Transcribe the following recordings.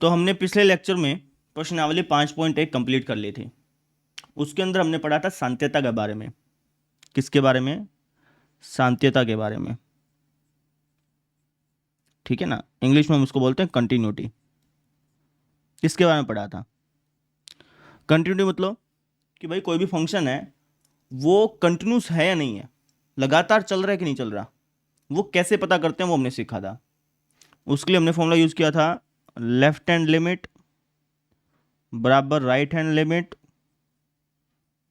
तो हमने पिछले लेक्चर में प्रश्नावली 5.1 कंप्लीट कर ली थी। उसके अंदर हमने पढ़ा था सांत्यता के बारे में। किसके बारे में? सांत्यता के बारे में। ठीक है ना, इंग्लिश में हम उसको बोलते हैं कंटिन्यूटी। इसके बारे में पढ़ा था। कंटिन्यूटी मतलब कि भाई कोई भी फंक्शन है वो कंटिन्यूस है या नहीं है, लगातार चल रहा है कि नहीं चल रहा, वो कैसे पता करते हैं वो हमने सीखा था। उसके लिए हमने फॉर्मूला यूज किया था लेफ्ट हैंड लिमिट बराबर राइट हैंड लिमिट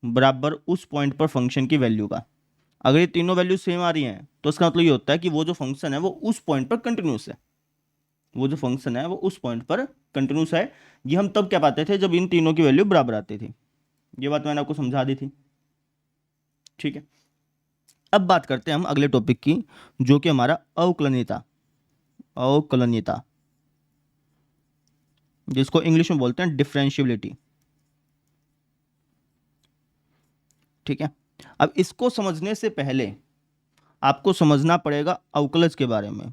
बराबर उस पॉइंट पर फंक्शन की वैल्यू का। अगर ये तीनों वैल्यू सेम आ रही हैं तो इसका मतलब ये होता है कि वो जो फंक्शन है वो उस पॉइंट पर कंटिन्यूस है। वो जो फंक्शन है वो उस पॉइंट पर कंटिन्यूस है। ये हम तब क्या पाते थे जब इन तीनों की वैल्यू बराबर आती थी। ये बात मैंने आपको समझा दी थी। ठीक है, अब बात करते हैं हम अगले टॉपिक की, जो कि हमारा अवकलनीयता। अवकलनीयता जिसको इंग्लिश में बोलते हैं डिफरेंशियबिलिटी। ठीक है, अब इसको समझने से पहले आपको समझना पड़ेगा अवकलज के बारे में।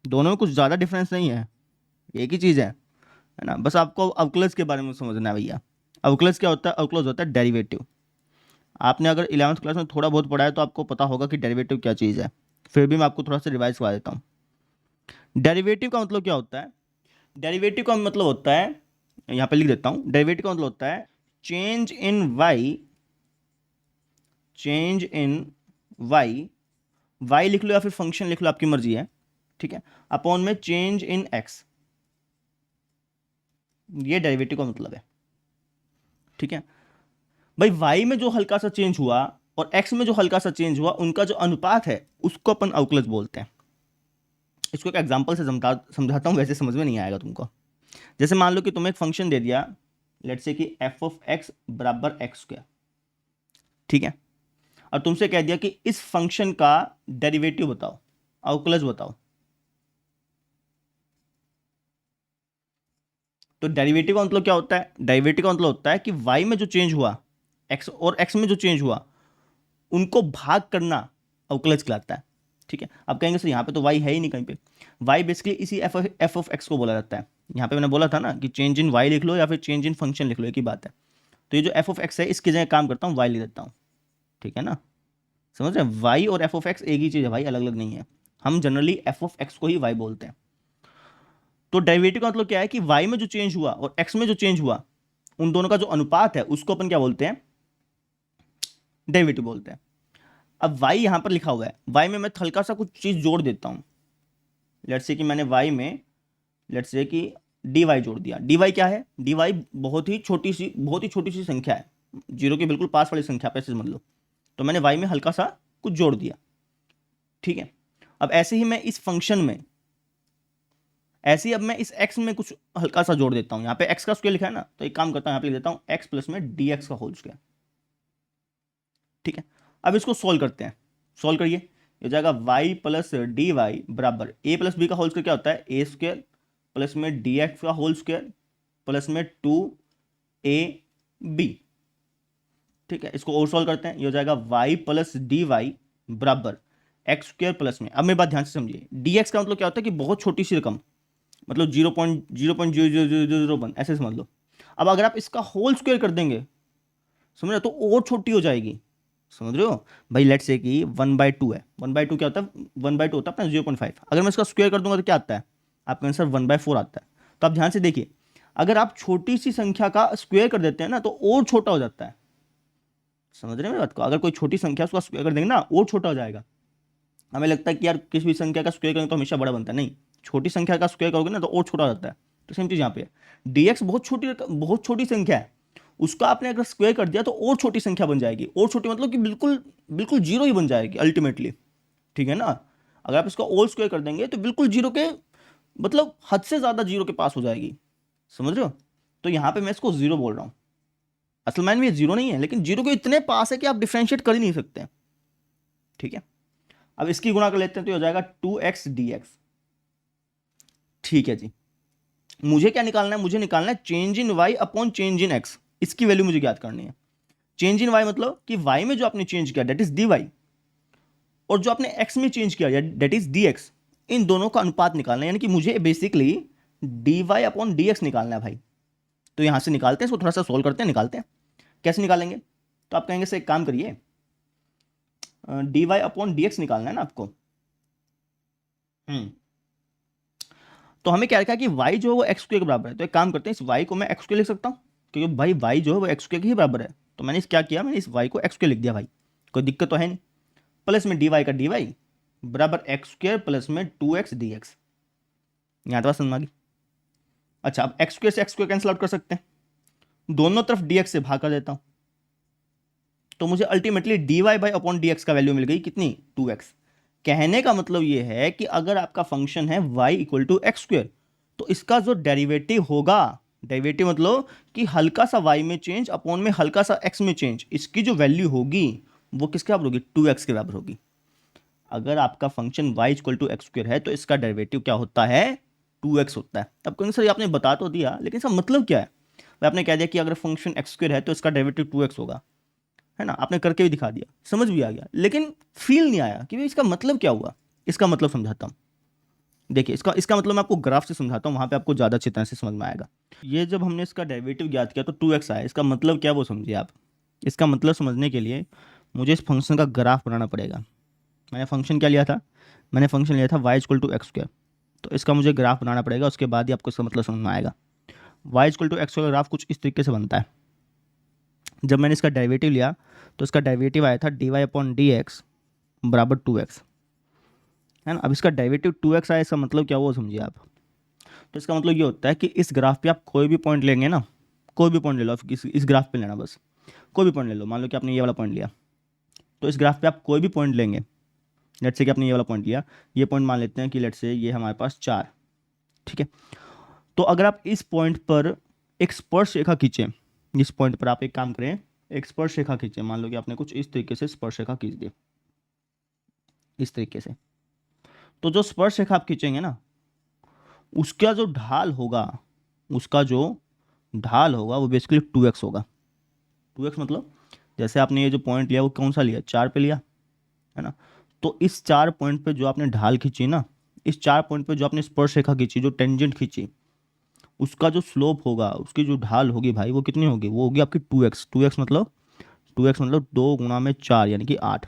दोनों में कुछ ज़्यादा डिफरेंस नहीं है, एक ही चीज़ है ना। बस आपको अवकलज के बारे में समझना है भैया। अवकलज क्या होता है? अवकलज होता है डेरिवेटिव। आपने अगर 11th क्लास में थोड़ा बहुत पढ़ा है तो आपको पता होगा कि डेरिवेटिव क्या चीज़ है। फिर भी मैं आपको थोड़ा सा रिवाइज करवा देता हूँ। डेरिवेटिव का मतलब क्या होता है? डेरिवेटिव का मतलब होता है, यहाँ पे लिख देता हूँ, डेरिवेटिव का मतलब होता है change in Y, change in Y, Y लिख लो या फिर फंक्शन लिख लो, आपकी मर्जी है। ठीक है, अपॉन में चेंज इन एक्स, ये डेरिवेटिव का मतलब है। ठीक है भाई, वाई में जो हल्का सा चेंज हुआ और एक्स में जो हल्का सा चेंज हुआ, उनका जो अनुपात है उसको अपन अवकलज बोलते हैं। इसको एक एग्जांपल से समझाता हूं, वैसे समझ में नहीं आएगा तुमको। जैसे मान लो कि तुम्हें एक फंक्शन दे दिया, लेट्स से कि एफ ऑफ एक्स बराबर एक्स स्क्वायर। ठीक है, और तुमसे कह दिया कि इस फंक्शन का डेरिवेटिव बताओ, अवकलज बताओ। तो डेरिवेटिव का मतलब क्या होता है? डेरिवेटिव का मतलब होता है कि वाई में जो चेंज हुआ, एक्स और एक्स में जो चेंज हुआ, उनको भाग करना अवकलज कहलाता है। ठीक है, अब कहेंगे सर यहाँ पे तो वाई है ही नहीं कहीं पे। वाई बेसिकली इसी एफ ऑफ एक्स को बोला जाता है। यहाँ पे मैंने बोला था ना कि चेंज इन वाई लिख लो या फिर चेंज इन फंक्शन लिख लो, एक ही बात है। तो ये जो एफ ऑफ एक्स है इसकी जगह काम करता हूँ वाई लिख देता हूँ। ठीक है ना, समझ रहे हैं? वाई और एफ ऑफ एक्स एक ही चीज़ है भाई, अलग अलग नहीं है। हम जनरली एफ ऑफ एक्स को ही वाई बोलते हैं। तो डेरिवेटिव का मतलब क्या है कि वाई में जो चेंज हुआ और एक्स में जो चेंज हुआ, उन दोनों का जो अनुपात है उसको अपन क्या बोलते हैं? डेरिवेटिव बोलते हैं। अब y यहां पर लिखा हुआ है, y में मैं हल्का सा कुछ चीज जोड़ देता हूं। लेट्स से कि मैंने y में लेट्स से कि dy जोड़ दिया। dy क्या है? dy बहुत ही छोटी सी संख्या है, जीरो के बिल्कुल पास वाली संख्या पे, ऐसे समझ लो। तो मैंने y में हल्का सा कुछ जोड़ दिया। ठीक है, अब ऐसे ही मैं इस फंक्शन में, ऐसे ही अब मैं इस x में कुछ हल्का सा जोड़ देता हूं। यहाँ पे x का स्क्वायर लिखा है ना, तो एक काम करता हूं, यहाँ पे लिख देता हूं x प्लस में dx का होल स्क्वायर। ठीक है, अब इसको सोल्व करते हैं। सोल्व करिए, ये जाएगा y प्लस डी वाई बराबर ए प्लस बी का होल स्क्वायर क्या होता है? ए स्क्वायर प्लस में डी एक्स का होल स्क्वायर प्लस में 2ab। ठीक है, इसको और सोल्व करते हैं। ये हो जाएगा y प्लस डी वाई बराबर एक्स स्क्वायर प्लस में, अब मेरी बात ध्यान से समझिए, डी एक्स का मतलब क्या होता है कि बहुत छोटी सी रकम, मतलब 0.0000001, ऐसे समझ लो। अब अगर आप इसका होल स्क्वायर कर देंगे, समझ रहे, तो और छोटी हो जाएगी। समझ रहे हो भाई? लेट्स से कि 1/2 है। 1/2 क्या होता है? 1/2 होता है अपना 0.5। अगर मैं इसका स्क्वायर कर दूंगा तो क्या आता है? आपका आंसर 1/4 आता है। तो आप ध्यान से देखिए, अगर आप छोटी सी संख्या का स्क्वायर कर देते हैं ना तो और छोटा हो जाता है। समझ रहे हैं मेरी बात को? अगर कोई छोटी संख्या उसका स्क्वायर कर देंगे ना, और छोटा हो जाएगा। हमें लगता है कि यार किसी भी संख्या का स्क्वायर करेंगे तो हमेशा बड़ा बनता है, नहीं, छोटी संख्या का स्क्वायर करोगे ना तो और छोटा हो जाता है। तो सेम चीज यहाँ पे dx बहुत छोटी संख्या है, उसका आपने अगर स्क्वायर कर दिया तो और छोटी संख्या बन जाएगी। और छोटी मतलब कि बिल्कुल बिल्कुल जीरो ही बन जाएगी अल्टीमेटली। ठीक है ना, अगर आप इसका और स्क्वायर कर देंगे तो बिल्कुल जीरो के, मतलब हद से ज्यादा जीरो के पास हो जाएगी। समझ रहे हो? तो यहाँ पे मैं इसको जीरो बोल रहा हूँ। असल में ये जीरो नहीं है, लेकिन जीरो के इतने पास है कि आप डिफ्रेंशिएट कर ही नहीं सकते। ठीक है, अब इसकी गुणा कर लेते हैं तो हो जाएगा 2x dx। ठीक है जी, मुझे क्या निकालना है? मुझे निकालना है change in y upon change in x। इसकी वैल्यू मुझे याद करनी है। चेंज इन y मतलब कि y में जो आपने चेंज किया दैट इज dy, और जो आपने x में चेंज किया दैट इज dx। इन दोनों का अनुपात निकालना है, यानी कि मुझे basically D Y upon D X निकालना है भाई। तो यहाँ से निकालते हैं, इसको थोड़ा सा सोल्व करते हैं, निकालते हैं। कैसे निकालेंगे? तो आप कहेंगे से एक काम करिए, D Y upon D X निकालना है ना आपको। तो हमें क्या रखा है कि y जो है वो एक्स स्क्वायर के बराबर है। तो एक काम करते हैं, इस y को मैं एक्स स्क्वायर लिख सकता हूँ, क्योंकि भाई y जो है वो एक्स स्क्वायर के ही बराबर है। तो मैंने क्या किया, मैंने इस y को एक्स स्क्वायर लिख दिया भाई, कोई दिक्कत तो है नहीं। प्लस में डी वाई का डी वाई बराबर एक्स स्क्वायर प्लस में 2x dx। यहाँ तो बात समझ आ गई। अच्छा, अब एक्स स्क्वायर से एक्स स्क्वायर कैंसिल आउट कर सकते हैं, दोनों तरफ dx से भाग कर देता हूँ। तो मुझे ultimately D Y by upon D X का वैल्यू मिल गई कितनी, 2x। कहने का मतलब ये है कि अगर आपका फंक्शन है y equal to X square, तो इसका जो डेरिवेटिव होगा, डेरिवेटिव मतलब कि हल्का सा y में चेंज अपॉन में हल्का सा x में चेंज, इसकी जो वैल्यू होगी वो किसके बराबर होगी, 2x के बराबर होगी। अगर आपका function y equal to X square है तो इसका डेरिवेटिव क्या होता है, 2x होता है। अब कौन सर ये आपने बता तो दिया, लेकिन इसका मतलब क्या है? आपने कह दिया कि अगर फंक्शन एक्स स्क्वायर है तो इसका डेरिवेटिव 2x होगा, है ना, आपने करके भी दिखा दिया, समझ भी आ गया, लेकिन फील नहीं आया कि भाई इसका मतलब क्या हुआ। इसका मतलब समझाता हूँ, देखिए इसका मतलब मैं आपको ग्राफ से समझाता हूँ, वहाँ पे आपको ज़्यादा अच्छी तरह से समझ में आएगा। ये जब हमने इसका डेरिवेटिव ज्ञात किया तो 2x आया, इसका मतलब क्या वो समझिए आप। इसका मतलब समझने के लिए मुझे इस फंक्शन का ग्राफ बनाना पड़ेगा। मैंने फंक्शन क्या लिया था, मैंने फंक्शन लिया था y equal to X square. तो इसका मुझे ग्राफ बनाना पड़ेगा, उसके बाद ही आपको इसका मतलब समझ में आएगा। y equal to X square graph कुछ इस तरीके से बनता है। जब मैंने इसका डेरिवेटिव लिया तो इसका डेरिवेटिव आया था D Y upon D X बराबर 2x, है ना। अब इसका डेरिवेटिव 2x आया, इसका मतलब क्या वो समझिए आप। तो इसका मतलब ये होता है कि इस ग्राफ पे आप कोई भी पॉइंट लेंगे ना, कोई भी पॉइंट ले लो, इस ग्राफ पे लेना बस, कोई भी पॉइंट ले लो। मान लो कि आपने ये वाला पॉइंट लिया, तो इस ग्राफ पे आप कोई भी पॉइंट लेंगे। लेट्स से कि आपने ये वाला पॉइंट लिया, ये पॉइंट मान लेते हैं कि लेट्स से ये हमारे पास 4, ठीक है। तो अगर आप इस पॉइंट पर एक स्पर्श रेखा खींचें, इस पॉइंट पर आप एक काम करें, एक स्पर्श रेखा खींचें। मान लो कि आपने कुछ इस तरीके से स्पर्श रेखा खींच दी, इस तरीके से। तो जो स्पर्श रेखा आप खींचेंगे ना, उसका जो ढाल होगा, उसका जो ढाल होगा वो बेसिकली 2x होगा। 2x मतलब जैसे आपने ये जो पॉइंट लिया वो कौन सा लिया, 4 पे लिया, है ना। तो इस 4 पॉइंट पे जो आपने ढाल खींची ना, इस 4 पॉइंट पे जो आपने स्पर्श रेखा खींची, जो टेंजेंट खींची, उसका जो स्लोप होगा, उसकी जो ढाल होगी भाई, वो कितनी होगी, वो होगी आपकी 2x। 2x मतलब 2 गुणा में 4 यानी कि 8।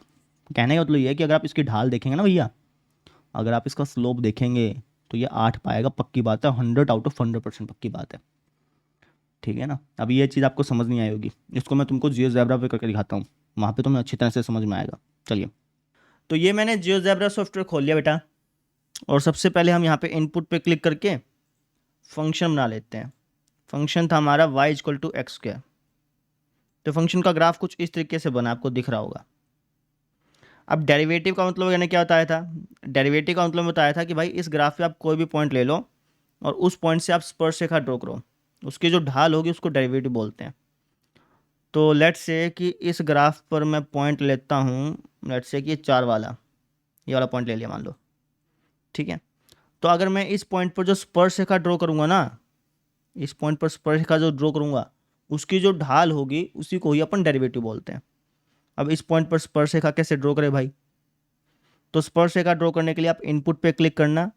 कहने का मतलब ये है कि अगर आप इसकी ढाल देखेंगे ना भैया, अगर आप इसका स्लोप देखेंगे तो ये 8 पाएगा, पक्की बात है, 100 आउट ऑफ 100% पक्की बात है, ठीक है ना। अभी ये चीज़ आपको समझ नहीं आई होगी, इसको मैं तुमको जियोजेब्रा पे करके दिखाता हूँ, वहाँ पे तुम्हें अच्छी तरह से समझ में आएगा। चलिए, तो ये मैंने जियोजेब्रा सॉफ्टवेयर खोल लिया बेटा, और सबसे पहले हम यहाँ पे इनपुट पे क्लिक करके फंक्शन बना लेते हैं। फंक्शन था हमारा y equal to X square. तो फंक्शन का ग्राफ कुछ इस तरीके से बना, आपको दिख रहा होगा। अब डेरिवेटिव का मतलब मैंने क्या बताया था, डेरिवेटिव का मतलब बताया था कि भाई इस ग्राफ पे आप कोई भी पॉइंट ले लो और उस पॉइंट से आप स्पर्श रेखा ड्रॉ करो, उसकी जो ढाल होगी उसको डेरिवेटिव बोलते हैं। तो लेट्स से कि इस ग्राफ पर मैं पॉइंट लेता हूँ, लेट्स से कि 4 वाला, ये वाला पॉइंट ले लिया मान लो, ठीक है। तो अगर मैं इस पॉइंट पर जो स्पर्श रेखा ड्रॉ करूँगा ना, इस पॉइंट पर स्पर्श रेखा जो ड्रॉ करूँगा, उसकी जो ढाल होगी उसी को ही अपन डेरिवेटिव बोलते हैं। अब इस पॉइंट पर स्पर्श रेखा कैसे ड्रॉ करें भाई, तो स्पर्श रेखा ड्रॉ करने के लिए आप इनपुट पे क्लिक करना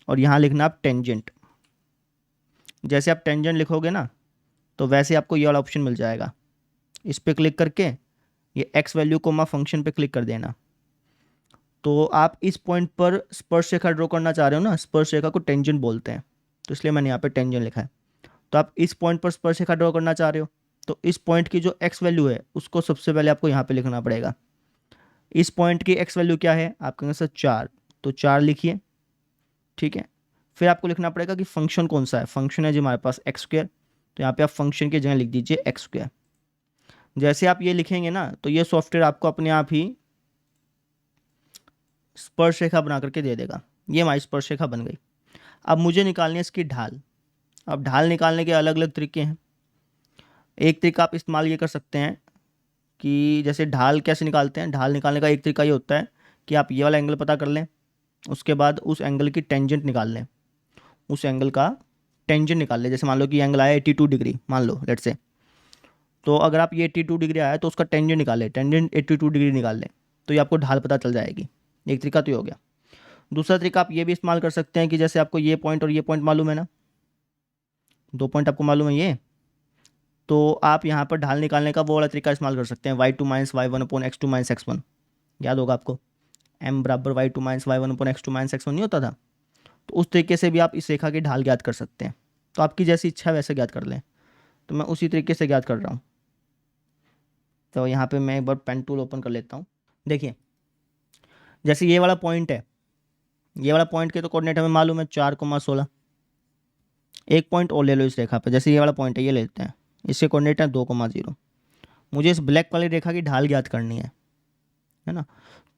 और यहाँ लिखना आप टेंजेंट। जैसे आप टेंजेंट लिखोगे ना, तो वैसे आपको ये वाला ऑप्शन मिल जाएगा। इस पर क्लिक करके ये एक्स वैल्यू को मैं फंक्शन पे क्लिक कर देना। तो आप इस पॉइंट पर स्पर्श रेखा ड्रॉ करना चाह रहे हो ना, स्पर्श रेखा को टेंजेंट बोलते हैं, तो इसलिए मैंने यहाँ पे टेंजेंट लिखा है। तो आप इस पॉइंट पर स्पर्श रेखा ड्रॉ करना चाह रहे हो, तो इस पॉइंट की जो एक्स वैल्यू है उसको सबसे पहले आपको यहाँ पे लिखना पड़ेगा। इस पॉइंट की एक्स वैल्यू क्या है, आप कहेंगे सर 4, तो 4 लिखिए, ठीक है। फिर आपको लिखना पड़ेगा कि फंक्शन कौन सा है, फंक्शन है जी हमारे पास एक्स स्क्वायर, तो यहाँ पे आप फंक्शन की जगह लिख दीजिए एक्स स्क्वायर। जैसे आप ये लिखेंगे ना, तो ये सॉफ्टवेयर आपको अपने आप ही स्पर्श रेखा बना करके दे देगा। ये हमारी स्पर्श रेखा बन गई। अब मुझे निकालनी है इसकी ढाल। अब ढाल निकालने के अलग अलग तरीके हैं। एक तरीका आप इस्तेमाल ये कर सकते हैं कि जैसे ढाल कैसे निकालते हैं, ढाल निकालने का एक तरीका ये होता है कि आप ये वाला एंगल पता कर लें, उसके बाद उस एंगल की टेंजेंट निकाल लें, उस एंगल का टेंजेंट निकाल लें। जैसे मान लो कि एंगल आया 82 डिग्री, मान लो लेट्स से, तो अगर आप ये 82 डिग्री आया तो उसका टेंजेंट निकाल लें, टेंजेंट 82 डिग्री निकाल लें, तो ये आपको ढाल पता चल जाएगी। एक तरीका तो ये हो गया। दूसरा तरीका आप ये भी इस्तेमाल कर सकते हैं कि जैसे आपको ये पॉइंट और ये पॉइंट मालूम है ना, दो पॉइंट आपको मालूम है ये, तो आप यहाँ पर ढाल निकालने का वो वाला तरीका इस्तेमाल कर सकते हैं, y2 minus Y one upon X two minus X one. याद होगा आपको, m बराबर y2 minus Y one upon X two minus X one नहीं होता था। तो उस तरीके से भी आप इस रेखा की ढाल ज्ञात कर सकते हैं। तो आपकी जैसी इच्छा है वैसे ज्ञात कर लें, तो मैं उसी तरीके से ज्ञात कर रहा हूँ। तो यहाँ पे मैं एक बार पेन टूल ओपन कर लेता हूँ। देखिए, जैसे ये वाला पॉइंट है, ये वाला पॉइंट के तो कोऑर्डिनेट हमें मालूम है 4,16। एक पॉइंट और ले लो इस रेखा पे, जैसे ये वाला पॉइंट है ये लेते हैं, इसके कोऑर्डिनेट है 2,0। मुझे इस ब्लैक वाली रेखा की ढाल ज्ञात करनी है ना।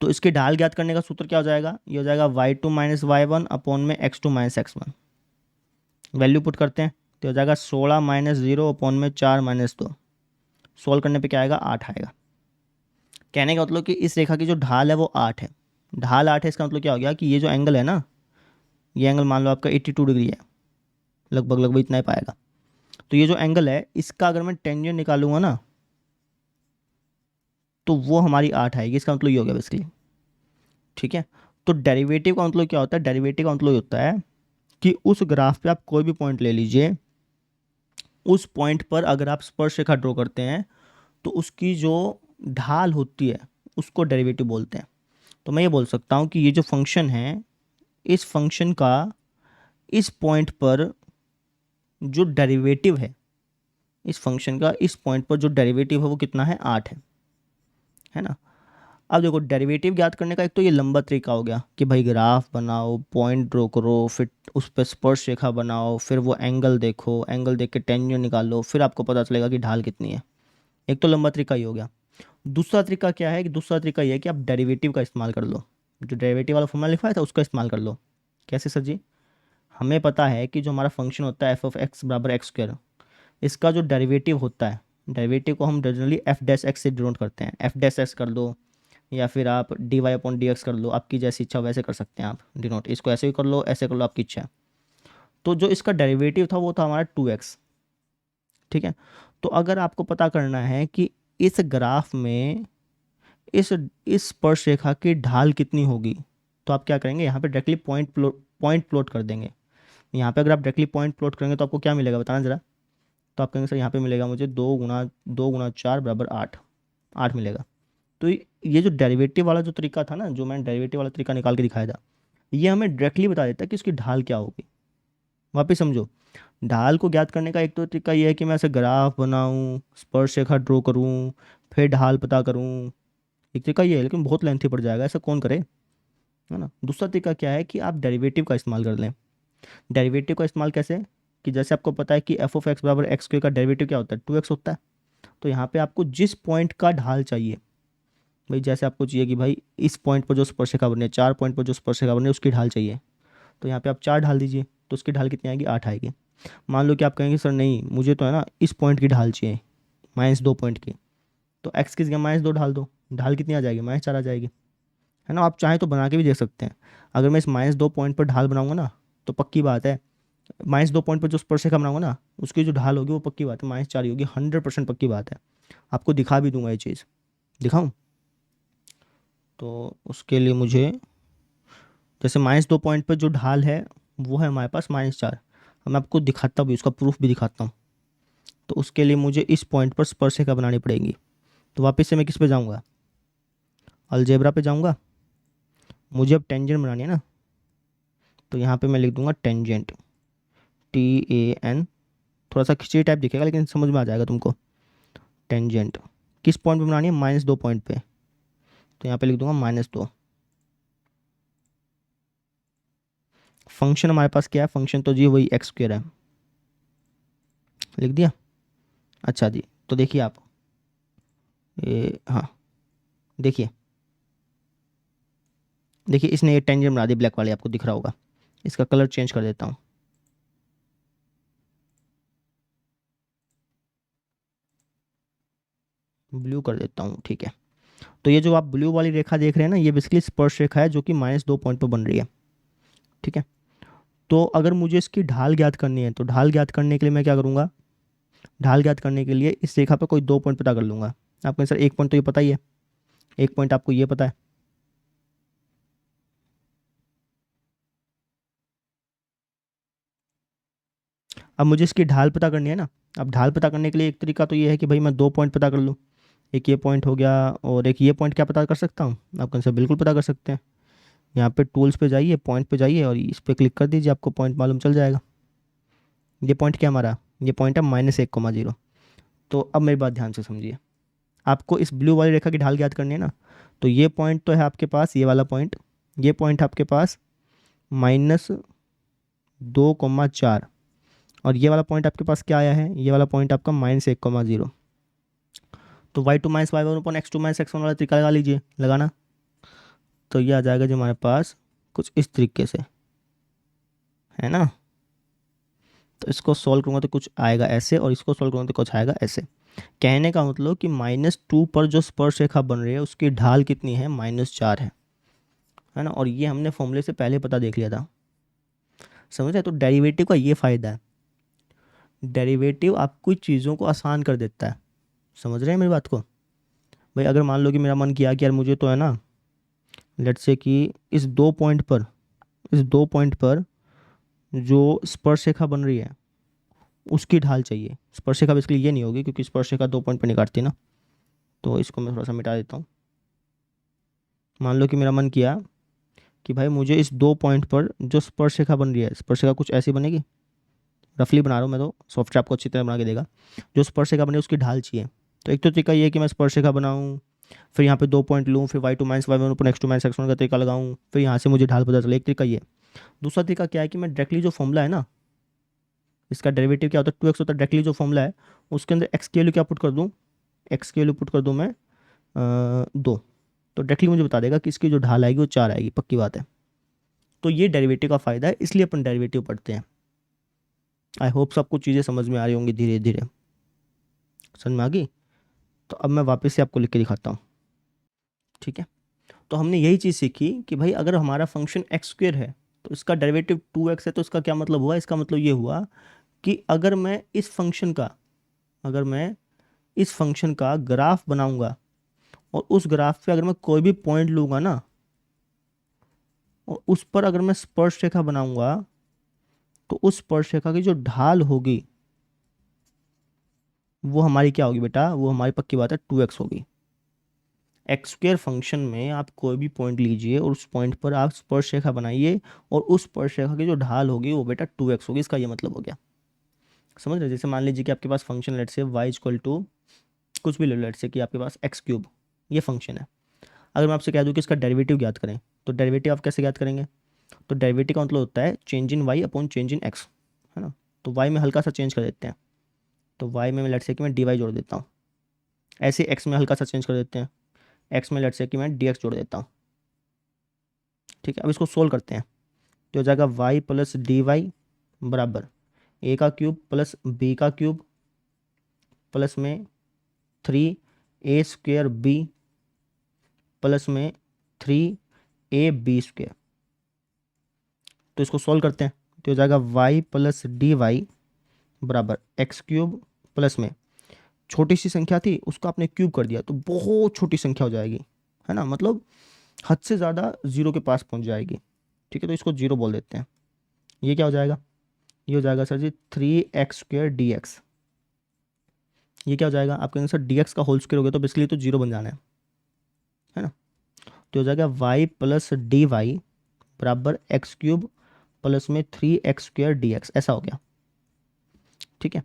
तो इसकी ढाल ज्ञात करने का सूत्र क्या हो जाएगा, ये हो जाएगा y2 minus Y one upon में x2 minus X one. Value put करते हैं तो हो जाएगा 16 माइनस 0 अपॉन में 4 माइनस 2। सोल्व करने पे क्या आएगा, 8 आएगा। कहने का मतलब कि इस रेखा की जो ढाल है वो 8 है। ढाल 8 है, इसका मतलब क्या हो गया कि ये जो एंगल है ना, ये एंगल मान लो आपका 82 डिग्री है, लगभग लगभग इतना ही पाएगा। तो ये जो एंगल है इसका अगर मैं टेंजेंट निकालूंगा ना, तो वो हमारी 8 आएगी। इसका मतलब ये हो गया बेसिकली, ठीक है। तो डेरिवेटिव का मतलब क्या होता है, डेरिवेटिव का मतलब ये होता है कि उस ग्राफ पे आप कोई भी पॉइंट ले लीजिए, उस पॉइंट पर अगर आप स्पर्शरेखा ड्रॉ करते हैं तो उसकी जो ढाल होती है उसको डेरिवेटिव बोलते हैं। तो मैं ये बोल सकता हूँ कि ये जो फंक्शन है, इस फंक्शन का इस पॉइंट पर जो डेरिवेटिव है, इस फंक्शन का इस पॉइंट पर जो डेरिवेटिव है वो कितना है, 8 है ना। अब देखो, डेरिवेटिव ज्ञात करने का एक तो ये लंबा तरीका हो गया कि भाई ग्राफ बनाओ, पॉइंट ड्रॉ करो, फिर उस पर स्पर्श रेखा बनाओ, फिर वो एंगल देखो, एंगल देख के टेंजेंट निकालो, फिर आपको पता चलेगा कि ढाल कितनी है। एक तो लंबा तरीका ही हो गया। दूसरा तरीका क्या है, कि दूसरा तरीका ये है कि आप डेरिवेटिव का इस्तेमाल कर लो, जो डेरिवेटिव वाला फॉर्मूला लिखा है था उसका इस्तेमाल कर लो। कैसे सर जी, हमें पता है कि जो हमारा फंक्शन होता है एफ ऑफ एक्स बराबर एक्स स्क्वायर, इसका जो डेरिवेटिव होता है, डेरिवेटिव को हम जनरली एफ डैश एक्स से डिनोट करते हैं। एफ डैश एक्स कर दो, या फिर आप D Y upon D X कर लो, आपकी जैसी इच्छा वैसे कर सकते हैं आप डिनोट। इसको ऐसे भी कर लो, ऐसे कर लो, आपकी इच्छा है। तो जो इसका डेरिवेटिव था वो था हमारा 2x, ठीक है। तो अगर आपको पता करना है कि इस ग्राफ में इस स्पर्श रेखा की ढाल कितनी होगी, तो आप क्या करेंगे, यहाँ पे डायरेक्टली पॉइंट प्लॉट कर देंगे। यहाँ पे अगर आप डायरेक्टली पॉइंट प्लॉट करेंगे तो आपको क्या मिलेगा बताना ज़रा। तो आप कहेंगे सर यहाँ पे मिलेगा मुझे 2 गुना 4 बराबर 8, 8 मिलेगा। तो ये जो डेरिवेटिव वाला जो तरीका था ना, जो मैंने डेरिवेटिव वाला तरीका निकाल के दिखाया था, ये हमें डायरेक्टली बता देता है कि उसकी ढाल क्या होगी। वापस समझो, ढाल को ज्ञात करने का एक तो तरीका ये है कि मैं ऐसे ग्राफ बनाऊं, स्पर्श रेखा ड्रॉ करूं, फिर ढाल पता करूं। एक तरीका ये है, लेकिन बहुत लेंथी पड़ जाएगा, ऐसा कौन करे, है ना। दूसरा तरीका क्या है कि आप डेरिवेटिव का इस्तेमाल कर लें। डेरिवेटिव का इस्तेमाल कैसे, कि जैसे आपको पता है कि एफ ऑफ एक्स बराबर एक्स स्क्वायर का डेरिवेटिव क्या होता है, 2x होता है। तो यहाँ पे आपको जिस पॉइंट का ढाल चाहिए, भाई जैसे आपको चाहिए कि भाई इस पॉइंट पर जो स्पर्शिका बने, 4 पॉइंट पर जो स्पर्शिका बने उसकी ढाल चाहिए, तो यहाँ पे आप 4 ढाल दीजिए, तो उसकी ढाल कितनी आएगी, 8 आएगी। मान लो कि आप कहेंगे सर नहीं, मुझे तो है ना इस पॉइंट की ढाल चाहिए, -2 पॉइंट की, तो एक्स की जगह -2 ढाल दो, ढाल कितनी आ जाएगी, -4 आ जाएगी, है ना। आप चाहें तो बना के भी देख सकते हैं। अगर मैं इस -2 पॉइंट पर ढाल बनाऊंगा ना, तो पक्की बात है, -2 पॉइंट पर जो स्पर्शिका बनाऊंगा ना उसकी जो ढाल होगी वो पक्की बात है -4 ही होगी, 100% पक्की बात है। आपको दिखा भी दूंगा ये चीज़, दिखाऊं। तो उसके लिए मुझे, जैसे -2 पॉइंट पर जो ढाल है वो है हमारे पास -4, मैं आपको दिखाता भी, उसका प्रूफ भी दिखाता हूँ। तो उसके लिए मुझे इस पॉइंट पर स्पर्शिका बनानी पड़ेगी। तो वापस से मैं किस पे जाऊँगा, अलजेब्रा पे जाऊँगा। मुझे अब टेंजेंट बनानी है ना, तो यहाँ पे मैं लिख दूंगा टेंजेंट, TAN, थोड़ा सा खिचड़ी टाइप दिखेगा लेकिन समझ में आ जाएगा तुमको। टेंजेंट किस पॉइंट पे बनानी है, -2 पॉइंट पे, तो यहाँ पे लिख दूंगा -2। फंक्शन हमारे पास क्या है, फंक्शन तो जी वही एक्स स्क्वायर है, लिख दिया। अच्छा जी, तो देखिए आप ये, हाँ देखिए, देखिए इसने ये टेंजेंट बना दी ब्लैक वाली, आपको दिख रहा होगा। इसका कलर चेंज कर देता हूँ, ब्लू कर देता हूँ, ठीक है। तो ये जो आप ब्लू वाली रेखा देख रहे हैं ना, ये बेसिकली स्पर्श रेखा है जो कि -2 पॉइंट पर बन रही है, ठीक है। तो अगर मुझे इसकी ढाल ज्ञात करनी है, तो ढाल ज्ञात करने के लिए मैं क्या करूँगा, ढाल ज्ञात करने के लिए इस रेखा पर कोई 2 पॉइंट पता कर लूँगा। आपको सर एक पॉइंट तो ये पता ही है, एक पॉइंट आपको ये पता है, अब मुझे इसकी ढाल पता करनी है ना। अब ढाल पता करने के लिए एक तरीका तो ये है कि भाई मैं 2 पॉइंट पता कर लूँ, एक ये पॉइंट हो गया और एक ये पॉइंट। क्या पता कर सकता हूँ? आप कौन सा बिल्कुल पता कर सकते हैं। यहाँ पे टूल्स पे जाइए, पॉइंट पे जाइए और इस पर क्लिक कर दीजिए, आपको पॉइंट मालूम चल जाएगा। ये पॉइंट क्या हमारा, ये पॉइंट है -1,0। तो अब मेरी बात ध्यान से समझिए, आपको इस ब्लू वाली रेखा की ढाल ज्ञात करनी है ना। तो ये पॉइंट तो है आपके पास, ये वाला पॉइंट, ये पॉइंट आपके पास -2,4, और ये वाला पॉइंट आपके पास क्या आया है, ये वाला पॉइंट आपका -1,0। तो y2 - y1 upon x2 - x1 वाला तरीका लगा लीजिए, लगाना। तो ये आ जाएगा जो हमारे पास कुछ इस तरीके से, है ना। तो इसको सॉल्व करूँगा तो कुछ आएगा ऐसे, और इसको सॉल्व करूँगा तो कुछ आएगा ऐसे। कहने का मतलब कि -2 पर जो स्पर्श रेखा बन रही है उसकी ढाल कितनी है, -4 है ना। और ये हमने फॉर्मूले से पहले पता देख लिया था, समझ रहे। तो डेरिवेटिव का ये फ़ायदा है, डेरिवेटिव आपको चीज़ों को आसान कर देता है। समझ रहे हैं मेरी बात को। भाई अगर मान लो कि मेरा मन किया कि यार मुझे तो है ना, लेट्स से कि इस 2 पॉइंट पर, इस 2 पॉइंट पर जो स्पर्श रेखा बन रही है उसकी ढाल चाहिए। स्पर्श रेखा बेसिकली ये नहीं होगी क्योंकि स्पर्श रेखा 2 पॉइंट पर नहीं काटती ना। तो इसको मैं थोड़ा सा मिटा देता हूँ। मान लो कि मेरा मन किया कि भाई मुझे इस 2 पॉइंट पर जो स्पर्श रेखा बन रही है, स्पर्श रेखा कुछ ऐसी बनेगी, रफली बना रहा हूँ मैं, तो सॉफ्टवेयर आपको अच्छी तरह बना के देगा। जो स्पर्श रेखा बनी है उसकी ढाल चाहिए। तो एक तो तरीका ये है कि मैं स्पर्श रेखा बनाऊँ, फिर यहाँ पे 2 पॉइंट लूँ, फिर y2 - y1 ऊपर x2 - x1 का तरीका लगाऊँ, फिर यहाँ से मुझे ढाल पता चले। एक तरीका ये। दूसरा तरीका क्या है कि मैं डायरेक्टली जो फॉर्मूला है ना, इसका डेरिवेटिव क्या होता है, 2x होता है, डायरेक्टली जो फॉर्मूला है उसके अंदर x की वैल्यू क्या पुट कर दूँ, x की वैल्यू पुट कर दूँ मैं 2। तो डायरेक्टली मुझे बता देगा कि इसकी जो ढाल आएगी वो 4 आएगी, पक्की बात है। तो ये डेरिवेटिव का फ़ायदा है, इसलिए अपन डेरिवेटिव पढ़ते हैं। आई होप सबको चीज़ें समझ में आ रही होंगी धीरे धीरे, समझ में आ गई। तो अब मैं वापस से आपको लिख के दिखाता हूँ, ठीक है। तो हमने यही चीज़ सीखी कि भाई अगर हमारा फंक्शन x² है तो इसका डेरिवेटिव 2x है। तो इसका क्या मतलब हुआ, इसका मतलब ये हुआ कि अगर मैं इस फंक्शन का, अगर मैं इस फंक्शन का ग्राफ बनाऊंगा और उस ग्राफ पे अगर मैं कोई भी पॉइंट लूँगा ना और उस पर अगर मैं स्पर्श रेखा बनाऊंगा तो उस स्पर्श रेखा की जो ढाल होगी वो हमारी क्या होगी बेटा, वो हमारी पक्की बात है 2x होगी। x² फंक्शन में आप कोई भी पॉइंट लीजिए और उस पॉइंट पर आप स्पर्श रेखा बनाइए और उस स्पर्श रेखा की जो ढाल होगी वो बेटा 2x होगी। इसका ये मतलब हो गया, समझ रहे। जैसे मान लीजिए कि आपके पास फंक्शन लेट से y इक्वल टू कुछ भी ले लो, लेट से कि आपके पास x³ ये फंक्शन है। अगर मैं आपसे कह दूं कि इसका डेरिवेटिव ज्ञात करें, तो डेरिवेटिव आप कैसे ज्ञात करेंगे। तो डेरिवेटिव का मतलब होता है change in y upon change in x, है ना। तो y में हल्का सा चेंज कर देते हैं, तो y में लेट से कि मैं dy जोड़ देता हूँ। ऐसे x में हल्का सा चेंज कर देते हैं, x में लेट से कि मैं dx जोड़ देता हूँ, ठीक है। अब इसको सोल्व करते हैं तो हो जाएगा y प्लस डी वाई बराबर a का क्यूब प्लस b का क्यूब प्लस में 3a² b प्लस में 3ab²। तो इसको सोल्व करते हैं तो हो जाएगा y प्लस डी वाई बराबर x³ प्लस में छोटी सी संख्या थी उसको आपने क्यूब कर दिया तो बहुत छोटी संख्या हो जाएगी, है ना। मतलब हद से ज़्यादा जीरो के पास पहुंच जाएगी, ठीक है। तो इसको जीरो बोल देते हैं। ये क्या हो जाएगा, ये हो जाएगा सर जी 3x² dx। ये क्या हो जाएगा, आप कहेंगे सर dx का होल स्क्वायर हो गया तो बेसिकली तो जीरो बन जाना है ना। तो हो जाएगा y प्लस डी वाई बराबर x³ प्लस में 3x² dx, ऐसा हो गया, ठीक है।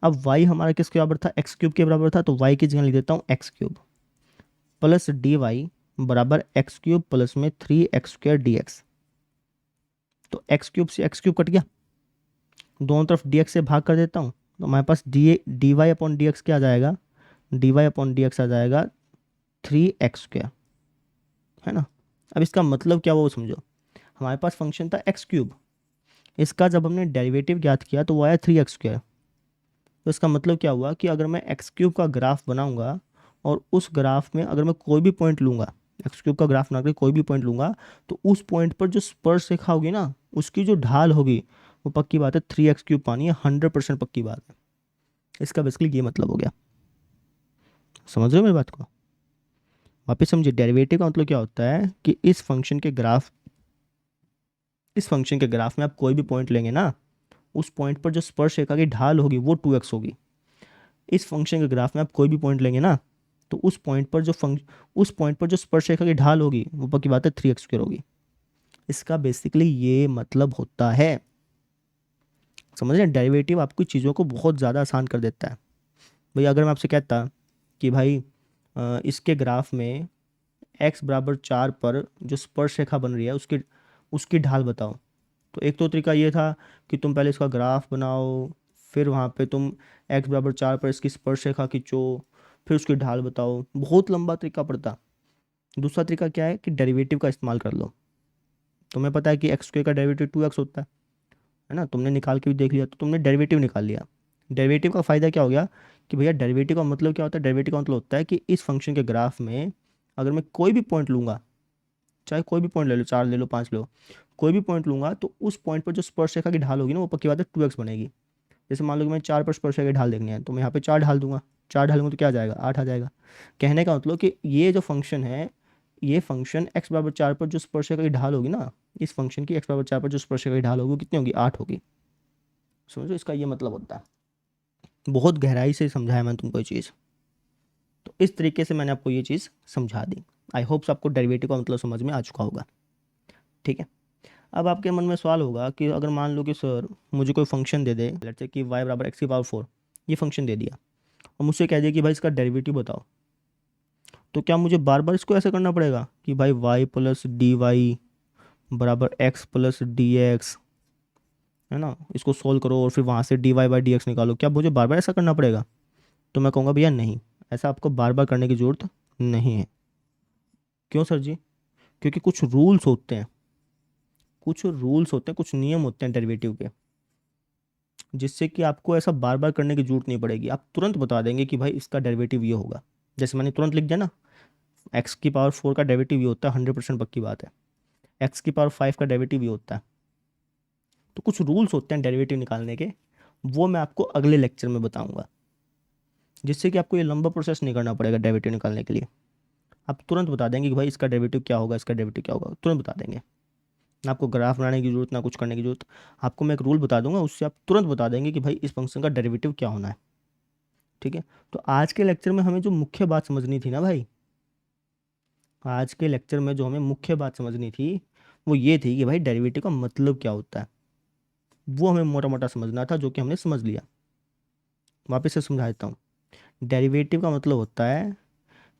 अब y हमारा किसके बराबर था, x³ के बराबर था, तो y की जगह लिख देता हूँ x³ प्लस डी वाई बराबर x³ प्लस में 3x² dx। तो x³ से x³ कट गया, दोनों तरफ dx से भाग कर देता हूँ, तो हमारे पास D Y upon D X क्या आ जाएगा, D Y upon D X आ जाएगा 3x², है ना। अब इसका मतलब क्या वो समझो, हमारे पास फंक्शन था x³, इसका जब हमने डेरिवेटिव ज्ञात किया तो वो आया 3x²। तो इसका मतलब क्या हुआ कि अगर मैं x³ का ग्राफ बनाऊंगा और उस ग्राफ में अगर मैं कोई भी पॉइंट लूँगा, x³ का ग्राफ बना कर कोई भी पॉइंट लूँगा तो उस पॉइंट पर जो स्पर्श रेखा होगी ना उसकी जो ढाल होगी वो पक्की बात है 3x³ पानी है, 100% पक्की बात है। इसका बेसिकली ये मतलब हो गया, समझ रहे हो मेरी बात को। वापस समझिए, डेरिवेटिव का मतलब क्या होता है कि इस फंक्शन के ग्राफ में आप कोई भी पॉइंट लेंगे ना उस पॉइंट पर जो स्पर्शरेखा की ढाल होगी वो 2x होगी। इस फंक्शन के ग्राफ में आप कोई भी पॉइंट लेंगे ना, तो उस पॉइंट पर जो स्पर्शरेखा की ढाल होगी वो पक्की बात है 3x² होगी। इसका बेसिकली ये मतलब होता है, समझ रहे हैं, डेरिवेटिव आपकी चीज़ों को बहुत ज़्यादा आसान कर देता है। भाई अगर मैं आपसे कहता कि भाई इसके ग्राफ में x बराबर 4 पर जो स्पर्शरेखा बन रही है उसकी उसकी ढाल बताओ, तो एक तो तरीका ये था कि तुम पहले इसका ग्राफ बनाओ, फिर वहाँ पे तुम x बराबर 4 पर इसकी स्पर्शरेखा खींचो, फिर उसकी ढाल बताओ, बहुत लंबा तरीका पड़ता। दूसरा तरीका क्या है कि डेरिवेटिव का इस्तेमाल कर लो। तुम्हें पता है कि x² का डेरिवेटिव 2x होता है ना, तुमने निकाल के भी देख लिया, तो तुमने डेरिवेटिव निकाल लिया। डेरिवेटिव का फ़ायदा क्या हो गया कि भैया डेरिवेटिव का मतलब क्या होता है, डेरिवेटिव का मतलब होता है कि इस फंक्शन के ग्राफ में अगर मैं कोई भी पॉइंट लूँगा, चाहे कोई भी पॉइंट ले लो, 4 ले लो, 5 ले लो, कोई भी पॉइंट लूँगा, तो उस पॉइंट पर जो स्पर्शरेखा की ढाल होगी ना वो पक्की बात है 2x बनेगी। जैसे मान लो कि मैं 4 पर स्पर्शरेखा की ढाल देखनी है, तो मैं यहाँ पे 4 ढाल दूंगा, 4 ढालूंगा तो क्या आ जाएगा, 8 आ जाएगा। कहने का मतलब कि ये जो फंक्शन है, ये फंक्शन x बराबर 4 पर जो स्पर्शरेखा की ढाल होगी ना, इस फंक्शन की x बराबर 4 पर जो स्पर्शरेखा की ढाल होगी वो कितनी होगी, 8 होगी। समझो, इसका ये मतलब होता है। बहुत गहराई से समझाया मैंने तुमको ये चीज़, तो इस तरीके से मैंने आपको ये चीज़ समझा दी। आई होप्स आपको डेरिवेटिव का मतलब समझ में आ चुका होगा। ठीक है, अब आपके मन में सवाल होगा कि अगर मान लो कि सर मुझे कोई function they they, let's say कि y बराबर x की पावर 4, ये फंक्शन दे दिया और मुझसे कह दिया कि भाई इसका डेरिवेटिव बताओ, तो क्या मुझे बार बार इसको ऐसा करना पड़ेगा कि भाई y प्लस डी वाई बराबर x प्लस डी एक्स, है ना, इसको सोल्व करो और फिर वहाँ से dy बाई डी एक्स निकालो, क्या मुझे बार बार ऐसा करना पड़ेगा? तो मैं कहूँगा भैया नहीं, ऐसा आपको बार बार करने की ज़रूरत नहीं है। क्यों सर जी? क्योंकि कुछ रूल्स होते हैं, कुछ नियम होते हैं डेरिवेटिव के, जिससे कि आपको ऐसा बार बार करने की जरूरत नहीं पड़ेगी। आप तुरंत बता देंगे कि भाई इसका डेरिवेटिव ये होगा, जैसे मैंने तुरंत लिख दिया ना, x की पावर 4 का डेरिवेटिव ये होता है, 100% पक्की बात है। x की पावर 5 का डेरिवेटिव ये होता है। तो कुछ रूल्स होते हैं डेरिवेटिव निकालने के, वो मैं आपको अगले लेक्चर में बताऊंगा, जिससे कि आपको ये लंबा प्रोसेस नहीं करना पड़ेगा डेरिवेटिव निकालने के लिए। आप तुरंत बता देंगे कि भाई इसका डेरिवेटिव क्या होगा, इसका डेरिवेटिव क्या होगा, तुरंत बता देंगे। ना आपको ग्राफ बनाने की जरूरत, ना कुछ करने की जरूरत। आपको मैं एक रूल बता दूंगा, उससे आप तुरंत बता देंगे कि भाई इस फंक्शन का डेरिवेटिव क्या होना है। ठीक है, तो आज के लेक्चर में हमें जो मुख्य बात समझनी थी ना भाई, आज के लेक्चर में जो हमें मुख्य बात समझनी थी वो ये थी कि भाई डेरिवेटिव का मतलब क्या होता है, वो हमें मोटा मोटा समझना था, जो कि हमने समझ लिया। वापस से समझा देता हूँ। डेरिवेटिव का मतलब होता है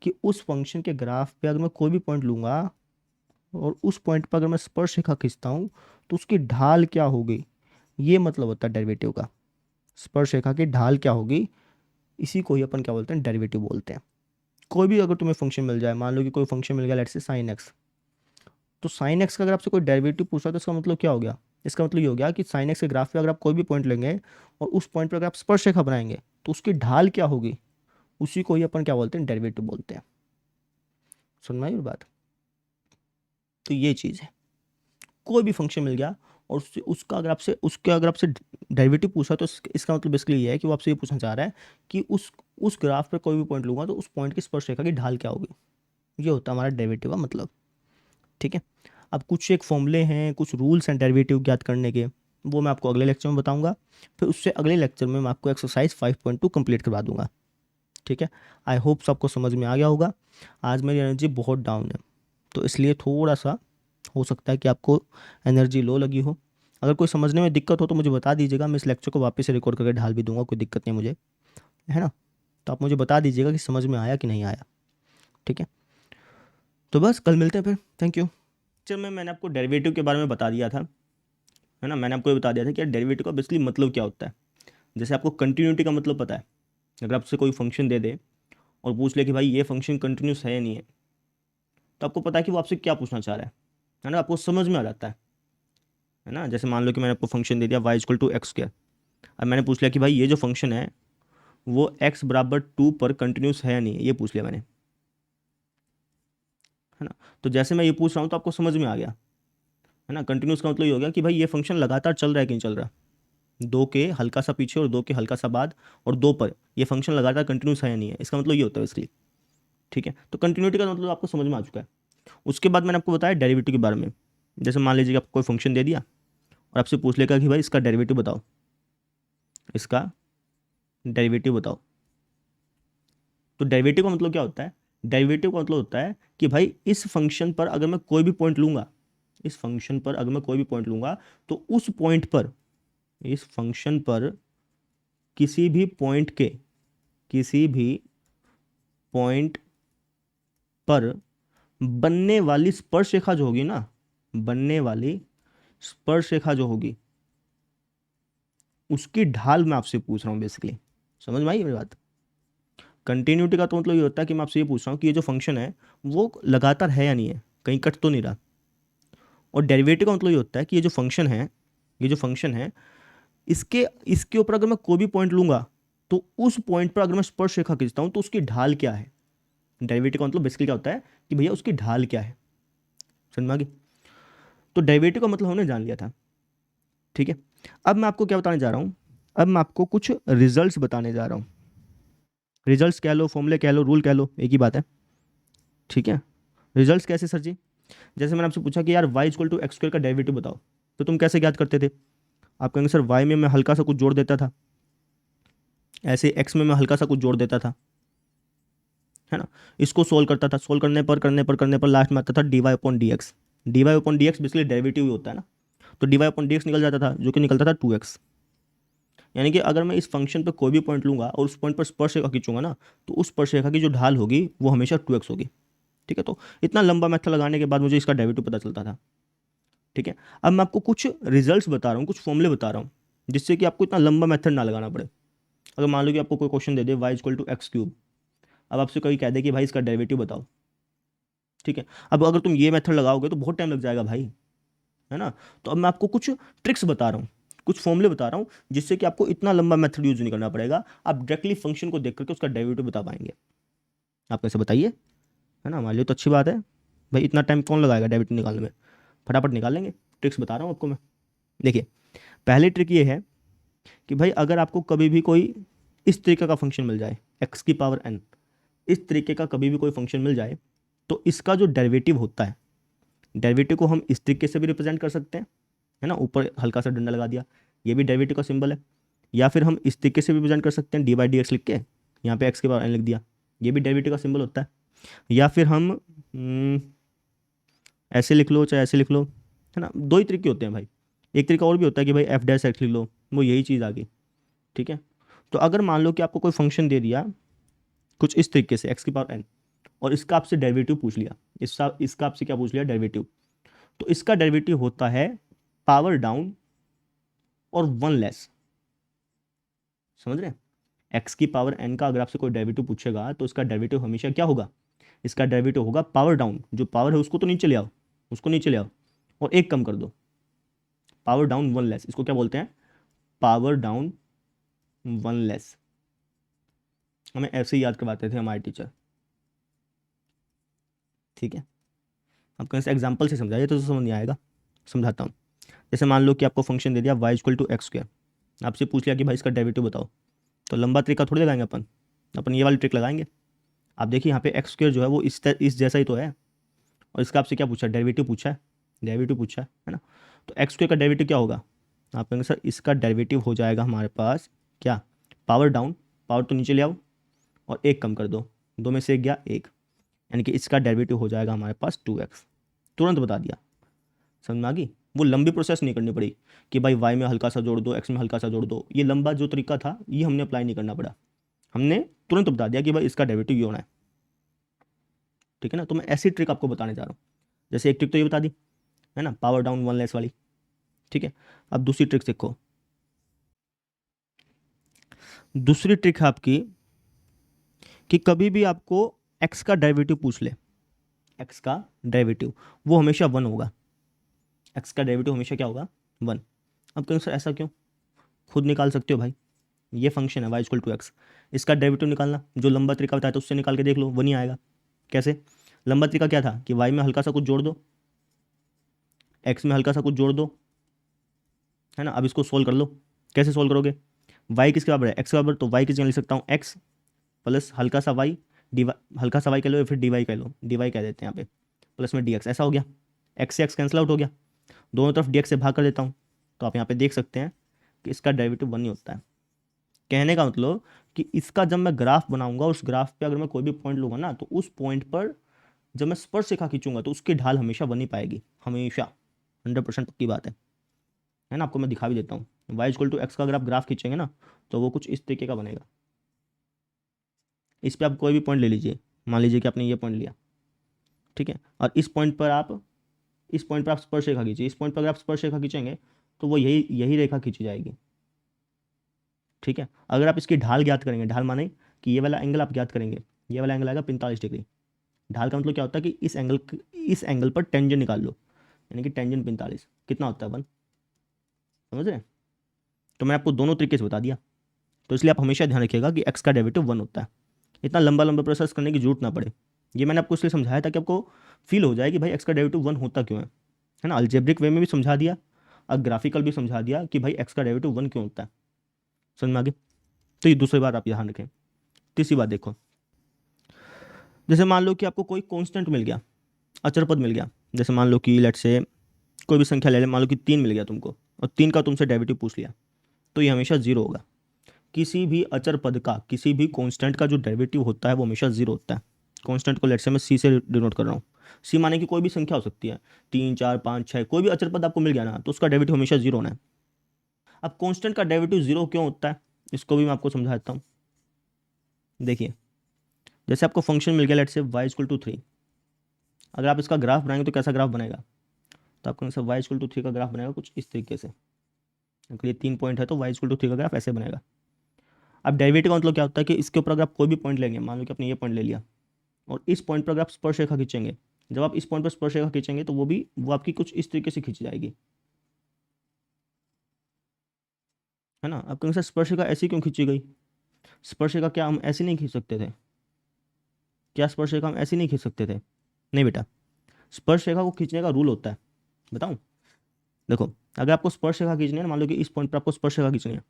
कि उस फंक्शन के ग्राफ पे अगर मैं कोई भी पॉइंट लूँगा और उस पॉइंट पर अगर मैं स्पर्शरेखा खींचता हूँ तो उसकी ढाल क्या होगी, ये मतलब होता है डेरिवेटिव का। स्पर्शरेखा की ढाल क्या होगी, इसी को ही अपन क्या बोलते हैं, डेरिवेटिव बोलते हैं। कोई भी अगर तुम्हें फंक्शन मिल जाए, मान लो कि कोई फंक्शन मिल गया लेट्स से साइन एक्स, तो साइन एक्स का अगर आपसे कोई डेरिवेटिव पूछा तो इसका मतलब क्या हो गया, इसका मतलब ये हो गया कि साइन एक्स के ग्राफ पे अगर आप कोई भी पॉइंट लेंगे और उस पॉइंट पर अगर आप स्पर्शरेखा बनाएंगे तो उसकी ढाल क्या होगी, उसी को ही अपन क्या बोलते हैं, डेरिवेटिव बोलते हैं। सुन में आई बात? तो ये चीज़ है, कोई भी फंक्शन मिल गया और उसका अगर आपसे डेरिवेटिव पूछा तो इसका मतलब बेसिकली ये है कि वो आपसे ये पूछना चाह रहा है कि उस ग्राफ पर कोई भी पॉइंट लूँगा तो उस पॉइंट की स्पर्शरेखा की ढाल क्या होगी, ये होता है हमारा डेरिवेटिव का मतलब। ठीक है, अब कुछ एक फॉर्मूले हैं, कुछ रूल्स हैं डेरिवेटिव ज्ञात करने के, वो मैं आपको अगले लेक्चर में बताऊंगा। फिर उससे अगले लेक्चर में मैं आपको एक्सरसाइज 5.2 कंप्लीट करवा दूंगा। ठीक है, आई होप सबको समझ में आ गया होगा। आज मेरी एनर्जी बहुत डाउन है, तो इसलिए थोड़ा सा हो सकता है कि आपको एनर्जी लो लगी हो। अगर कोई समझने में दिक्कत हो तो मुझे बता दीजिएगा, मैं इस लेक्चर को वापस से रिकॉर्ड करके ढाल भी दूंगा, कोई दिक्कत नहीं मुझे, है ना। तो आप मुझे बता दीजिएगा कि समझ में आया कि नहीं आया। ठीक है, तो बस कल मिलते हैं फिर, थैंक यू। लेक्चर में मैंने आपको डेरिवेटिव के बारे में बता दिया था, है ना, मैंने आपको ये बता दिया था कि डेरिवेटिव का बेसिकली मतलब क्या होता है। जैसे आपको कंटिन्यूटी का मतलब पता है, अगर आपसे कोई फंक्शन दे दे और पूछ ले कि भाई ये फंक्शन कंटिन्यूस है या नहीं है, तो आपको पता है कि वो आपसे क्या पूछना चाह रहा है ना, आपको समझ में आ जाता है ना। जैसे मान लो कि मैंने आपको फंक्शन दे दिया y=x², अब मैंने पूछ लिया कि भाई ये जो फंक्शन है वो x बराबर 2 पर कंटिन्यूस है या नहीं है, ये पूछ लिया मैंने, है ना। तो जैसे मैं ये पूछ रहा हूँ तो आपको समझ में आ गया, है ना। कंटिन्यूस का मतलब ये हो गया कि भाई ये फंक्शन लगातार चल रहा है कि नहीं चल रहा, 2 के हल्का सा पीछे और 2 के हल्का सा बाद और 2 पर ये फंक्शन लगातार कंटिन्यूस है या नहीं है, इसका मतलब ये होता है इसलिए। ठीक है, तो कंटिन्यूटी का मतलब आपको समझ में आ चुका है। उसके बाद मैंने आपको बताया डेरिवेटिव के बारे में। जैसे मान लीजिए कि आपको कोई फंक्शन दे दिया और आपसे पूछ लेगा कि भाई इसका डेरिवेटिव बताओ, इसका डेरिवेटिव बताओ। तो डेरिवेटिव का मतलब क्या होता है? डेरिवेटिव का मतलब होता है कि भाई इस फंक्शन पर अगर मैं कोई भी पॉइंट लूंगा, इस फंक्शन पर अगर मैं कोई भी पॉइंट लूंगा, तो उस पॉइंट पर, इस फंक्शन पर किसी भी पॉइंट के, किसी भी पॉइंट पर बनने वाली स्पर्श रेखा जो होगी ना, बनने वाली स्पर्श रेखा जो होगी, उसकी ढाल मैं आपसे पूछ रहा हूं बेसिकली। समझ में आई मेरी बात? कंटिन्यूटी का तो मतलब ये होता है कि मैं आपसे ये पूछ रहा हूँ कि ये जो फंक्शन है वो लगातार है या नहीं है, कहीं कट तो नहीं रहा। और डेरिवेटिव का मतलब ये होता है कि ये जो फंक्शन है, ये जो फंक्शन है, इसके इसके ऊपर अगर मैं कोई भी पॉइंट लूंगा, तो उस पॉइंट पर अगर मैं स्पर्श रेखा खींचता हूं तो उसकी ढाल क्या है। डेरिवेटिव का मतलब बेसिकली क्या होता है कि भैया उसकी ढाल क्या है। समझ में आ गई? तो डेरिवेटिव का मतलब हमने जान लिया था। ठीक है, अब मैं आपको क्या बताने जा रहा हूं, अब मैं आपको कुछ रिजल्ट्स बताने जा रहा हूं। रिजल्ट्स कह लो, फॉर्मूले कह लो, रूल कह लो, एक ही बात है। ठीक है, रिजल्ट्स कैसे सर जी? जैसे मैंने आपसे पूछा कि यार y equal to X square का डेरिवेटिव बताओ, तो तुम कैसे याद करते थे? आप कहेंगे सर y में मैं हल्का सा कुछ जोड़ देता था, ऐसे x में मैं हल्का सा कुछ जोड़ देता था, है ना। इसको सोल्व करता था, सोल्व करने पर लास्ट में आता था D Y upon D X. D Y upon D X basically derivative ही होता है ना। तो D Y upon D X निकल जाता था, जो कि निकलता था 2x। यानी कि अगर मैं इस फंक्शन पे कोई भी पॉइंट लूंगा और उस पॉइंट पर स्पर्श रेखा खींचूंगा ना, तो उस स्पर्श रेखा की जो ढाल होगी वो हमेशा 2x होगी। ठीक है, तो इतना लंबा मेथड लगाने के बाद मुझे इसका डेरिवेटिव पता चलता था। ठीक है, अब मैं आपको कुछ रिजल्ट्स बता रहा हूँ, कुछ फॉर्मूले बता रहा हूँ, जिससे कि आपको इतना लंबा मेथड ना लगाना पड़े। अगर मान लो कि आपको कोई क्वेश्चन दे दे y equal to X cube, अब आपसे कोई कह दे कि भाई इसका डेरिवेटिव बताओ। ठीक है, अब अगर तुम ये मेथड लगाओगे तो बहुत टाइम लग जाएगा भाई, है ना। तो अब मैं आपको कुछ ट्रिक्स बता रहा हूँ, कुछ फॉर्मूले बता रहा हूँ, जिससे कि आपको इतना लंबा मेथड यूज नहीं करना पड़ेगा। आप डायरेक्टली फंक्शन को देख करके उसका डेरिवेटिव बता पाएंगे। आप कैसे बताइए, है ना, हमारे लिए तो अच्छी बात है। भाई इतना टाइम कौन लगाएगा डेरिवेटिव निकालने में, फटाफट निकाल लेंगे। ट्रिक्स बता रहा हूँ आपको मैं। देखिए, पहली ट्रिक ये है कि भाई अगर आपको कभी भी कोई इस तरीके का फंक्शन मिल जाए, एक्स की पावर एन, इस तरीके का कभी भी कोई फंक्शन मिल जाए, तो इसका जो डेरिवेटिव होता है, डेरिवेटिव को हम इस तरीके से भी रिप्रेजेंट कर सकते हैं, है ना, ऊपर हल्का सा डंडा लगा दिया, ये भी डेरिवेटिव का सिंबल है। या फिर हम इस तरीके से भी रिप्रेजेंट कर सकते हैं, डी बाई डी एक्स लिख के, यहाँ पे एक्स के पावर एन लिख दिया, ये भी डेरिवेटिव का सिंबल होता है। या फिर हम ऐसे लिख लो चाहे ऐसे लिख लो, है ना, दो ही तरीके होते हैं भाई। एक तरीका और भी होता है कि भाई एफ डैश एक्स लिख लो, वो यही चीज़ आ गई। ठीक है, तो अगर मान लो कि आपको कोई फंक्शन दे दिया कुछ इस तरीके से एक्स की पावर एन, और इसका आपसे डेरिवेटिव पूछ लिया, इसका आपसे क्या पूछ लिया, डेरिवेटिव, तो इसका डेरिवेटिव होता है पावर डाउन और वन लेस। समझ रहे हैं? एक्स की पावर एन का अगर आपसे कोई डेरिवेटिव पूछेगा तो इसका डेरिवेटिव हमेशा क्या होगा, इसका डेरिवेटिव होगा पावर डाउन, जो पावर है उसको तो नीचे ले आओ, उसको नीचे ले आओ और एक कम कर दो, पावर डाउन वन लेस, इसको क्या बोलते हैं, पावर डाउन वन लेस। हमें ऐसे ही याद करवाते थे हमारे टीचर। ठीक है, आप कहीं से एग्जाम्पल से समझाइए तो समझ नहीं आएगा, समझाता हूँ। जैसे मान लो कि आपको फंक्शन दे दिया y equal to X square, आपसे पूछ लिया कि भाई इसका डेरिवेटिव बताओ, तो लंबा तरीका थोड़ी लगाएंगे अपन, अपन ये वाली ट्रिक लगाएंगे। आप देखिए यहाँ पे एक्स स्क्वायर जो है वो इस जैसा ही तो है, और इसका आपसे क्या पूछा, डेरिवेटिव पूछा है, डेरिवेटिव पूछा है ना। तो एक्स स्क्वायर का डेरिवेटिव क्या होगा, आप कहेंगे सर इसका डेरिवेटिव हो जाएगा हमारे पास क्या, पावर डाउन, पावर तो नीचे ले आओ और एक कम कर दो, दो में से एक गया एक, यानी कि इसका डेरिवेटिव हो जाएगा हमारे पास 2x। तुरंत बता दिया, समझ में आ गई? वो लंबी प्रोसेस नहीं करनी पड़ी कि भाई y में हल्का सा जोड़ दो, x में हल्का सा जोड़ दो, ये लंबा जो तरीका था ये हमने अप्लाई नहीं करना पड़ा, हमने तुरंत बता दिया कि भाई इसका डेरिवेटिव ये होना है। ठीक है ना, तो मैं ऐसी ट्रिक आपको बताने जा रहा हूँ। जैसे एक ट्रिक तो ये बता दी, है ना, पावर डाउन वन लेस वाली। ठीक है, अब दूसरी ट्रिक देखो। दूसरी ट्रिक है आपकी कि कभी भी आपको x का डेरिवेटिव पूछ ले, x का डेरिवेटिव वो हमेशा वन होगा, x का डेरिवेटिव हमेशा क्या होगा, वन। अब कहेंगे सर ऐसा क्यों, खुद निकाल सकते हो भाई, ये फंक्शन है y इक्वल टू एक्स, इसका डेरिवेटिव निकालना जो लंबा तरीका बताया था उससे निकाल के देख लो, वो नहीं आएगा। कैसे? लंबा तरीका क्या था कि y में हल्का सा कुछ जोड़ दो, x में हल्का सा कुछ जोड़ दो, है ना। अब इसको सोल्व कर लो, कैसे सोल्व करोगे, y किसके बराबर है, x के बराबर, तो y किस जगह लिख सकता हूँ, x प्लस हल्का सा y, डी हल्का सा y कह लो या फिर डी वाई कह लो, डी वाई कह देते हैं यहाँ पे, प्लस में डी एक्स, ऐसा हो गया, x से x कैंसिल आउट हो गया, दोनों तरफ डी एक्स से भाग कर देता हूँ, तो आप यहाँ पे देख सकते हैं कि इसका डेरिवेटिव वन ही होता है। कहने का मतलब कि इसका जब मैं ग्राफ बनाऊंगा, उस ग्राफ पे अगर मैं कोई भी पॉइंट लूंगा ना, तो उस पॉइंट पर जब मैं स्पर्श रेखा खींचूंगा तो उसकी ढाल हमेशा बनी पाएगी, हमेशा 100% पक्की बात है ना। आपको मैं दिखा भी देता हूँ। y=x का अगर आप ग्राफ खींचेंगे ना तो वो कुछ इस तरीके का बनेगा। इस पे आप कोई भी पॉइंट ले लीजिए, मान लीजिए कि आपने ये पॉइंट लिया, ठीक है, और इस पॉइंट पर आप स्पर्श रेखा खींचिए, इस पॉइंट पर अगर आप स्पर्श रेखा खींचेंगे तो वो यही यही रेखा खींची जाएगी, ठीक है। अगर आप इसकी ढाल ज्ञात करेंगे, ढाल माने कि ये वाला एंगल आप ज्ञात करेंगे, ये वाला एंगल आएगा 45 डिग्री। ढाल का मतलब क्या होता है कि इस एंगल पर टेंजेंट निकाल लो, यानी कि टेंजेंट 45 कितना होता है 1, समझ रहे हैं। तो मैं आपको दोनों तरीके से बता दिया, तो इसलिए आप हमेशा ध्यान रखिएगा कि x का डेरिवेटिव 1 होता है। इतना लंबा लंबा प्रोसेस करने की जरूरत ना पड़े, ये मैंने आपको इसलिए समझाया ताकि आपको फील हो जाए कि भाई x का डेरिवेटिव 1 होता क्यों है ना। अल्जेब्रिक वे में भी समझा दिया और ग्राफिकल भी समझा दिया कि भाई x का डेरिवेटिव 1 क्यों होता है, समझ में आ गया। तो ये दूसरी बात आप ध्यान रखें। तीसरी बात देखो, जैसे मान लो कि आपको कोई कांस्टेंट मिल गया, अचर पद मिल गया, जैसे मान लो कि लेट से कोई भी संख्या ले ले, मान लो कि 3 मिल गया तुमको और 3 का तुमसे डेरिवेटिव पूछ लिया, तो ये हमेशा 0 होगा। किसी भी अचर पद का, किसी भी कांस्टेंट का जो डेरिवेटिव होता है वो हमेशा 0 होता है। कांस्टेंट को लेट से मैं सी से डिनोट कर रहा हूँ। सी माने कि कोई भी संख्या हो सकती है, 3 4 5 6, कोई भी अचर पद आपको मिल गया ना तो उसका डेरिवेटिव हमेशा 0 होना है। अब कांस्टेंट का डेरिवेटिव 0 क्यों होता है, इसको भी मैं आपको समझा देता हूँ। देखिए, जैसे आपको फंक्शन मिल गया लेट से y=3, अगर आप इसका ग्राफ बनाएंगे तो कैसा ग्राफ बनेगा, तो आपको सर y=3 का ग्राफ बनेगा कुछ इस तरीके से, क्योंकि ये 3 पॉइंट है तो y=3 का ग्राफ ऐसे बनेगा। अब डेरिवेटिव का मतलब क्या होता है कि इसके ऊपर अगर आप कोई भी पॉइंट लेंगे, मान लो कि आपने ये पॉइंट ले लिया और इस पॉइंट पर अगर आप स्पर्श रेखा खींचेंगे, जब आप इस पॉइंट पर स्पर्श रेखा खींचेंगे तो वो आपकी कुछ इस तरीके से खींची जाएगी, है ना। अब कहेंगे सर स्पर्श रेखा ऐसी क्यों खींची गई, स्पर्श रेखा क्या हम ऐसी नहीं खींच सकते थे, क्या स्पर्श रेखा हम ऐसी नहीं खींच सकते थे, नहीं बेटा, स्पर्श रेखा को खींचने का रूल होता है, बताऊं। देखो, अगर आपको स्पर्श रेखा खींचनी है ना, मान लो कि इस पॉइंट पर आपको स्पर्श रेखा खींचनी है,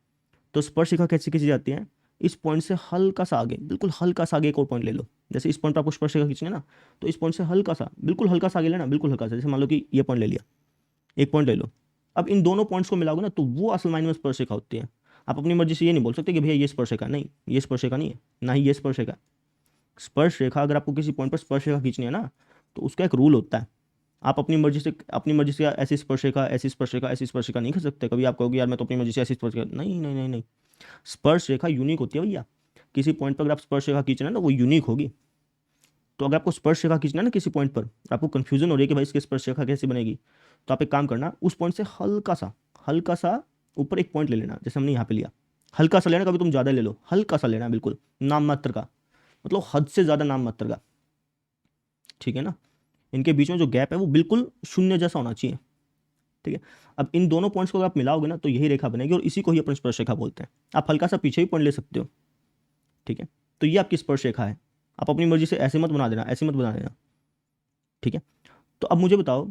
तो स्पर्श रेखा कैसे खींची जाती है, इस पॉइंट से हल्का सा आगे, बिल्कुल हल्का सा आगे एक और पॉइंट ले लो। जैसे इस पॉइंट पर आपको स्पर्श रेखा खींचनी है ना, तो इस पॉइंट से हल्का सा, बिल्कुल हल्का सा आगे लेना, बिल्कुल हल्का सा। जैसे मान लो कि ये पॉइंट ले लिया, एक पॉइंट ले लो। अब इन दोनों पॉइंट्स को मिलाओगे ना तो वो असल मायने में स्पर्श रेखा होती है। आप अपनी मर्जी से ये नहीं बोल सकते कि भैया ये स्पर्श रेखा, नहीं ये स्पर्श रेखा नहीं है, ना ही ये स्पर्श रेखा। स्पर्श रेखा अगर आपको किसी पॉइंट पर स्पर्श रेखा खींचनी है ना तो उसका एक रूल होता है। आप अपनी मर्जी से ऐसी स्पर्श रेखा, ऐसी स्पर्श रेखा, ऐसी स्पर्श रेखा नहीं कर सकते। कभी आप कहोगे यार मैं तो अपनी मर्जी से ऐसी स्पर्श रेखा, नहीं नहीं नहीं नहीं, स्पर्श रेखा यूनिक होती है भैया। किसी पॉइंट पर अगर आप स्पर्श रेखा खींचना है ना वो यूनिक होगी। तो अगर आपको स्पर्श रेखा खींचना है ना किसी पॉइंट पर, आपको कंफ्यूजन हो रही है कि भाई इसकी स्पर्श रेखा कैसे बनेगी, तो आप एक काम करना, उस पॉइंट से हल्का सा ऊपर एक पॉइंट ले लेना। जैसे हमने यहाँ पे लिया, हल्का सा लेना, कभी तुम ज़्यादा ले लो, हल्का सा लेना, बिल्कुल नाम मात्र का, मतलब हद से ज़्यादा नाम मात्र का, ठीक है ना। इनके बीच में जो गैप है वो बिल्कुल शून्य जैसा होना चाहिए, ठीक है। अब इन दोनों पॉइंट्स को अगर आप मिलाओगे ना तो यही रेखा बनेगी और इसी को ही अपन स्पर्श रेखा बोलते हैं। आप हल्का सा पीछे भी पॉइंट ले सकते हो, ठीक है। तो ये आपकी स्पर्श रेखा है। आप अपनी मर्जी से ऐसे मत बना देना, ऐसे मत बना देना, ठीक है। तो अब मुझे बताओ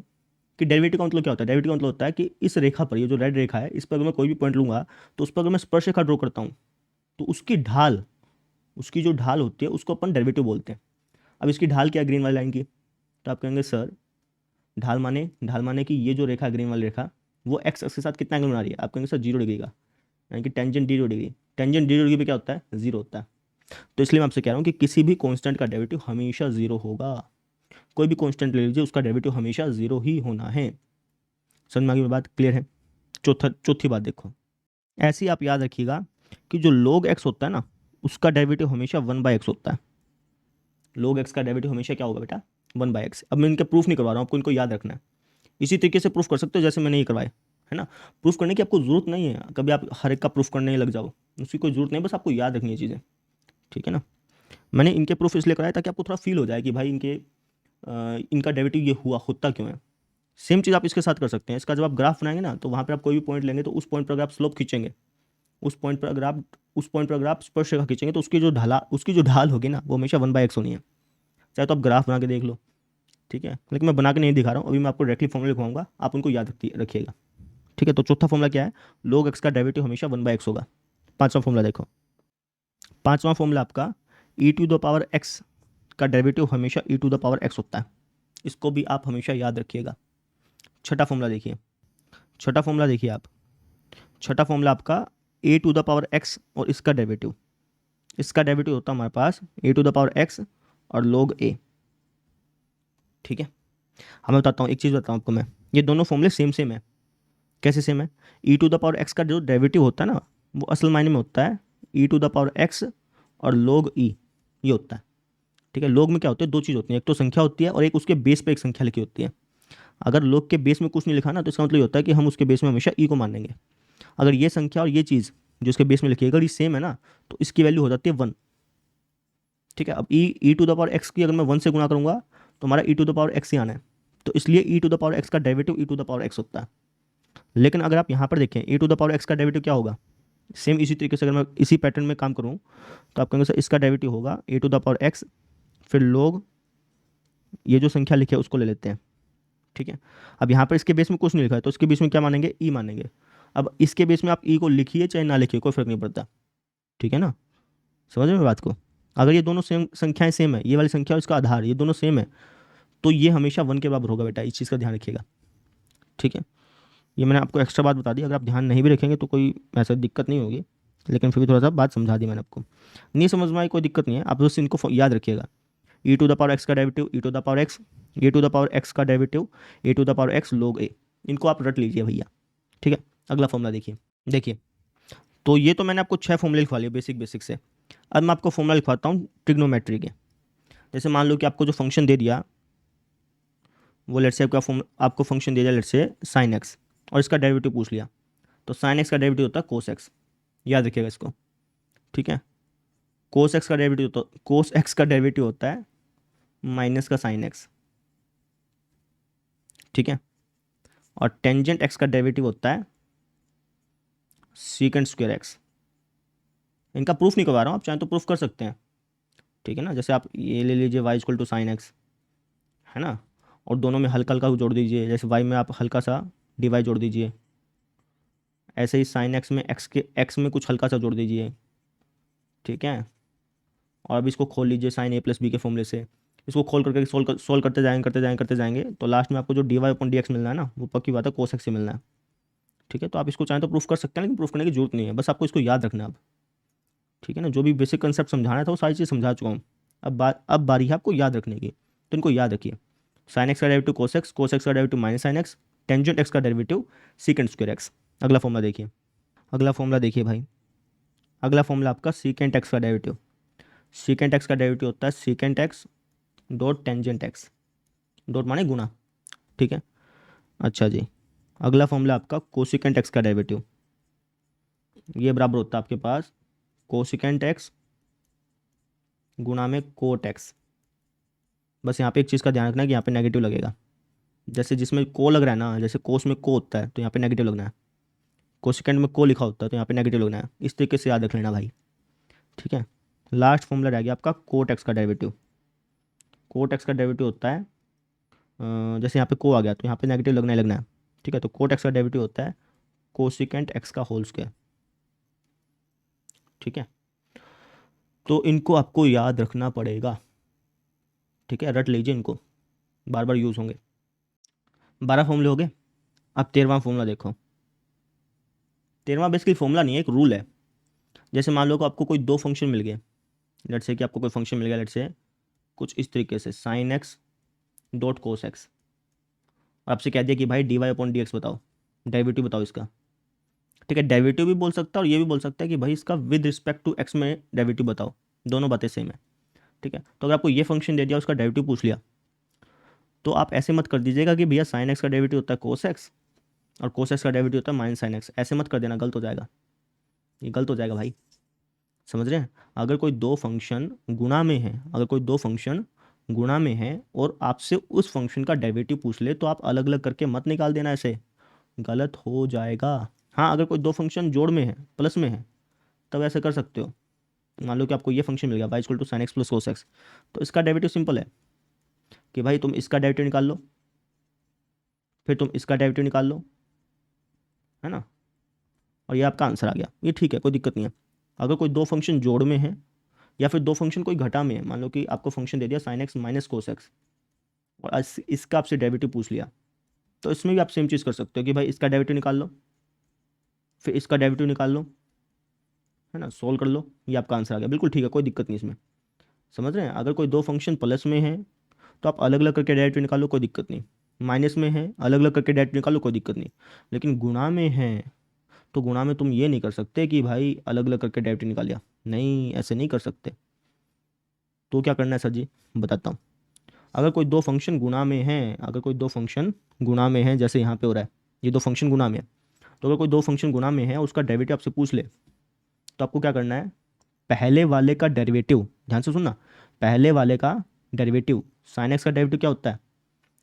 कि डेरिवेटिव का मतलब क्या होता है। डेरिवेटिव का मतलब होता है कि इस रेखा पर, ये जो रेड रेखा है, इस पर अगर मैं कोई भी पॉइंट लूंगा तो उस पर अगर मैं स्पर्श रेखा ड्रॉ करता हूँ तो उसकी जो ढाल होती है उसको अपन डेरिवेटिव बोलते हैं। अब इसकी ढाल क्या है ग्रीन वाली लाइन की, तो आप कहेंगे सर ढाल माने कि ये जो रेखा ग्रीन वाली रेखा वो एक्स एक्स के साथ कितना एंगल बना रही है, आप कहेंगे सर 0 डिग्री का, यानी कि टेंजेंट 0 डिग्री। टेंजेंट 0 डिग्री पे क्या होता है, 0 होता है। तो इसलिए मैं आपसे कह रहा हूँ कि किसी भी कांस्टेंट का डेरिवेटिव हमेशा 0 होगा। कोई भी कांस्टेंट ले लीजिए, उसका डेरिवेटिव हमेशा 0 ही होना है। समझ में आ गई बात, क्लियर है। चौथी बात देखो, ऐसी आप याद रखिएगा कि जो log x होता है ना उसका डेरिवेटिव हमेशा 1/x होता है। log x का डेरिवेटिव हमेशा क्या होगा बेटा, 1/x। अब मैं इनके प्रूफ नहीं करवा रहा हूँ, आपको इनको याद रखना है। इसी तरीके से प्रूफ कर सकते हो जैसे मैंने ये करवाए, है ना। प्रूफ करने की आपको जरूरत नहीं है, कभी आप हर एक का प्रूफ करने लग जाओ, उसकी कोई जरूरत नहीं, बस आपको याद रखनी है चीज़ें, ठीक है ना। मैंने इनके प्रूफ इसलिए कराया ताकि आपको थोड़ा फील हो जाए कि भाई इनका डेरिवेटिव ये हुआ होता क्यों है। सेम चीज़ आप इसके साथ कर सकते हैं। इसका जब आप ग्राफ बनाएंगे ना तो वहाँ पर आप कोई भी पॉइंट लेंगे तो उस पॉइंट पर अगर आप स्लोप खींचेंगे, उस पॉइंट पर अगर आप स्पर्श रेखा खींचेंगे तो उसकी जो ढाल होगी ना वो हमेशा 1/x होनी है। चाहे तो आप ग्राफ बना के देख लो, ठीक है, लेकिन मैं बना के नहीं दिखा रहा हूँ, अभी मैं आपको डायरेक्टली फॉर्मूला लिखवाऊंगा, आप उनको याद रखिएगा, ठीक है। तो चौथा फॉर्मूला क्या है, log x का डेरिवेटिव हमेशा 1/x होगा। पांचवा फॉर्मूला देखो, पांचवा फॉर्मूला आपका e⁻x का डेरिवेटिव हमेशा e⁻x होता है। इसको भी आप हमेशा याद रखिएगा। छठा फॉर्मूला देखिए, आप छठा फॉर्मूला आपका ए टू द पावर एक्स और इसका डेरिवेटिव होता है हमारे पास ए टू द पावर एक्स और log ए। ठीक है, हमें बताता हूँ एक चीज़ बताता हूँ आपको मैं, ये दोनों फॉर्मूले सेम है। कैसे सेम है? E to the power X का जो डेरिवेटिव होता है ना, वो असल मायने में होता है E to the power x और log ई, ये होता है। ठीक है, log में क्या होता है, दो चीज़ होती है, एक तो संख्या होती है और एक उसके बेस पे एक संख्या लिखी होती है। अगर log के बेस में कुछ नहीं लिखा ना, तो इसका मतलब ये होता है कि हम उसके बेस में हमेशा ई को मानेंगे। अगर ये संख्या और ये चीज़ जो इसके बेस में लिखी है अगर ये सेम है ना, तो इसकी वैल्यू हो जाती है 1। ठीक है, अब E to the power X की अगर मैं 1 से गुणा करूंगा तो हमारा E to the power X ही आना है, तो इसलिए E to the power X का derivative E to the power X होता है। लेकिन अगर आप यहाँ पर देखें E to the power X का डेरिवेटिव क्या होगा, सेम इसी तरीके से अगर मैं इसी पैटर्न में काम करूँ तो आप कहेंगे सर इसका डेरिवेटिव होगा ए टू द पावर एक्स, फिर लोग ये जो संख्या लिखी है उसको ले लेते हैं। ठीक है, अब यहाँ पर इसके बेस में कुछ नहीं लिखा है तो इसके बेस में क्या मानेंगे, ई मानेंगे। अब इसके बेस में आप ई को लिखिए चाहे ना लिखिए कोई फर्क नहीं पड़ता। ठीक है ना, समझ रहे हैं बात को? अगर ये दोनों सेम संख्याएं सेम है, ये वाली संख्या और इसका आधार ये दोनों सेम है, तो ये हमेशा 1 के बराबर होगा बेटा, इस चीज़ का ध्यान रखिएगा। ठीक है, ये मैंने आपको एक्स्ट्रा बात बता दी, अगर आप ध्यान नहीं भी रखेंगे तो कोई ऐसा दिक्कत नहीं होगी, लेकिन फिर भी थोड़ा सा बात समझा दी मैंने आपको। नहीं समझ में आई कोई दिक्कत नहीं है, आप बस इनको याद रखिएगा। E to the power X का derivative E to the power X, A to the power X का derivative A to the power X log A, इनको आप रट लीजिए भैया। ठीक है, अगला फॉर्मूला देखिए। देखिए, तो ये तो मैंने आपको 6 फॉर्मूले लिखवा लिए बेसिक से। अब मैं आपको फॉर्मूला लिखवाता हूँ ट्रिग्नोमेट्री के। जैसे मान लो कि आपको जो फंक्शन दे दिया वो लेट से आपको फंक्शन दे दिया लेट से साइन एक्स और इसका डेरिवेटिव पूछ लिया, तो साइन एक्स का डेरिवेटिव होता है कोस एक्स, याद रखिएगा इसको। ठीक है, कोस एक्स का डेरिवेटिव होता है माइनस का साइन एक्स। ठीक है, और टेंजेंट एक्स का डेरिवेटिव होता है सीकेंट स्क्वायर एक्स। इनका प्रूफ नहीं करवा रहा हूँ, आप चाहें तो प्रूफ कर सकते हैं। ठीक है ना, जैसे आप ये ले लीजिए Y equal to sine X, है ना, और दोनों में हल्का हल्का जोड़ दीजिए, जैसे वाई में आप हल्का सा डी वाई जोड़ दीजिए, ऐसे ही साइन एक्स में एक्स में कुछ हल्का सा जोड़ दीजिए। ठीक है, और अब इसको खोल लीजिए साइन ए प्लस बी के फॉर्मूले से, इसको खोल करके सोल्व करते जाएंगे तो लास्ट में आपको जो D Y upon D X मिलना है ना, वो पक्की बात है कोस एक्स से मिलना है। ठीक है, तो आप इसको चाहें तो प्रूफ कर सकते हैं, लेकिन प्रूफ करने की जरूरत नहीं है, बस आपको इसको याद रखना है अब। ठीक है ना, जो भी बेसिक कंसेप्ट समझाना था वो सारी चीज़ समझा चुका हूँ। अब बारी है आपको याद रखने की, तो इनको याद रखिए। साइन एक्स का डेरिवेटिव कोस एक्स का derivative minus sine x, tangent x का डेरिवेटिव सीकेंट स्क्वायर एक्स। अगला फॉर्मूला देखिए, भाई, अगला फॉर्मूला आपका सीकेंट एक्स का डेरिवेटिव। सीकेंट एक्स का डेरिवेटिव होता है secant x dot tangent x, dot माने गुना। ठीक है, अच्छा जी, अगला फॉर्मूला आपका कोसिकेंट एक्स का डेरिवेटिव, ये बराबर होता है आपके पास कोसिकेंट एक्स गुणा में कोट एक्स। बस यहाँ पे एक चीज़ का ध्यान रखना है कि यहाँ पे नेगेटिव लगेगा, जैसे जिसमें को लग रहा है ना, जैसे कोस में को होता है तो यहाँ पे नेगेटिव लगना है, कोसिकेंट में को लिखा होता है तो यहाँ पे नेगेटिव लगना है, इस तरीके से याद रख लेना भाई। ठीक है, लास्ट फॉर्मूला रह गया आपका कोट एक्स का डेरिवेटिव। कोट एक्स का डेरिवेटिव होता है जैसे यहाँ पे को आ गया तो यहाँ पे नेगेटिव लगना ही लगना है। ठीक है, तो कोट एक्स का डेरिवेटिव होता है कोसिकेंट एक्स का होल स्क्वायर। ठीक है, तो इनको आपको याद रखना पड़ेगा। ठीक है, रट लीजिए इनको, बार बार यूज़ होंगे। 12 फॉर्मूले हो गए, अब 13वां फॉर्मूला देखो। 13वां बेसिकली फॉर्मूला नहीं है, एक रूल है। जैसे मान लो कि आपको कोई दो फंक्शन मिल गए, लेट से कि आपको कोई फंक्शन मिल गया लेट से कुछ इस तरीके से sine X dot cos X, और आपसे कह दिया कि भाई D Y upon D X बताओ, डेरिवेटिव बताओ इसका। ठीक है, डेरिवेटिव भी बोल सकता है और ये भी बोल सकता है कि भाई इसका विद रिस्पेक्ट टू एक्स में डेरिवेटिव बताओ, दोनों बातें सेम है। ठीक है, तो अगर आपको ये फंक्शन दे दिया उसका डेरिवेटिव पूछ लिया, तो आप ऐसे मत कर दीजिएगा कि भैया साइन एक्स का डेरिवेटिव होता है कोस एक्स और कोस एक्स का डेरिवेटिव होता है माइनस साइन एक्स, ऐसे मत कर देना, गलत हो जाएगा, ये गलत हो जाएगा भाई। समझ रहे हैं? अगर कोई दो फंक्शन गुणा में है, और आपसे उस फंक्शन का डेरिवेटिव पूछ ले तो आप अलग अलग करके मत निकाल देना, ऐसे गलत हो जाएगा। हाँ, अगर कोई दो फंक्शन जोड़ में है, प्लस में है, तब ऐसे कर सकते हो। मान लो कि आपको ये फंक्शन मिल गया Y equal to sine X plus cos X, तो इसका डेरिवेटिव सिंपल है कि भाई तुम इसका डेरिवेटिव निकाल लो, फिर तुम इसका डेरिवेटिव निकाल लो, है ना, और ये आपका आंसर आ गया। ये ठीक है, कोई दिक्कत नहीं है। अगर कोई दो फंक्शन जोड़ में है या फिर दो फंक्शन कोई घटा में है, मान लो कि आपको फंक्शन दे दिया sine x minus cos X और इसका आपसे डेरिवेटिव पूछ लिया, तो इसमें भी आप सेम चीज़ कर सकते हो कि भाई इसका डेरिवेटिव निकाल लो, फिर इसका डेरिवेटिव निकाल लो, है ना, सोल्व कर लो, ये आपका आंसर आ गया, बिल्कुल ठीक है, कोई दिक्कत नहीं इसमें। समझ रहे हैं, अगर कोई दो फंक्शन प्लस में है तो आप अलग अलग करके डेरिवेटिव निकालो, कोई दिक्कत नहीं। माइनस में है, अलग अलग करके डेरिवेटिव निकालो, कोई दिक्कत नहीं। लेकिन गुणा में है तो गुणा में तुम ये नहीं कर सकते कि भाई अलग अलग करके डेरिवेटिव निकाल लिया, नहीं, ऐसे नहीं कर सकते। तो क्या करना है सर जी, बताता हूँ। अगर कोई दो फंक्शन गुणा में है, अगर कोई दो फंक्शन गुणा में है, जैसे यहाँ पे हो रहा है, ये दो फंक्शन गुणा में है, तो अगर कोई दो फंक्शन गुणा में है उसका डेरिवेटिव आपसे पूछ ले, तो आपको क्या करना है, पहले वाले का डेरिवेटिव, ध्यान से सुनना, पहले वाले का डेरिवेटिव, साइन एक्स का डेरिवेटिव क्या होता है,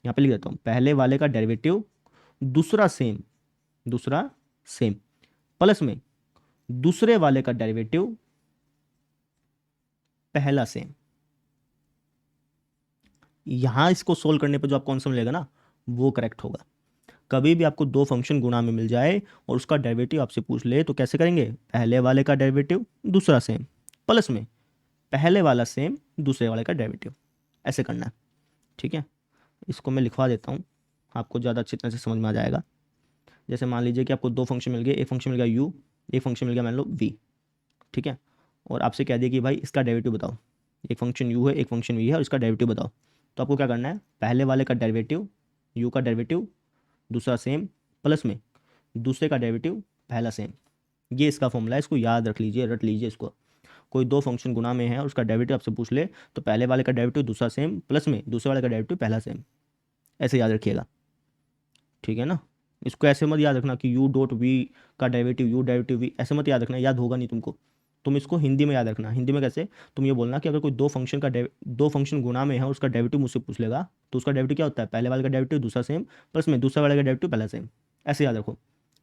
यहाँ पे लिख देता हूँ, पहले वाले का डेरिवेटिव दूसरा सेम, दूसरा सेम, प्लस में दूसरे वाले का डेरिवेटिव पहला सेम। यहां इसको सोल्व करने पे जो आपको आंसर मिलेगा ना, वो करेक्ट होगा। कभी भी आपको दो फंक्शन गुणा में मिल जाए और उसका डेरिवेटिव आपसे पूछ ले, तो कैसे करेंगे, पहले वाले का डेरिवेटिव दूसरा सेम, प्लस में पहले वाला सेम दूसरे वाले का डेरिवेटिव, ऐसे करना है। ठीक है, इसको मैं लिखवा देता हूँ, आपको ज़्यादा अच्छी तरह से समझ में आ जाएगा। जैसे मान लीजिए कि आपको दो फंक्शन मिल गए, एक फंक्शन मिल गया यू, एक फंक्शन मिल गया मान लो वी। ठीक है, और आपसे कह दिया कि भाई इसका डेरिवेटिव बताओ, एक फंक्शन यू है, एक फंक्शन वी है, और इसका डेरिवेटिव बताओ। तो आपको क्या करना है, पहले वाले का डेरिवेटिव, यू का डेरिवेटिव दूसरा सेम, प्लस में दूसरे का डेरिवेटिव पहला सेम, ये इसका फॉर्मूला है, इसको याद रख लीजिए, रट लीजिए इसको। कोई दो फंक्शन गुणा में है और उसका डेरिवेटिव आपसे पूछ ले, तो पहले वाले का डेरिवेटिव दूसरा सेम, प्लस में दूसरे वाले का डेरिवेटिव पहला सेम, ऐसे याद रखिएगा। ठीक है ना, इसको ऐसे मत याद रखना कि यू डॉट वी का डेरिवेटिव यू डेरिवेटिव वी, ऐसे मत याद रखना, याद होगा नहीं तुमको। तुम इसको हिंदी में याद रखना। हिंदी में कैसे, तुम ये बोलना कि अगर कोई दो फंक्शन गुणा में है और उसका डेरिवेटिव मुझसे पूछ लेगा, तो उसका डेरिवेटिव क्या होता है, पहले वाले का डेरिवेटिव दूसरा सेम, प्लस में दूसरे वाले का डेरिवेटिव पहला सेम, ऐसे याद रखो,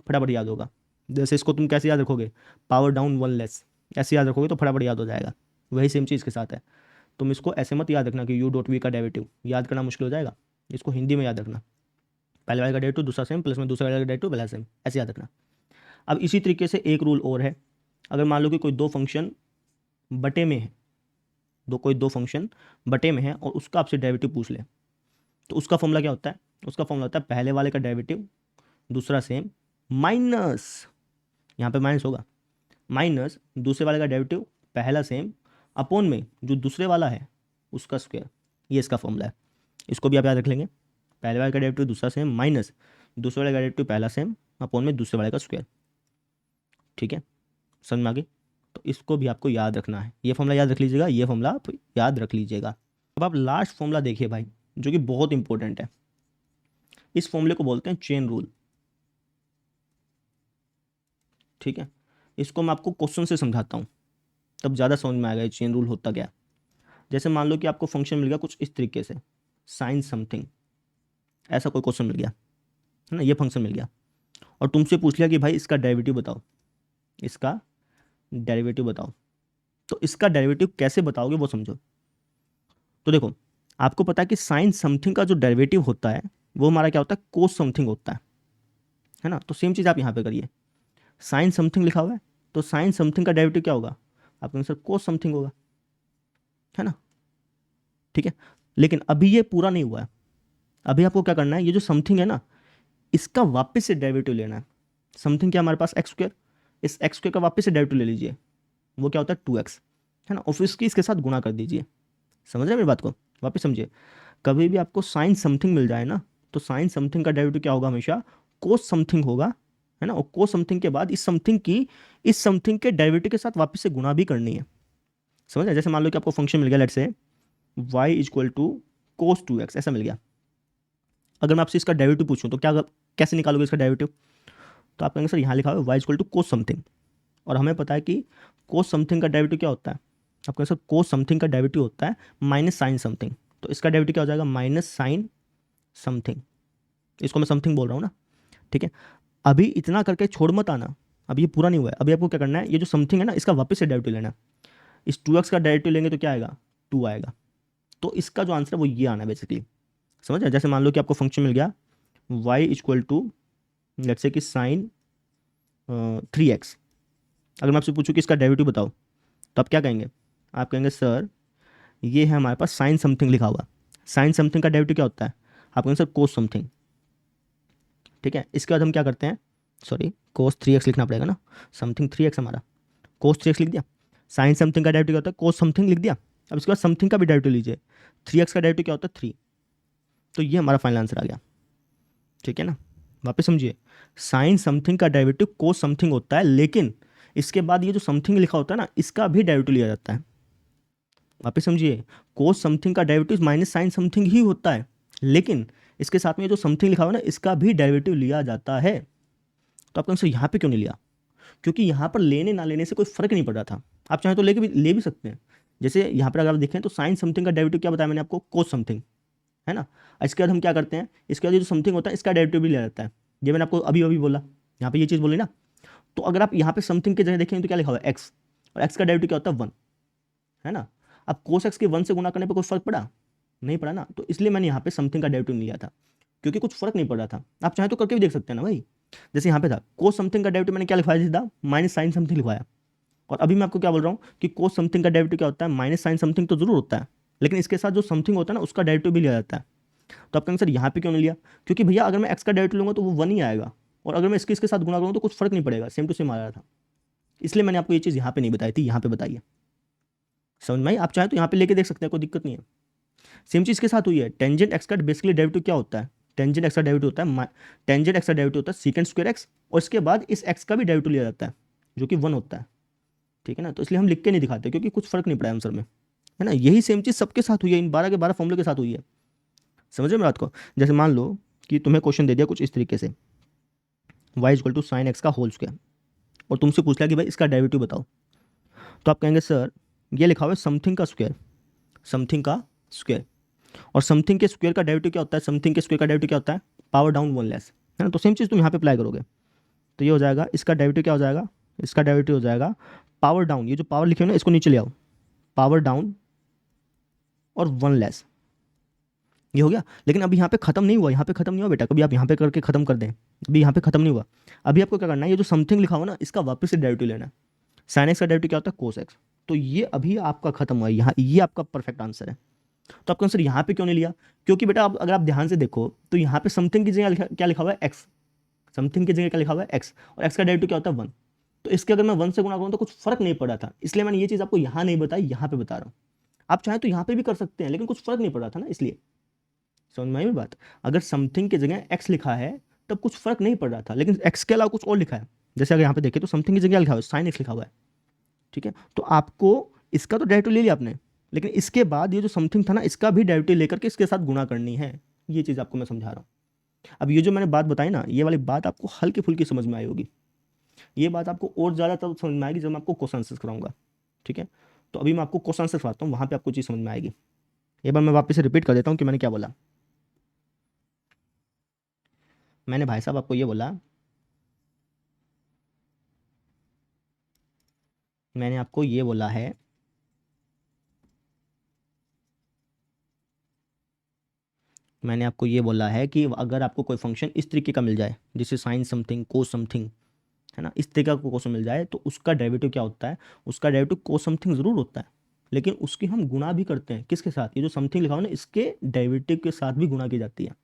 फटाफट याद होगा। जैसे इसको तुम कैसे याद रखोगे, पावर डाउन वन लेस, ऐसे याद रखोगे तो फटाफट याद हो जाएगा। वही सेम चीज़ के साथ है, तुम इसको ऐसे मत याद रखना कि यू डॉट वी का डेरिवेटिव, याद करना मुश्किल हो जाएगा। इसको हिंदी में याद रखना, पहले वाले का डेरिवेटिव दूसरा सेम, प्लस में दूसरे वाले का डेरिवेटिव पहला सेम, ऐसे याद रखना। अब इसी तरीके से एक रूल और है, अगर मान लो कि कोई दो फंक्शन बटे में है, कोई दो फंक्शन बटे में है और उसका आपसे डेरिवेटिव पूछ ले, तो उसका फॉर्मूला क्या होता है, उसका फॉर्मूला होता है पहले वाले का डेरिवेटिव दूसरा सेम माइनस, यहाँ पे माइनस होगा, माइनस दूसरे वाले का डेरिवेटिव पहला सेम अपॉन में जो दूसरे वाला है उसका स्क्वायर, ये इसका फॉर्मूला है। इसको भी आप याद रख लेंगे, पहले वाले का डेरिवेटिव दूसरा सेम माइनस दूसरे वाले का डेरिवेटिव पहला सेम अपॉन में दूसरे वाले का स्क्वायर। ठीक है, समझ में आ गई। तो इसको भी आपको याद रखना है, ये फॉर्मूला याद रख लीजिएगा, ये फॉर्मूला आप याद रख लीजिएगा। अब आप लास्ट फॉर्मूला देखिए भाई, जो कि बहुत इंपॉर्टेंट है। इस फॉर्मूले को बोलते हैं चेन रूल। ठीक है, इसको मैं आपको क्वेश्चन से समझाता हूँ, तब ज़्यादा समझ में आएगा ये चेन रूल होता क्या। जैसे मान लो कि आपको फंक्शन मिल गया कुछ इस तरीके से, साइन समथिंग, ऐसा कोई क्वेश्चन मिल गया है ना, ये फंक्शन मिल गया, और तुमसे पूछ लिया कि भाई इसका डेरिवेटिव बताओ, इसका डेरिवेटिव बताओ। तो इसका डेरिवेटिव कैसे बताओगे वो समझो। तो देखो, आपको पता है कि साइन समथिंग का जो डेरिवेटिव होता है वो हमारा क्या होता है, कोस समथिंग होता है ना। तो सेम चीज़ आप यहाँ पे करिए, साइन समथिंग लिखा हुआ है, तो साइन समथिंग का डेरिवेटिव क्या होगा, आपके आंसर कोस समथिंग होगा, है ना। ठीक है, लेकिन अभी ये पूरा नहीं हुआ है, अभी आपको क्या करना है, ये जो समथिंग है ना, इसका वापस से डेरिवेटिव लेना है। समथिंग क्या हमारे पास एक्स स्क्वायर, इस एक्स स्क्वायर का वापस से डेरिवेटिव ले लीजिए, वो क्या होता है 2x, है ना, और फिर इसके साथ गुणा कर दीजिए। समझ रहे हैं मेरी बात को, वापस समझिए। कभी भी आपको साइन समथिंग मिल जाए ना, तो साइन समथिंग का डेरिवेटिव क्या होगा, हमेशा कोस समथिंग होगा, है ना। और कोस समथिंग के बाद इस समथिंग के डेरिवेटिव के साथ वापस से गुणा भी करनी है। समझ रहे, जैसे मान लो कि आपको फंक्शन मिल गया, लेट से y equal to cos 2x, ऐसा मिल गया। अगर मैं आपसे इसका डेरिवेटिव पूछूं तो क्या, कैसे निकालोगे इसका डेरिवेटिव, तो आप कहेंगे सर यहाँ लिखा हुआ है y equal to cos something, और हमें पता है कि कोस समथिंग का डेरिवेटिव क्या होता है, आपको सर कोस समथिंग का डेरिवेटिव होता है माइनस साइन समथिंग, तो इसका डेरिवेटिव क्या हो जाएगा, माइनस साइन समथिंग। इसको मैं समथिंग बोल रहा हूँ ना। ठीक है, अभी इतना करके छोड़ मत आना, अभी ये पूरा नहीं हुआ है। अभी आपको क्या करना है, ये जो समथिंग है ना, इसका वापस से डेरिवेटिव लेना है। इस 2x का डेरिवेटिव लेंगे तो क्या आएगा, 2 आएगा। तो इसका जो आंसर है वो ये आना है बेसिकली। समझ रहे, जैसे मान लो कि आपको फंक्शन मिल गया y equal to let's say कि साइन 3x। अगर मैं आपसे पूछूं कि इसका डेरिवेटिव बताओ, तो आप क्या कहेंगे, आप कहेंगे सर ये है हमारे पास साइन समथिंग लिखा हुआ, साइन समथिंग का डेरिवेटिव क्या होता है, आप कहेंगे सर कोस समथिंग। ठीक है, इसके बाद हम क्या करते हैं, सॉरी कोस 3x लिखना पड़ेगा ना, समथिंग 3x हमारा, कोस 3x लिख दिया, साइन समथिंग का डेरिवेटिव क्या होता है, कोस समथिंग लिख दिया। अब इसके बाद समथिंग का भी डेरिवेटिव लीजिए, 3x का डेरिवेटिव क्या होता है 3, तो ये हमारा फाइनल आंसर आ गया, ठीक है ना। वापस समझिए, साइन समथिंग का डेरिवेटिव कोस समथिंग होता है, लेकिन इसके बाद ये जो समथिंग लिखा होता है ना, इसका भी डेरिवेटिव लिया जाता है। वापस समझिए, कोस समथिंग का डेरिवेटिव माइनस साइन समथिंग ही होता है, लेकिन इसके साथ में जो समथिंग लिखा हुआ है ना, इसका भी डेरिवेटिव लिया जाता है। तो आपका आंसर यहाँ पे क्यों नहीं लिया, क्योंकि यहाँ पर लेने ना लेने से कोई फर्क नहीं पड़ रहा था। आप चाहें तो ले भी सकते हैं। जैसे यहाँ पर अगर आप देखें तो साइन समथिंग का डेरिवेटिव क्या बताया मैंने आपको, कोस समथिंग, है ना। इसके बाद हम क्या करते हैं, इसके बाद ये जो समथिंग होता है इसका डेरिवेटिव भी लिया जाता है। ये मैंने आपको अभी अभी बोला, यहाँ पे ये चीज़ बोली ना। तो अगर आप यहाँ पे समथिंग की जगह देखें तो क्या लिखा हुआ है एक्स, और एक्स का डेरिवेटिव क्या होता है 1, है ना। अब कोस एक्स के 1 से गुना करने पर कोई फर्क पड़ा नहीं पड़ा ना, तो इसलिए मैंने यहाँ पे समथिंग का डेरिवेटिव नहीं लिया था, क्योंकि कुछ फर्क नहीं पड़ रहा था। आप चाहें तो करके भी देख सकते हैं ना भाई। जैसे यहाँ पे था कोस समथिंग का डेरिवेटिव मैंने क्या लिखवाया सीधा, माइनस साइन समथिंग लिखवाया। और अभी मैं आपको क्या बोल रहा हूँ कि कोस समथिंग का डेरिवेटिव क्या होता है, माइनस साइन समथिंग तो जरूर होता है, लेकिन इसके साथ जो समथिंग होता है ना उसका डेरिवेटिव भी लिया जाता है। तो आपका आंसर यहाँ पे क्यों नहीं लिया, क्योंकि भैया अगर मैं एक्स का डेरिवेटिव लूंगा तो वो 1 ही आएगा, और अगर मैं इसके साथ गुणा करूँगा तो कुछ फर्क नहीं पड़ेगा, सेम टू सेम आ रहा था। इसलिए मैंने आपको ये चीज़ यहाँ पे नहीं बताई थी, यहाँ पे बताइए। समझ में आई? आप चाहें तो यहाँ पे लेके देख सकते हैं, कोई दिक्कत नहीं है। सेम चीज़ के साथ हुई है, टेंजेंट एक्स का बेसिकली डेरिवेटिव क्या होता है, टेंजेंट एक्स का डेरिवेटिव होता है, टेंजेंट एक्स का डेरिवेटिव होता है सीकेंड स्क्वायर एक्स, और इसके बाद इस एक्स का भी डेरिवेटिव लिया जाता है जो कि 1 होता है, ठीक है ना। तो इसलिए हम लिख के नहीं दिखाते, क्योंकि कुछ फर्क नहीं पड़ा आंसर में, है ना। यही सेम चीज़ सबके साथ हुई है, इन 12 के 12 फॉर्मूले के साथ हुई है। समझ रहे मेरी बात को। जैसे मान लो कि तुम्हें क्वेश्चन दे दिया कुछ इस तरीके से, y equal to sine X का होल स्क्वायर, और तुमसे पूछ लिया कि भाई इसका डेरिवेटिव बताओ, तो आप कहेंगे सर ये लिखा हुआ है समथिंग का स्क्वायर, समथिंग का स्क्वायर, और समथिंग के स्क्वायर का डेरिवेटिव क्या होता है, समथिंग के स्क्वायर का डेरिवेटिव क्या होता है, पावर डाउन 1 लेस, है ना। तो सेम चीज़ तुम यहाँ पे अप्लाई करोगे, तो ये हो जाएगा, इसका डेरिवेटिव क्या हो जाएगा, इसका डेरिवेटिव हो जाएगा पावर डाउन, ये जो पावर लिखे हो ना इसको नीचे ले आओ, पावर डाउन और 1 लेस, ये हो गया। लेकिन अभी यहाँ पे खत्म नहीं हुआ, यहाँ पे खत्म नहीं हुआ बेटा, कभी आप यहाँ पे करके खत्म कर दें, अभी यहाँ पे खत्म नहीं हुआ। अभी आपको क्या करना है, ये जो समथिंग लिखा हुआ ना इसका वापस से डेरिवेटिव लेना है। साइन एक्स का डेरिवेटिव क्या होता है, कोस एक्स, तो ये अभी आपका खत्म हुआ है यहाँ, ये आपका परफेक्ट आंसर है। तो आपका आंसर यहाँ पे क्यों नहीं लिया, क्योंकि बेटा अगर आप ध्यान से देखो तो यहाँ पे समथिंग की जगह क्या लिखा हुआ है एक्स, समथिंग की जगह क्या लिखा हुआ है एक्स, और एक्स का डेरिवेटिव क्या होता है 1, तो इसके अगर मैं 1 से गुणा करूँ तो कुछ फर्क नहीं पड़ा था, इसलिए मैंने ये चीज़ आपको यहाँ नहीं बताई, यहाँ पे बता रहा हूँ। आप चाहें तो यहाँ पे भी कर सकते हैं, लेकिन कुछ फर्क नहीं पड़ रहा था ना, इसलिए। समझ में आई मेरी बात। अगर समथिंग की जगह एक्स लिखा है तब कुछ फर्क नहीं पड़ रहा था, लेकिन एक्स के अलावा कुछ और लिखा है, जैसे अगर यहाँ पे देखें तो समथिंग की जगह लिखा हुआ है साइन एक्स लिखा हुआ है, ठीक है। तो आपको इसका तो डेरिवेटिव ले लिया आपने, लेकिन इसके बाद ये जो समथिंग था ना इसका भी डेरिवेटिव लेकर के इसके साथ गुणा करनी है, ये चीज़ आपको मैं समझा रहा हूँ। अब ये जो मैंने बात बताई ना, ये वाली बात आपको हल्की फुल्की समझ में आई होगी, ये बात आपको और ज़्यादा तब समझ में आएगी जब मैं आपको क्वेश्चन आंसर कराऊंगा, ठीक है। तो अभी मैं आपको क्वेश्चन आंसर कराता हूँ, वहाँ पे आपको चीज़ समझ में आएगी। एक बार मैं वापस से रिपीट कर देता हूँ कि मैंने क्या बोला। मैंने भाई साहब आपको ये बोला, मैंने आपको ये बोला है, मैंने आपको ये बोला है कि अगर आपको कोई फंक्शन इस तरीके का मिल जाए, जैसे साइन समथिंग कोस समथिंग, है ना, इस तरीके का क्वेश्चन मिल जाए, तो उसका डेरिवेटिव क्या होता है, उसका डेरिवेटिव कोस समथिंग ज़रूर होता है, लेकिन उसकी हम गुणा भी करते हैं किसके साथ, ये जो समथिंग लिखा हो ना इसके डेरिवेटिव के साथ भी गुणा की जाती है।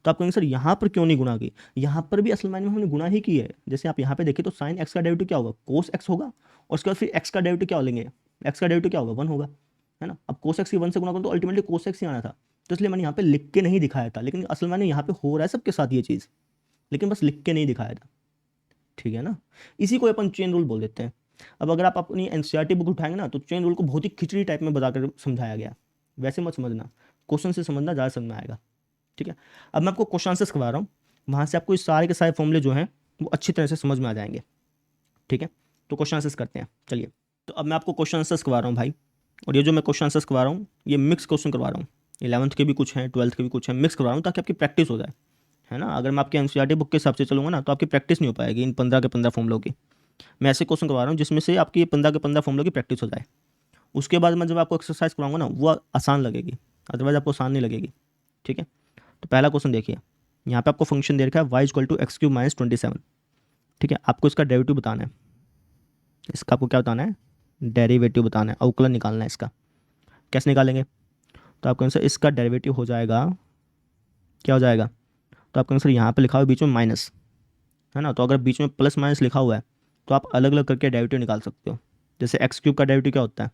तो आप कहेंगे सर यहाँ पर क्यों नहीं गुणा की, यहाँ पर भी असल मायने में हमने गुणा ही की है। जैसे आप यहाँ पे देखिए तो साइन एक्स का डेरिवेटिव क्या होगा, कोस एक्स होगा, और उसके बाद फिर एक्स का डेरिवेटिव क्या लेंगे, एक्स का डेरिवेटिव क्या होगा 1 होगा, है ना। अब कोस एक्स की 1 से गुणा करूँ तो अल्टीमेटली कोस एक्स ही आना था, तो इसलिए मैंने यहाँ पे लिख के नहीं दिखाया था, लेकिन असल मायने यहाँ पे हो रहा है सबके साथ ये चीज़, लेकिन बस लिख के नहीं दिखाया था, ठीक है ना। इसी को अपन चेन रूल बोल देते हैं। अब अगर आप अपनी एनसीईआरटी बुक उठाएंगे ना तो चेन रूल को बहुत ही खिचड़ी टाइप में बताकर समझाया गया, वैसे मत समझना, क्वेश्चन से समझना, ज़्यादा समझ में आएगा, ठीक है। अब मैं आपको क्वेश्चन आंसर्स करवा रहा हूँ, वहाँ से आपको इस सारे के सारे फॉर्मूले जो हैं वो अच्छी तरह से समझ में आ जाएंगे, ठीक है। तो क्वेश्चन आंसर्स करते हैं, चलिए। तो अब मैं आपको क्वेश्चन आंसर्स करवा रहा हूँ भाई, और ये जो मैं क्वेश्चन आंसर्स करवा रहा हूँ ये मिक्स क्वेश्चन करवा रहा हूँ, 11th के भी कुछ हैं, 12th के भी कुछ हैं, मिक्स करवा रहा हूँ ताकि आपकी प्रैक्टिस हो जाए, है ना। अगर मैं आपकी एनसीईआरटी बुक के हिसाब से चलूँगा ना तो आपकी प्रैक्टिस नहीं हो पाएगी इन 15 के 15 फॉर्मूलों की। मैं ऐसे क्वेश्चन करवा रहा हूँ जिसमें से आपकी 15 के 15 फॉर्मूलों की प्रैक्टिस हो जाए, उसके बाद मैं जब आपको एक्सरसाइज करवाऊंगा ना वो आसान लगेगी, अदरवाइज आपको आसान नहीं लगेगी, ठीक है। तो पहला क्वेश्चन देखिए, यहाँ पे आपको फंक्शन दे रखा है y equal to X cube minus 27, ठीक है। आपको इसका डेरिवेटिव बताना है, इसका आपको क्या बताना है, डेरिवेटिव बताना है, अवकलन निकालना है इसका। कैसे निकालेंगे, तो आपका आंसर इसका डेरिवेटिव हो जाएगा, क्या हो जाएगा, तो आपका आंसर यहाँ पे लिखा हुआ है बीच में माइनस, है ना। तो अगर बीच में प्लस माइनस लिखा हुआ है तो आप अलग अलग करके डेरिवेटिव निकाल सकते हो, जैसे एक्स क्यूब का डेरिवेटिव क्या होता है,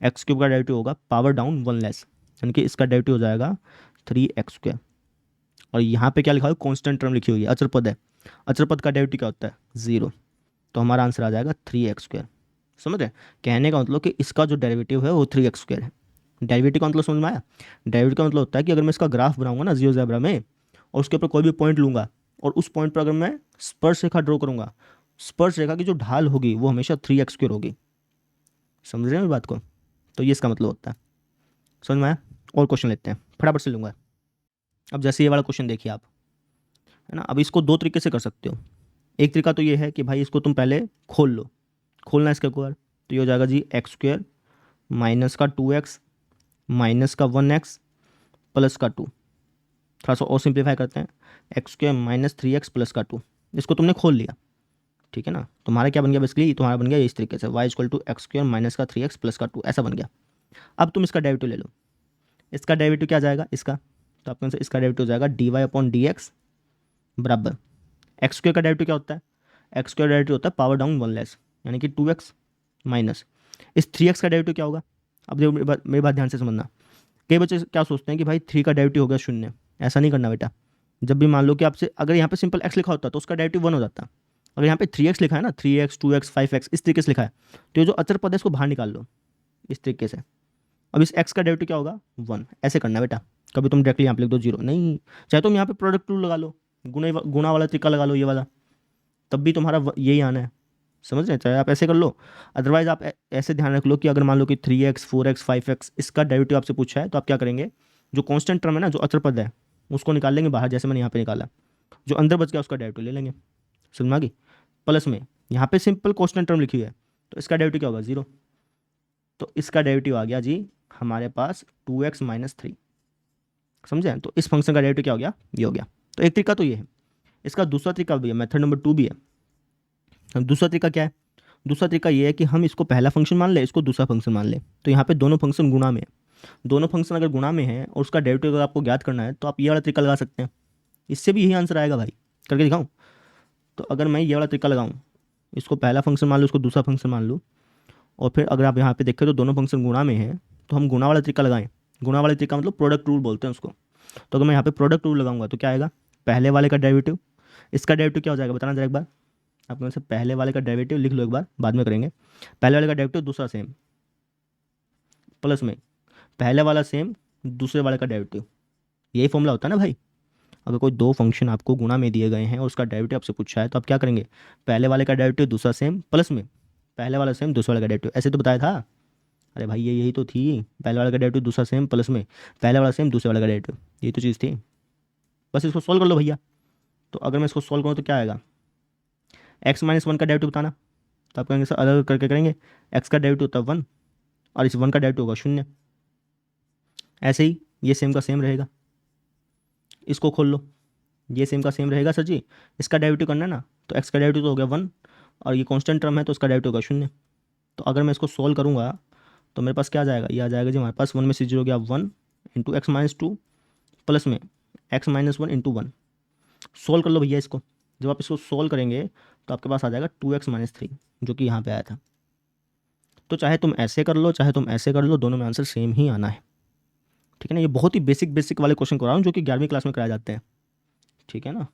एक्स क्यूब का डेरिवेटिव होगा पावर डाउन वन लेस, यानी कि इसका डेरिवेटिव हो जाएगा 3x²। और यहाँ पे क्या लिखा हुआ है, कॉन्स्टेंट टर्म लिखी हुई है, अचर पद है, अचर पद का डेरिवेटिव क्या होता है 0, तो हमारा आंसर आ जाएगा 3x²। समझ रहे, कहने का मतलब कि इसका जो डेरिवेटिव है वो 3x² है। डेरिवेटिव का मतलब समझ में आया, डेरिवेटिव का मतलब होता है कि अगर मैं इसका ग्राफ बनाऊंगा ना जियोजेब्रा में, और उसके ऊपर कोई भी पॉइंट लूंगा और उस पॉइंट पर अगर मैं स्पर्श रेखा ड्रॉ करूंगा, स्पर्श रेखा की जो ढाल होगी वो हमेशा 3x² होगी। समझ रहे हैं मेरी बात को, तो ये इसका मतलब होता है। समझ में आया, और क्वेश्चन लेते हैं, फटाफट से लूंगा। अब जैसे ये वाला क्वेश्चन देखिए आप, है ना, अब इसको दो तरीके से कर सकते हो। एक तरीका तो ये है कि भाई इसको तुम पहले खोल लो, खोलना है इसके ऊपर, तो ये हो जाएगा जी x² माइनस का 2x माइनस का 1x प्लस का 2। थोड़ा सा और सिंप्लीफाई करते हैं, x² माइनस 3x प्लस का 2, इसको तुमने खोल लिया, ठीक है ना। तुम्हारा क्या बन गया बेसिकली, तुम्हारा बन गया इस तरीके से y equal to x² minus का 3x प्लस का 2, ऐसा बन गया। अब तुम इसका डेरिवेटिव ले लो, इसका डेरिवेटिव क्या जाएगा इसका, तो आपके आंसर इसका डेरिवेटिव हो जाएगा dy/dx बराबर x² का डेरिवेटिव क्या होता है, x² का डेरिवेटिव होता है पावर डाउन वन लेस, यानी कि 2x माइनस इस 3x का डेरिवेटिव क्या होगा। अब देखो मेरी बात ध्यान से समझना, कई बच्चे क्या सोचते हैं कि भाई 3 का डेरिवेटिव हो गया 0, ऐसा नहीं करना बेटा। जब भी मान लो कि आपसे अगर यहाँ पे सिंपल x लिखा होता तो उसका डेरिवेटिव 1 हो जाता, अगर यहाँ पे 3x लिखा है ना, 3x 2x 5x इस तरीके से लिखा है, तो ये जो अचर पद है इसको बाहर निकाल लो इस तरीके से। अब इस x का डेरिवेटिव क्या होगा 1, ऐसे करना बेटा। कभी तुम डायरेक्टली यहाँ पे लिख दो 0 नहीं, चाहे तुम यहाँ पे प्रोडक्ट रूल लगा लो, गुणा वाला तरीका लगा लो ये वाला, तब भी तुम्हारा यही आना है। समझ रहे हैं, चाहे आप ऐसे कर लो, अदरवाइज आप ऐसे ध्यान रख लो कि अगर मान लो कि 3x 4x 5x इसका डेरिवेटिव आपसे पूछा है, तो आप क्या करेंगे, जो कांस्टेंट टर्म है ना, जो अचर पद है उसको निकाल लेंगे बाहर, जैसे मैंने यहाँ पे निकाला, जो अंदर बच गया उसका डेरिवेटिव ले लेंगे। समझ में आ गई, प्लस में यहाँ पे सिंपल कांस्टेंट टर्म लिखी हुई है, तो इसका डेरिवेटिव क्या होगा 0, तो इसका डेरिवेटिव आ गया जी हमारे पास 2x माइनस 3। समझे, तो इस फंक्शन का डेरिवेटिव क्या हो गया, ये हो गया। तो एक तरीका तो ये है, इसका दूसरा तरीका भी है, मेथड नंबर 2 भी है। दूसरा तरीका क्या है, दूसरा तरीका ये है कि हम इसको पहला फंक्शन मान ले, इसको दूसरा फंक्शन मान ले, तो यहाँ पे दोनों फंक्शन गुणा में है, दोनों फंक्शन अगर गुणा में है और उसका डेरिवेटिव अगर आपको ज्ञात करना है, तो आप ये वाला तरीका लगा सकते हैं, इससे भी यही आंसर आएगा भाई। करके दिखाऊं, तो अगर मैं ये वाला तरीका लगाऊं, इसको पहला फंक्शन मान लूँ, इसको दूसरा फंक्शन मान लूँ, और फिर अगर आप यहाँ पे देखें तो दोनों फंक्शन गुणा में है, तो हम गुणा वाला तरीका लगाएं। गुणा वाला तरीका मतलब प्रोडक्ट रूल बोलते हैं उसको। तो अगर मैं यहाँ पे प्रोडक्ट रूल लगाऊंगा तो क्या आएगा, पहले वाले का डेरिवेटिव, इसका डेरिवेटिव क्या हो जाएगा बताना जरा एक बार। आप में से पहले वाले का डेरिवेटिव लिख लो एक बार, बाद में करेंगे। पहले वाले का डेरिवेटिव दूसरा सेम, प्लस में पहले वाला सेम दूसरे वाले का डेरिवेटिव, यही फॉर्मूला होता है ना भाई। अगर कोई दो फंक्शन आपको गुणा में दिए गए हैं और उसका डेरिवेटिव आपसे पूछा है, तो आप क्या करेंगे, पहले वाले का डेरिवेटिव दूसरा सेम प्लस में पहले वाला सेम दूसरे वाले का डेरिवेटिव, ऐसे तो बताया था। अरे भाई ये यही तो थी, पहले वाले का डेरिवेटिव दूसरा सेम प्लस में पहले वाला सेम दूसरे वाले का डेरिवेटिव, यही तो चीज़ थी। बस इसको सॉल्व कर लो भैया। तो अगर मैं इसको सॉल्व करूँ तो क्या आएगा, x-1 का डेरिवेटिव बताना, तो आप कहेंगे सर अलग अलग करके करेंगे, x का डेरिवेटिव होता है 1 और इस 1 का डेरिवेटिव होगा 0, ऐसे ही ये सेम का सेम रहेगा। इसको खोल लो, ये सेम का सेम रहेगा सर जी, इसका डेरिवेटिव करना है ना, तो x का डेरिवेटिव तो हो गया 1 और ये कांस्टेंट टर्म है तो उसका डेरिवेटिव होगा 0। तो अगर मैं इसको सॉल्व करूँगा तो मेरे पास क्या आ जाएगा, ये आ जाएगा जी हमारे पास 1 में से 0 गया 1 इंटू x-2 प्लस में x-1 इंटू 1। सॉल्व कर लो भैया इसको, जब आप इसको सॉल्व करेंगे तो आपके पास आ जाएगा 2x-3 जो कि यहाँ पे आया था। तो चाहे तुम ऐसे कर लो चाहे तुम ऐसे कर लो, दोनों में आंसर सेम ही आना है, ठीक है ना। ये बहुत ही बेसिक वाले क्वेश्चन करा रहा हूँ जो कि 11वीं क्लास में कराए जाते हैं, ठीक है ना।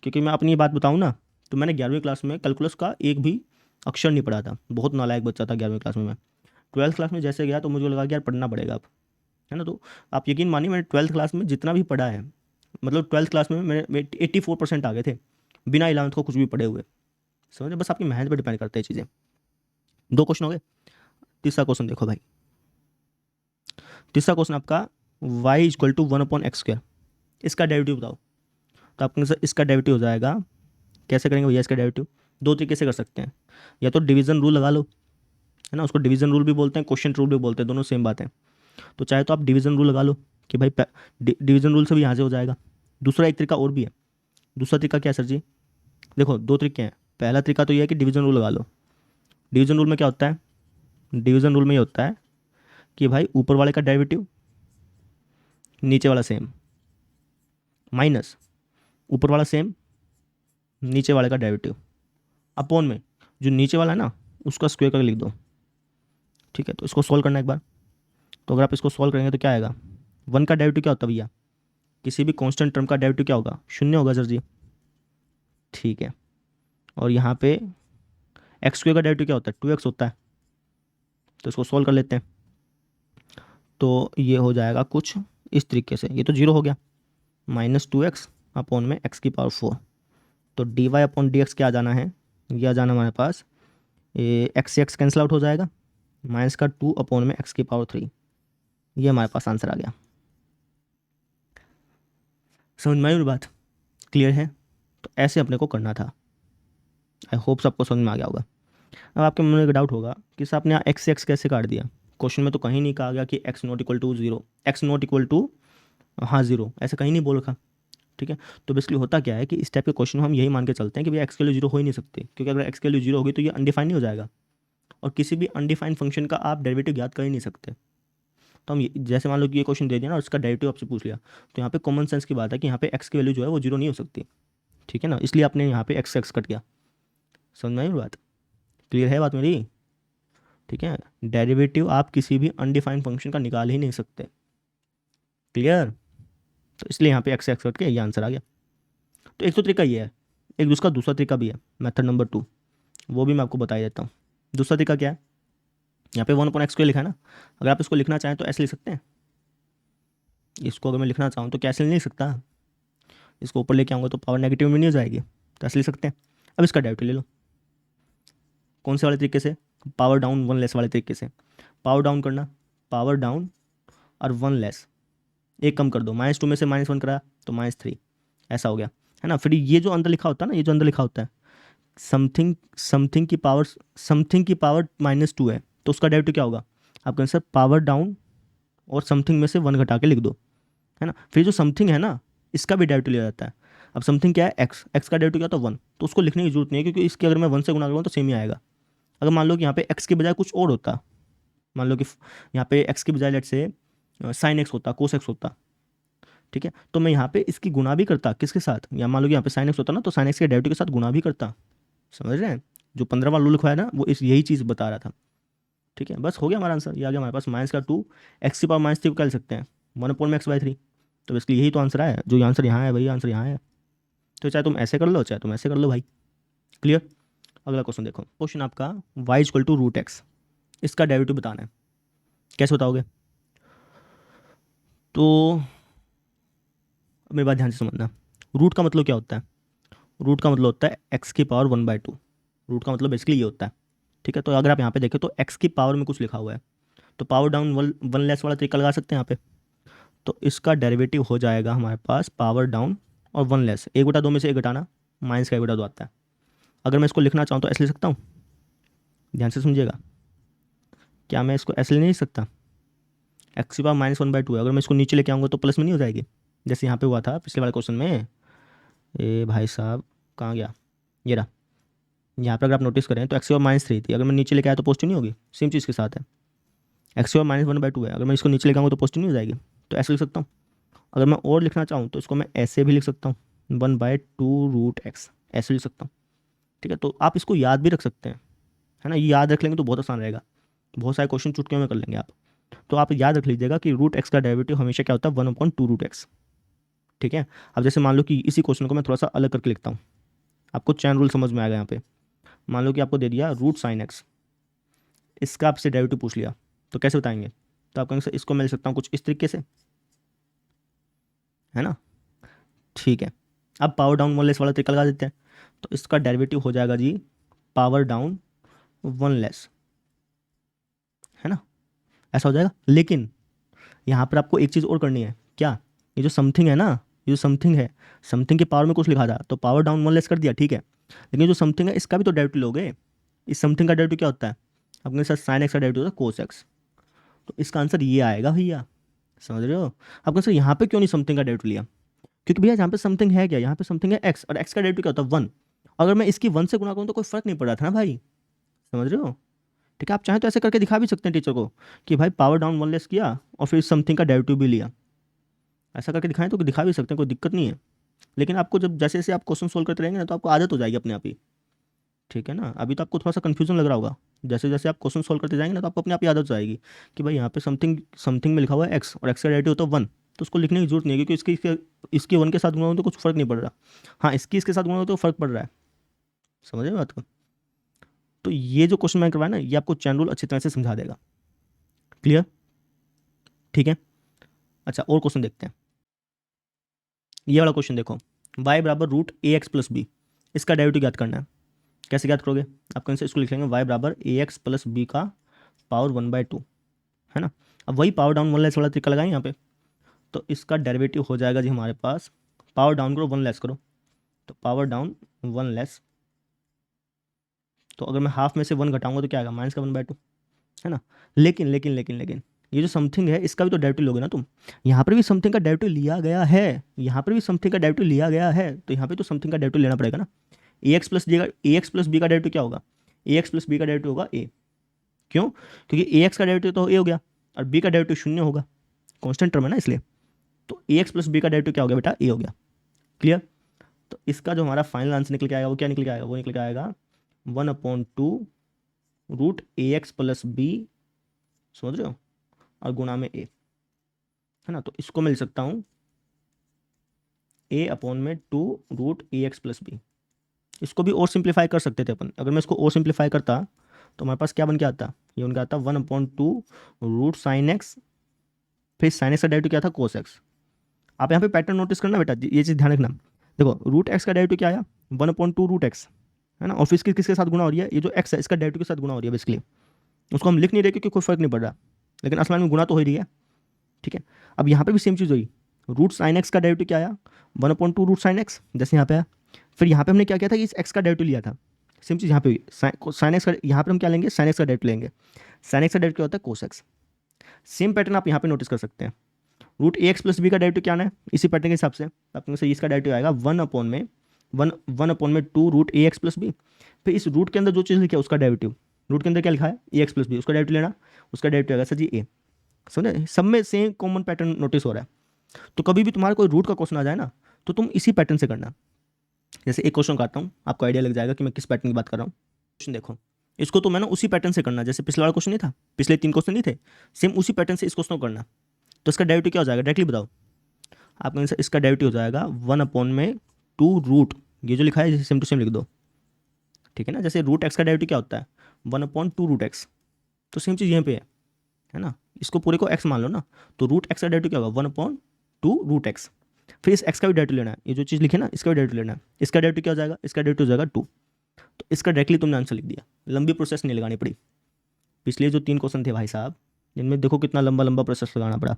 क्योंकि मैं अपनी ये बात बताऊँ ना, तो मैंने 11वीं क्लास में कैलकुलस का एक भी अक्षर नहीं पढ़ा था, बहुत नालायक बच्चा था 11वीं क्लास में मैं। 12th क्लास में जैसे गया तो मुझे लगा कि यार पढ़ना पड़ेगा अब, है ना। तो आप यकीन मानिए मैंने 12th क्लास में जितना भी पढ़ा है, मतलब 12th क्लास में मेरे 84% आ गए थे बिना 11th को कुछ भी पढ़े हुए। समझे, बस आपकी मेहनत पर डिपेंड करते हैं चीज़ें। 2 क्वेश्चन हो गए, तीसरा क्वेश्चन देखो भाई। तीसरा क्वेश्चन आपका y इक्वल टू 1/x², इसका डेरिवेटिव बताओ। तो आपके सर इसका डेरिवेटिव हो जाएगा, कैसे करेंगे भैया इसका डेरिवेटिव, दो तरीके से कर सकते हैं, या तो डिवीज़न रूल लगा लो, है ना, उसको डिवीज़न रूल भी बोलते हैं क्वेश्चन रूल भी बोलते हैं, दोनों सेम बात है। तो चाहे तो आप डिवीज़न रूल लगा लो कि भाई डिवीज़न रूल से भी यहाँ से हो जाएगा। दूसरा एक तरीका और भी है, दूसरा तरीका क्या है सर जी, देखो दो तरीके हैं। पहला तरीका तो ये है कि डिवीज़न रूल लगा लो। डिवीज़न रूल में क्या होता है, डिवीज़न रूल में ये होता है कि भाई ऊपर वाले का डेरिवेटिव नीचे वाला सेम माइनस ऊपर वाला सेम नीचे वाले का डेरिवेटिव अपॉन में जो नीचे वाला है ना उसका स्क्वायर करके लिख दो, ठीक है, तो इसको सॉल्व करना एक बार। तो अगर आप इसको सॉल्व करेंगे तो क्या आएगा, 1 का डेरिवेटिव क्या होता है भैया, किसी भी कांस्टेंट टर्म का डेरिवेटिव क्या होगा, 0 होगा सर जी। ठीक है, और यहाँ पे एक्स स्क्वायर का डेरिवेटिव क्या होता है, 2x होता है। तो इसको सॉल्व कर लेते हैं। तो ये हो जाएगा कुछ इस तरीके से, ये तो 0 हो गया, -2x अपॉन में x की पावर 4। तो dy अपॉन डी एक्स क्या आ जाना है, ये आ जाना हमारे पास, ये x से x कैंसिल आउट हो जाएगा, माइनस का 2 अपॉन में x की पावर 3। ये हमारे पास आंसर आ गया। समझ में आई बात, क्लियर है। तो ऐसे अपने को करना था। आई होप सबको समझ में आ गया होगा। अब आपके मन में एक डाउट होगा कि सर आपने यहाँ x से x कैसे काट दिया, क्वेश्चन में तो कहीं नहीं कहा गया कि x not equal to 0, x not equal to 0, ऐसे कहीं नहीं बोल रखा। ठीक है, तो बेसिकली होता क्या है कि इस टाइप के क्वेश्चन हम यही मान के चलते हैं कि भैया x के लिए 0 हो ही नहीं सकते, क्योंकि अगर x के लिए 0 होगी तो ये अनडिफाइन नहीं हो जाएगा, और किसी भी अनडिफाइंड फंक्शन का आप डेरिवेटिव ज्ञात कर ही नहीं सकते। तो हम जैसे मान लो कि ये क्वेश्चन दे दिया ना और इसका डेरिवेटिव आपसे पूछ लिया, तो यहाँ पे कॉमन सेंस की बात है कि यहाँ पे x की वैल्यू जो है वो 0 नहीं हो सकती। ठीक है ना, इसलिए आपने यहाँ पे x कट किया। समझ में आई बात, क्लियर है बात मेरी। ठीक है, डेरिवेटिव आप किसी भी अनडिफाइंड फंक्शन का निकाल ही नहीं सकते, क्लियर। तो इसलिए यहाँ पे x कट के ये आंसर आ गया। तो एक तो तरीका ये है, एक उसका दूसरा तरीका भी है, मेथड नंबर 2, वो भी मैं आपको बता ही देता हूँ। दूसरा तरीका क्या है, यहाँ पे 1/x लिखा है ना, अगर आप इसको लिखना चाहें तो ऐसे लिख सकते हैं। इसको अगर मैं लिखना चाहूँ तो कैसे नहीं लिख सकता, इसको ऊपर लेके आऊँगा तो पावर नेगेटिव में नहीं हो जाएगी, तो ऐसे लिख सकते हैं। अब इसका डेरिवेटिव ले लो, कौन से वाले तरीके से, पावर डाउन 1 लेस वाले तरीके से। पावर डाउन करना, पावर डाउन और 1 लेस, एक कम कर दो, -2 में से -1 करा तो -3, ऐसा हो गया, है ना। फिर ये जो अंदर लिखा होता है ना, ये जो अंदर लिखा होता है समथिंग समथिंग की पावर -2 है, तो उसका डेरिवेटिव क्या होगा, आपका आंसर पावर डाउन और समथिंग में से 1 घटा के लिख दो, है ना। फिर जो समथिंग है ना, इसका भी डेरिवेटिव लिया जाता है। अब समथिंग क्या है, एक्स का डेरिवेटिव क्या होता है 1, तो उसको लिखने की जरूरत नहीं है, क्योंकि इसके अगर मैं 1 से गुणा करूँ तो सेम ही आएगा। अगर मान लो कि यहाँ पे एक्स के बजाय कुछ और होता, मान लो कि यहाँ पे एक्स के बजाय लेट से साइन एक्स होता, कोस एक्स होता, ठीक है, तो मैं यहाँ पे इसकी गुणा भी करता, किसके साथ, या मान लो कि यहाँ पे साइन एक्स होता ना, तो साइन एक्स के डेरिवेटिव के साथ गुणा भी करता। समझ रहे हैं, जो 15 वाला लिखा है ना, वो इस यही चीज़ बता रहा था। ठीक है, बस हो गया हमारा आंसर, ये आ गया हमारे पास -2 एक्स की पावर -3 को क्या लिख सकते हैं, 1/x/3। तो इसलिए यही तो आंसर है, जो आंसर यहाँ है वही आंसर यहाँ है। तो चाहे तुम ऐसे कर लो, चाहे तुम ऐसे कर लो भाई, क्लियर। अगला क्वेश्चन देखो, क्वेश्चन आपका y इक्वल टू √x, इसका डेरिवेटिव बताना है, कैसे बताओगे। तो मेरी बात ध्यान से समझना, रूट का मतलब क्या होता है, रूट का मतलब होता है x की पावर 1/2, रूट का मतलब बेसिकली ये होता है। ठीक है, तो अगर आप यहाँ पे देखें तो x की पावर में कुछ लिखा हुआ है, तो पावर डाउन 1 लेस वाला तरीका लगा सकते हैं यहाँ पे। तो इसका डेरिवेटिव हो जाएगा हमारे पास पावर डाउन और 1 लेस, 1/2 में से 1 घटाना, माइनस का 1/2 आता है। अगर मैं इसको लिखना चाहूँ तो ऐसे लिख सकता हूँ, ध्यान से समझिएगा, क्या मैं इसको ऐसे नहीं लिख सकता, एक्स की पावर -1/2 है, अगर मैं इसको नीचे लेके आऊँगा तो प्लस में नहीं हो जाएगी, जैसे यहाँ पे हुआ था पिछले वाले क्वेश्चन में। ए भाई साहब कहाँ गया, ये रहा, यहाँ पर अगर आप नोटिस करें तो एक्स की पावर -3 थी, अगर मैं नीचे लेके आया तो पॉजिटिव नहीं होगी, सेम चीज़ के साथ है। एक्स की पावर -1/2 है, अगर मैं इसको नीचे लेके आऊँगा तो पॉजिटिव नहीं हो जाएगी, तो ऐसे लिख सकता हूँ। अगर मैं और लिखना चाहूँ तो इसको मैं ऐसे भी लिख सकता हूँ, 1/2√x, ऐसे लिख सकता हूँ। ठीक है, तो आप इसको याद भी रख सकते हैं, है ना, ये याद रख लेंगे तो बहुत आसान रहेगा, बहुत सारे क्वेश्चन चुटकियों में कर लेंगे आप। तो आप याद रख लीजिएगा कि √x का डेरिवेटिव हमेशा क्या होता है, 1/2√x। ठीक है, अब जैसे मान लो कि इसी क्वेश्चन को मैं थोड़ा सा अलग करके लिखता हूँ, आपको चैन रूल समझ में आएगा यहाँ पे। मान लो कि आपको दे दिया √sin x, इसका आपसे डेरिवेटिव पूछ लिया, तो कैसे बताएंगे, तो आप कहेंगे इसको मैं लिख सकता हूँ कुछ इस तरीके से, है ना। ठीक है, अब पावर डाउन 1 लेस वाला तरीका लगा देते हैं, तो इसका डेरिवेटिव हो जाएगा जी पावर डाउन 1 लेस, है ना, ऐसा हो जाएगा। लेकिन यहाँ पर आपको एक चीज़ और करनी है, क्या, ये जो समथिंग है ना, ये जो समथिंग है, समथिंग के पावर में कुछ लिखा था, तो पावर डाउन 1 लेस कर दिया, ठीक है, लेकिन जो समथिंग है इसका भी तो डेरिवेटिव लोगे। इस समथिंग का डेरिवेटिव क्या होता है, अपने साथ साइन एक्स का डेरिवेटिव होता है कोस एक्स, तो इसका आंसर ये आएगा भैया। समझ रहे हो, आपने सर यहाँ पे क्यों नहीं समथिंग का डेरिवेटिव लिया, क्योंकि भैया यहाँ पे समथिंग है क्या, यहाँ पे समथिंग है एक्स, और एक्स का डेरिवेटिव क्या होता है 1, अगर मैं इसकी 1 से गुणा करूँ तो कोई फर्क नहीं पड़ रहा था ना भाई। समझ रहे हो, ठीक है, आप चाहें तो ऐसे करके दिखा भी सकते हैं टीचर को कि भाई पावर डाउन 1 लेस किया और फिर समथिंग का डेरिवेटिव भी लिया, ऐसा करके दिखाएं तो दिखा भी सकते हैं, कोई दिक्कत नहीं है। लेकिन आपको जब जैसे जैसे आप क्वेश्चन सोल्व करते रहेंगे ना, तो आपको आदत हो जाएगी अपने आप ही। ठीक है ना, अभी तो आपको थोड़ा सा कन्फ्यूजन लग रहा होगा, जैसे जैसे आप क्वेश्चन सॉल्व करते जाएंगे ना तो आपको अपने आप याद हो जाएगी कि भाई यहाँ पे समथिंग समथिंग में लिखा हुआ है एक्स और एक्स का डेरिवेटिव होता है वन, तो उसको लिखने की जरूरत नहीं है क्योंकि इसके वन के साथ गुणा हो तो कुछ फर्क नहीं पड़ रहा। हाँ, इसके साथ गुणा हो तो फर्क पड़ रहा है। समझ रहे हो बात को? तो ये जो क्वेश्चन मैंने करवाया ना, ये आपको चैन रूल अच्छी तरह से समझा देगा। क्लियर? ठीक है। अच्छा, और क्वेश्चन देखते हैं। ये वाला क्वेश्चन देखो, y बराबर रूट ए एक्स प्लस बी, इसका डेरिवेटिव ज्ञात करना है। कैसे ज्ञात करोगे? आप कहीं से इसको लिख लेंगे y बराबर ए एक्स प्लस बी का पावर 1/2, है ना। अब वही पावर डाउन वन लेस वाला तरीका लगाएं यहाँ पे, तो इसका डेरिवेटिव हो जाएगा जी हमारे पास, पावर डाउन करो वन लेस करो, तो पावर डाउन वन लेस, तो अगर मैं हाफ में से वन घटाऊंगा तो क्या आएगा? माइनस का 1/2, है ना। लेकिन लेकिन लेकिन लेकिन ये जो समथिंग है इसका भी तो डेरिवेटिव लोगे ना तुम। यहाँ पर भी समथिंग का डेरिवेटिव लिया गया है, यहाँ पर भी समथिंग का डेरिवेटिव लिया गया है, तो यहाँ पे तो समथिंग का डेरिवेटिव लेना पड़ेगा ना। ए एक्स प्लस बी का डेरिवेटिव क्या होगा? ए एक्स प्लस बी का डेरिवेटिव होगा ए। क्यों? क्योंकि ए एक्स का डेरिवेटिव तो ए हो गया और बी का डेरिवेटिव शून्य होगा, कॉन्स्टेंट टर्म है ना इसलिए। तो ए एक्स प्लस बी का डेरिवेटिव क्या हो गया बेटा? ए हो गया। क्लियर? तो इसका जो हमारा फाइनल आंसर निकल के आएगा वो क्या निकल के आएगा? वो निकल के आएगा 1/2 रूट ए एक्स प्लस बी, समझ रहे हो, और गुणा में ए, है ना। तो इसको मैं लिख सकता हूँ a/2 रूट ए एक्स प्लस बी। इसको भी और सिंप्लीफाई कर सकते थे अपन, अगर मैं इसको और सिंप्लीफाई करता तो हमारे पास क्या बन के आता? ये बन के आता 1/2 रूट साइन एक्स, फिर साइन एक्स का डेरिवेटिव क्या था? Cos x. आप यहाँ पे पैटर्न नोटिस करना बेटा, ये चीज़ ध्यान रखना। देखो रूट एक्स का डेरिवेटिव क्या आया? 1/2 रूट एक्स, है ना। और फिर किसके साथ गुणा हो रही है? ये जो एक्स है इसका डेरिवेटिव के साथ गुणा हो रही है बेसिकली। उसको हम लिख नहीं रहे क्योंकि कोई फर्क नहीं पड़ रहा, लेकिन असल में गुणा तो हो रही है। ठीक है। अब यहाँ पे भी सेम चीज़ हुई, रूट साइन एक्स का डेरिवेटिव क्या आया? 1/2 रूट साइन एक्स, जैसे यहाँ पे आया। फिर यहाँ पे हमने क्या किया था कि इस एक्स का डेरिवेटिव लिया था, सेम चीज़ यहाँ पे हुई, साइन एक्स का। यहाँ पे हम क्या लेंगे? साइन एक्स का डेरिवेटिव लेंगे। साइन एक्स का डेरिवेटिव क्या होता है? Cos x. सेम पैटर्न आप यहाँ पे नोटिस कर सकते हैं। रूट ए एक्स प्लस बी का डेरिवेटिव क्या आना है? इसी पैटर्न के हिसाब से आपके इसका डेरिवेटिव आएगा 1/2 रूट ए एक्स प्लस बी। फिर इस रूट के अंदर जो चीज़ लिखी है उसका डेरिवेटिव, रूट के अंदर क्या लिखा है? ए एक्स प्लस बी, उसका डेरिवेटिव लेना, उसका डेरिवेटिव आएगा सर जी ए। समझे? सब में सेम कॉमन पैटर्न नोटिस हो रहा है। तो कभी भी तुम्हारा कोई रूट का क्वेश्चन आ जाए ना तो तुम इसी पैटर्न से करना। जैसे एक क्वेश्चन करता हूँ, आपको आइडिया लग जाएगा कि मैं किस पैटर्न की बात कर रहा हूँ। क्वेश्चन देखो, इसको तो मैं ना उसी पैटर्न से करना, जैसे पिछला वाला क्वेश्चन नहीं था, पिछले 3 क्वेश्चन नहीं थे, सेम उसी पैटर्न से इस क्वेश्चन को करना। तो इसका डेरिवेटिव क्या हो जाएगा? डायरेक्टली बताओ। आपका आंसर इसका डेरिवेटिव हो जाएगा 1/2 रूट, ये जो लिखा है सेम टू सेम लिख दो। ठीक है ना। जैसे रूट एक्स का डेरिवेटिव क्या होता है? 1/2 रूट एक्स, तो सेम चीज़ यहाँ पे है ना। इसको पूरे को एक्स मान लो ना, तो रूट एक्स का डेरिवेटिव क्या होगा? 1/2 रूट एक्स। फिर इस एक्स का भी डेरिवेटिव लेना है, ये जो चीज़ लिखे ना इसका भी डेरिवेटिव लेना है। इसका डेरिवेटिव क्या हो जाएगा? इसका डेरिवेटिव हो जाएगा 2। तो इसका डायरेक्टली तुमने आंसर लिख दिया, लंबी प्रोसेस नहीं लगानी पड़ी। पिछले जो 3 क्वेश्चन थे भाई साहब, जिनमें देखो कितना लंबा लंबा प्रोसेस लगाना पड़ा,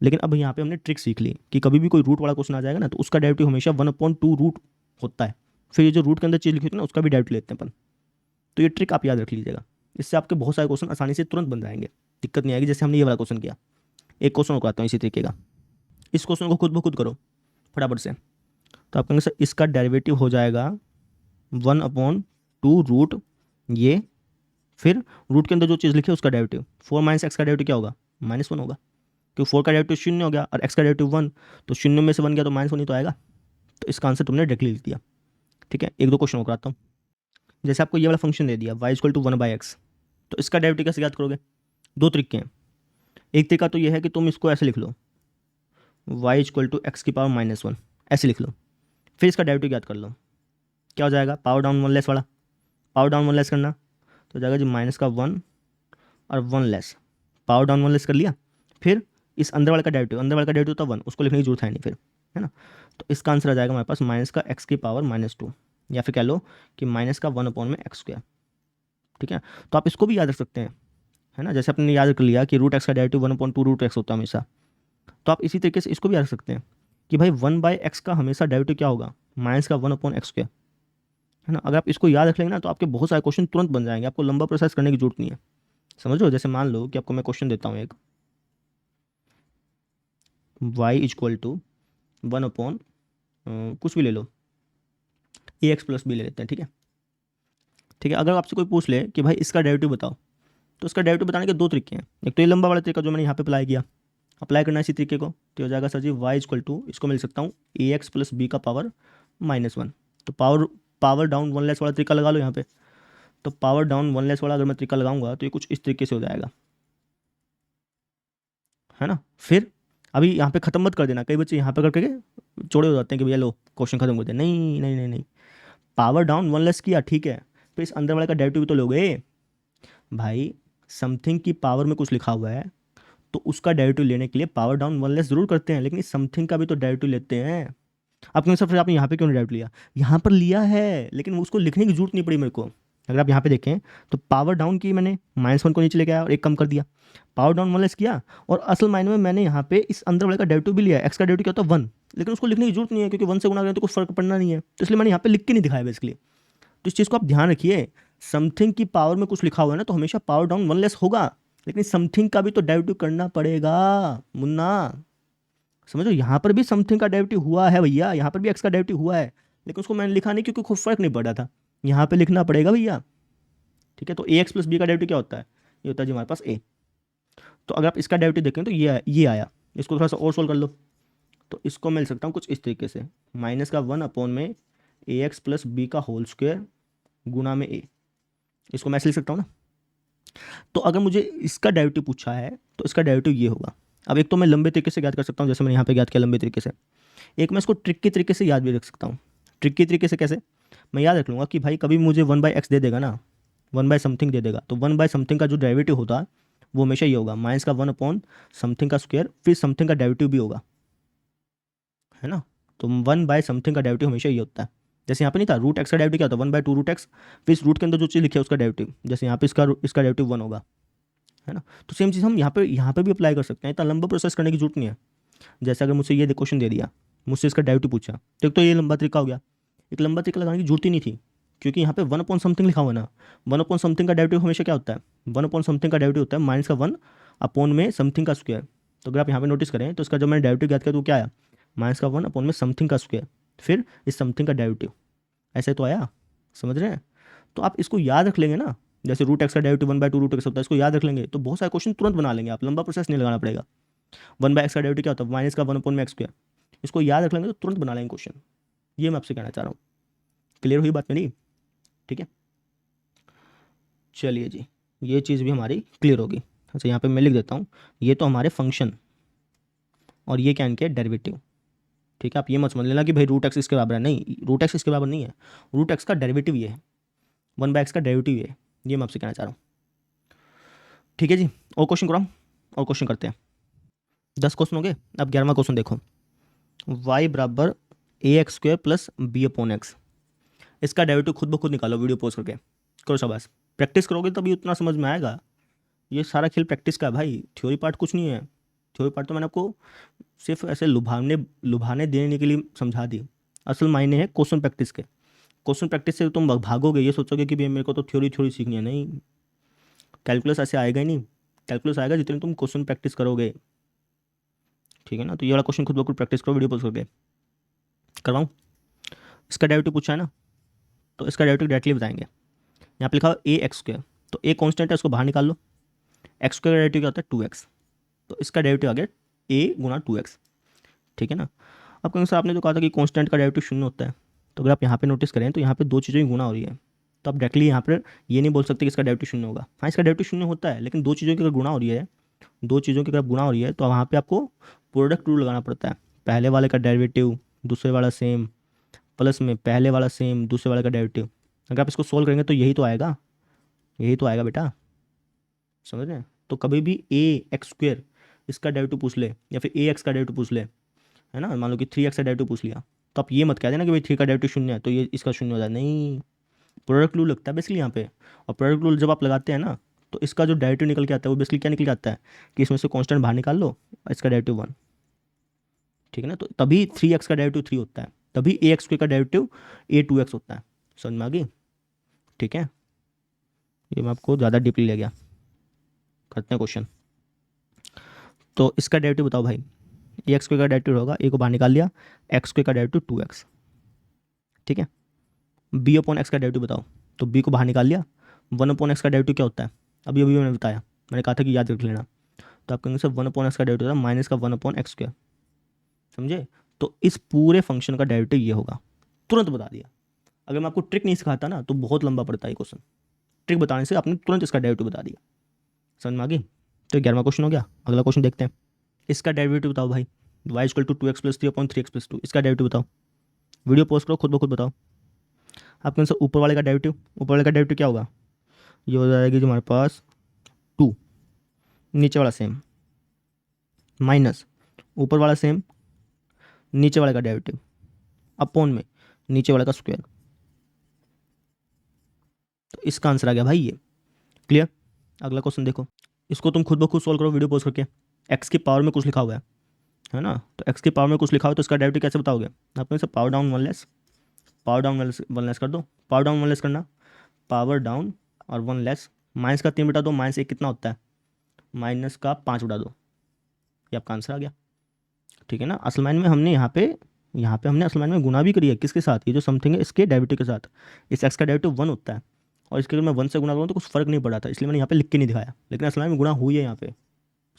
लेकिन अब यहाँ पे हमने ट्रिक सीख ली कि कभी भी कोई रूट वाला क्वेश्चन आ जाएगा ना तो उसका डेरिवेटिव हमेशा 1/2 रूट होता है। फिर ये जो रूट के अंदर चीज़ लिखी होती है ना उसका भी डेरिवेटिव लेते हैं अपन। तो ये ट्रिक आप याद रख लीजिएगा, इससे आपके बहुत सारे क्वेश्चन आसानी से तुरंत बन जाएंगे, दिक्कत नहीं आएगी। जैसे हमने ये वाला क्वेश्चन किया, एक क्वेश्चन और कराता हूँ इसी तरीके का। इस क्वेश्चन को खुद ब खुद करो फटाफट से। तो आप कहेंगे सर इसका डेरिवेटिव हो जाएगा 1/2 रूट ये, फिर रूट के अंदर जो चीज़ लिखी है उसका डेरिवेटिव, 4 माइनस एक्स का डेरिवेटिव क्या होगा? -1 होगा, क्योंकि 4 का डेरिवेटिव 0 हो गया और एक्स का डेरिवेटिव 1, तो 0 में से 1 गया तो -1 ही तो आएगा। तो इसका आंसर तुमने डायरेक्टली लिख दिया। ठीक है। 1-2 क्वेश्चन और कराता हूँ। जैसे आपको ये वाला फंक्शन दे दिया y = 1/x, तो इसका डेरिवेटिव कैसे याद करोगे? 2 तरीके हैं। एक तरीका तो ये है कि तुम इसको ऐसे लिख लो, y = x⁻−1, ऐसे लिख लो। फिर इसका डेरिवेटिव याद कर लो, क्या हो जाएगा? पावर डाउन वन लेस वाला, पावर डाउन वन लेस करना तो हो जाएगा जी -1 और 1 लेस, पावर डाउन 1 लेस कर लिया। फिर इस अंदर वाले का डेरिवेटिव, अंदर वाले का डेरिवेटिव था 1, उसको लिखने की जरूरत है नहीं फिर, है ना। तो इसका आंसर आ जाएगा हमारे पास -x⁻², या फिर कह लो कि -1/x²। ठीक है। तो आप इसको भी याद रख सकते हैं, है ना। जैसे आपने याद कर लिया कि रूट एक्स का डेरिवेटिव 1/2 रूट एक्स होता है हमेशा, तो आप इसी तरीके से इसको भी याद रख सकते हैं कि भाई 1/x का हमेशा डेरिवेटिव क्या होगा? -1/x², है ना। अगर आप इसको याद रख लेंगे ना तो आपके बहुत सारे क्वेश्चन तुरंत बन जाएंगे, आपको लंबा प्रोसेस करने की जरूरत नहीं है। समझ रहे हो? जैसे मान लो कि आपको मैं क्वेश्चन देता हूँ एक, y = 1/ कुछ भी ले लो, ax + b ले लेते हैं। ठीक है। ठीक है। अगर आपसे कोई पूछ ले कि भाई इसका डेरिवेटिव बताओ, तो इसका डेरिवेटिव बताने के 2 तरीके हैं। एक तो ये लंबा वाला तरीका जो मैंने यहाँ पे अप्लाई किया, अप्लाई करना है इसी तरीके को, तो हो जाएगा सर जी y = इसको मैं लिख सकता हूँ ax + b का पावर -1। तो पावर डाउन वन लेस वाला तरीका लगा लो यहाँ पे, तो पावर डाउन वन लेस वाला अगर मैं तरीका लगाऊंगा तो ये कुछ इस तरीके से हो जाएगा, है ना। फिर अभी यहाँ पे खत्म मत कर देना, कई बच्चे यहाँ पे करके चौड़े हो जाते हैं कि भैया लो क्वेश्चन खत्म कर दे, नहीं नहीं नहीं नहीं, पावर डाउन वन लेस किया ठीक है, फिर इस अंदर वाले का डेरिवेटिव भी तो लोगे भाई। समथिंग की पावर में कुछ लिखा हुआ है तो उसका डेरिवेटिव लेने के लिए पावर डाउन वन लेस जरूर करते हैं, लेकिन इस समथिंग का भी तो डेरिवेटिव लेते हैं। आप कहेंगे सर फिर आपने यहाँ पे क्यों नहीं डेरिवेटिव लिया, यहाँ पर लिया है लेकिन उसको लिखने की जरूरत नहीं पड़ी मेरे को। अगर आप यहाँ पे देखें तो पावर डाउन की मैंने -1 को नीचे लेके आया और एक कम कर दिया, पावर डाउन वन लेस किया, और असल मायने में मैंने यहाँ पे इस अंदर वाले का डेरिवेटिव भी लिया है। एक्स का डेरिवेटिव क्या होता है 1, लेकिन उसको लिखने की जरूरत नहीं है क्योंकि 1 से गुणा करें तो कुछ फर्क पड़ना नहीं है, तो इसलिए मैंने यहाँ पे लिख के नहीं दिखाया बेसिकली। तो इस चीज़ को आप ध्यान रखिए, समथिंग की पावर में कुछ लिखा हुआ है ना तो हमेशा पावर डाउन वन लेस होगा, लेकिन समथिंग का भी तो डेरिवेटिव करना पड़ेगा मुन्ना, समझो। यहाँ पर भी समथिंग का डेरिवेटिव हुआ है भैया, यहाँ पर भी एक्स का डेरिवेटिव हुआ है, लेकिन उसको मैंने लिखा नहीं क्योंकि खुद फर्क नहीं पड़ रहा था, यहाँ पे लिखना पड़ेगा भैया, ठीक है। तो ए एक्स प्लस बी का डेरिवेटिव क्या होता है, ये होता है जी हमारे पास ए। तो अगर आप इसका डेरिवेटिव देखें तो ये आया, इसको थोड़ा सा और सोल्व कर लो, तो इसको मिल सकता हूँ कुछ इस तरीके से, -1 में ए एक्स प्लस बी का होल स्क्वायर गुणा में ए, इसको मैं ऐसे लिख सकता हूँ ना। तो अगर मुझे इसका डेरिवेटिव पूछा है तो इसका डेरिवेटिव ये होगा। अब एक तो मैं लंबे तरीके से याद कर सकता हूँ, जैसे मैंने यहाँ पे याद किया लंबे तरीके से, एक मैं इसको ट्रिक के तरीके से याद भी रख सकता हूँ। ट्रिक के तरीके से कैसे, मैं याद रख लूँगा कि भाई कभी मुझे 1/x दे देगा ना, 1/समथिंग दे देगा, तो 1/समथिंग का जो डेरिवेटिव होता है वो हमेशा ये होगा -1/समथिंग का स्क्वायर, फिर समथिंग का डेरिवेटिव भी होगा, है ना। तो 1/समथिंग का डेरिवेटिव हमेशा ये होता है। जैसे यहाँ पे नहीं था रूट एक्स का डेरिवेटिव क्या होता है 1/2 रूट एक्स, फिर इस रूट के अंदर जो चीज़ लिखी है उसका डेरिवेटिव, जैसे यहाँ पे इसका डेरिवेटिव 1 होगा, है ना। तो सेम चीज़ हम यहाँ पे भी अप्लाई कर सकते हैं, इतना लंबा प्रोसेस करने की जरूरत नहीं है। जैसे अगर मुझसे ये क्वेश्चन दे दिया, मुझसे इसका डेरिवेटिव पूछा, तो एक तो ये लंबा तरीका हो गया, एक लंबा तरीका लगाने की जरूरत ही नहीं थी क्योंकि यहाँ पे 1/समथिंग लिखा हुआ है ना। 1/समथिंग का डेरिवेटिव हमेशा क्या होता है, 1/समथिंग का डेरिवेटिव होता है -1 में समथिंग का स्क्वायर। तो अगर आप यहाँ पे नोटिस करें तो इसका जब मैंने डेरिवेटिव याद किया तो क्या आया, -1 में समथिंग का स्क्वायर, फिर इस समथिंग का डेरिवेटिव, ऐसे तो आया, समझ रहे हैं। तो आप इसको याद रख लेंगे ना, जैसे रूट एक्स का डेरिवेटिव 1/2 रूट एक्स होता है, इसको याद रख लेंगे तो बहुत सारे क्वेश्चन तुरंत बना लेंगे आप, लंबा प्रोसेस नहीं लगाना पड़ेगा। 1/x का डेरिवेटिव क्या होता है -1 में एक्स स्क्वायर, इसको याद रख लेंगे तो तुरंत बना लेंगे क्वेश्चन, ये मैं आपसे कहना चाह रहा हूँ। क्लियर हुई बात मेरी, ठीक है। चलिए जी, ये चीज़ भी हमारी क्लियर होगी। अच्छा यहाँ पे मैं लिख देता हूँ, ये तो हमारे फंक्शन और ये क्या इनके डेरिवेटिव, ठीक है। आप ये मत समझ लेना कि भाई रूट एक्स इसके बराबर है, नहीं, रूट एक्स इसके बराबर नहीं है, रूट एक्स का डेरिवेटिव ये है, 1/x का डेरिवेटिव ये मैं आपसे कहना चाह रहा हूँ, ठीक है जी। और क्वेश्चन कराऊँ, और क्वेश्चन करते हैं, 10 क्वेश्चन हो गए। अब 11वां क्वेश्चन देखो, y बराबर ax² प्लस b/x, इसका डेरिवेटिव खुद ब खुद निकालो, वीडियो पॉज करके करो, शाबाश। प्रैक्टिस करोगे तभी उतना समझ में आएगा, ये सारा खेल प्रैक्टिस का है भाई, थ्योरी पार्ट कुछ नहीं है। थ्योरी पार्ट तो मैंने आपको सिर्फ ऐसे लुभाने देने के लिए समझा दी, असल मायने है क्वेश्चन प्रैक्टिस के। क्वेश्चन प्रैक्टिस से तुम भागोगे, ये सोचोगे कि भाई मेरे को तो थ्योरी सीखनी है, नहीं, कैलकुलस ऐसे आएगा ही नहीं, कैलकुलस आएगा जितने तुम क्वेश्चन प्रैक्टिस करोगे, ठीक है ना। तो ये वाला क्वेश्चन खुद ब खुद प्रैक्टिस करो, वीडियो पॉज करके करवाऊँ। इसका डेरिवेटिव पूछा है ना, तो इसका डेरिवेटिव डायरेक्टली बताएंगे। यहाँ पे लिखा हो ax², तो a कांस्टेंट है, उसको बाहर निकाल लो। x² का डेरिवेटिव क्या होता है 2x, तो इसका डेरिवेटिव आ गया a गुना 2x, ठीक है ना। अब कहेंगे सर आपने तो कहा था कि कांस्टेंट का डेरिवेटिव 0 होता है, तो अगर आप यहाँ पे नोटिस करें तो यहाँ पे दो चीज़ें गुना हो रही है, तो आप डायरेक्टली यहाँ पर ये नहीं बोल सकते कि इसका डेरिवेटिव 0 होगा। हाँ इसका डेरिवेटिव 0 होता है, लेकिन दो चीज़ों की अगर गुना हो रही है, दो चीज़ों की अगर गुना हो रही है तो वहाँ पर आपको प्रोडक्ट रूल लगाना पड़ता है, पहले वाले का डेरिवेटिव दूसरे वाला सेम, प्लस में पहले वाला सेम दूसरे वाले का डेरिवेटिव। अगर आप इसको सोल्व करेंगे तो यही तो आएगा, यही तो आएगा बेटा, समझ रहे हैं। तो कभी भी ax² इसका डेरिवेटिव पूछ ले या फिर ax का डेरिवेटिव पूछ ले, है ना, मान लो कि 3x का डेरिवेटिव पूछ लिया, तो आप ये मत कह देना कि भाई 3 का डेरिवेटिव 0 है तो ये इसका 0 हो जाए, नहीं, प्रोडक्ट रूल लगता है बेसिकली यहाँ पे। और प्रोडक्ट रूल जब आप लगाते हैं ना तो इसका जो डेरिवेटिव निकल के आता है वो बेसिकली क्या निकल के आता है कि इसमें से कांस्टेंट बाहर निकाल लो, इसका डेरिवेटिव 1, ठीक है ना। तो तभी 3x का डेरिवेटिव 3 होता है, तभी ax² का डेरिवेटिव a2x होता है, समझ में आ गई, ठीक है। ये मैं आपको ज़्यादा डीपली ले गया, करते हैं क्वेश्चन। तो इसका डेरिवेटिव बताओ भाई, ax² का डेरिवेटिव होगा, a को बाहर निकाल लिया, x² का डेरिवेटिव 2x, ठीक है। b/x का डेरिवेटिव बताओ, तो b को बाहर निकाल लिया, 1/x का डेरिवेटिव क्या होता है, अभी अभी मैंने बताया, मैंने कहा था कि याद रख लेना। तो आप कहेंगे सर 1/x का डेरिवेटिव होता है -1/x², समझे। तो इस पूरे फंक्शन का डेरिवेटिव ये होगा, तुरंत बता दिया। अगर मैं आपको ट्रिक नहीं सिखाता ना तो बहुत लंबा पड़ता है क्वेश्चन, ट्रिक बताने से आपने तुरंत इसका डेरिवेटिव बता दिया। समझ में आ गई? तो 11वां क्वेश्चन हो गया। अगला क्वेश्चन देखते हैं। इसका डेरिवेटिव बताओ भाई। y equal to 2x plus 3/3x+2, इसका डेरिवेटिव बताओ। वीडियो पोस्ट करो, खुद ब खुद बताओ। आपके आंसर ऊपर वाले का डेरिवेटिव, ऊपर वाले का डेरिवेटिव क्या होगा? ये हो जाएगी जो हमारे पास 2, नीचे वाला सेम, माइनस ऊपर वाला सेम, नीचे वाले का डेरिवेटिव, अपॉन में नीचे वाले का स्क्वायर। तो इसका आंसर आ गया भाई ये। क्लियर? अगला क्वेश्चन देखो, इसको तुम खुद ब खुद सोल्व करो वीडियो पॉज करके। एक्स की पावर में कुछ लिखा हुआ है ना? तो एक्स की पावर में कुछ लिखा हो तो इसका डेरिवेटिव कैसे बताओगे? आपने इसे power down one less, power down one less कर दो। पावर डाउन वन लेस करना, पावर डाउन और वन लेस, माइनस का 3/2, माइनस 1 कितना होता है? माइनस का 5/2। ये आपका आंसर आ गया। ठीक है ना? असल माइन में हमने यहाँ पे हमने असल माइन में गुना भी करी है। किसके साथ? ये जो समथिंग है इसके डेरिवेटिव के साथ। इस एक्स का डेरिवेटिव 1 होता है और इसके अगर मैं 1 से गुना करूँ तो कुछ फर्क नहीं पड़ा था, इसलिए मैंने यहाँ पे लिख के नहीं दिखाया, लेकिन असल में गुना हुई है यहाँ पे।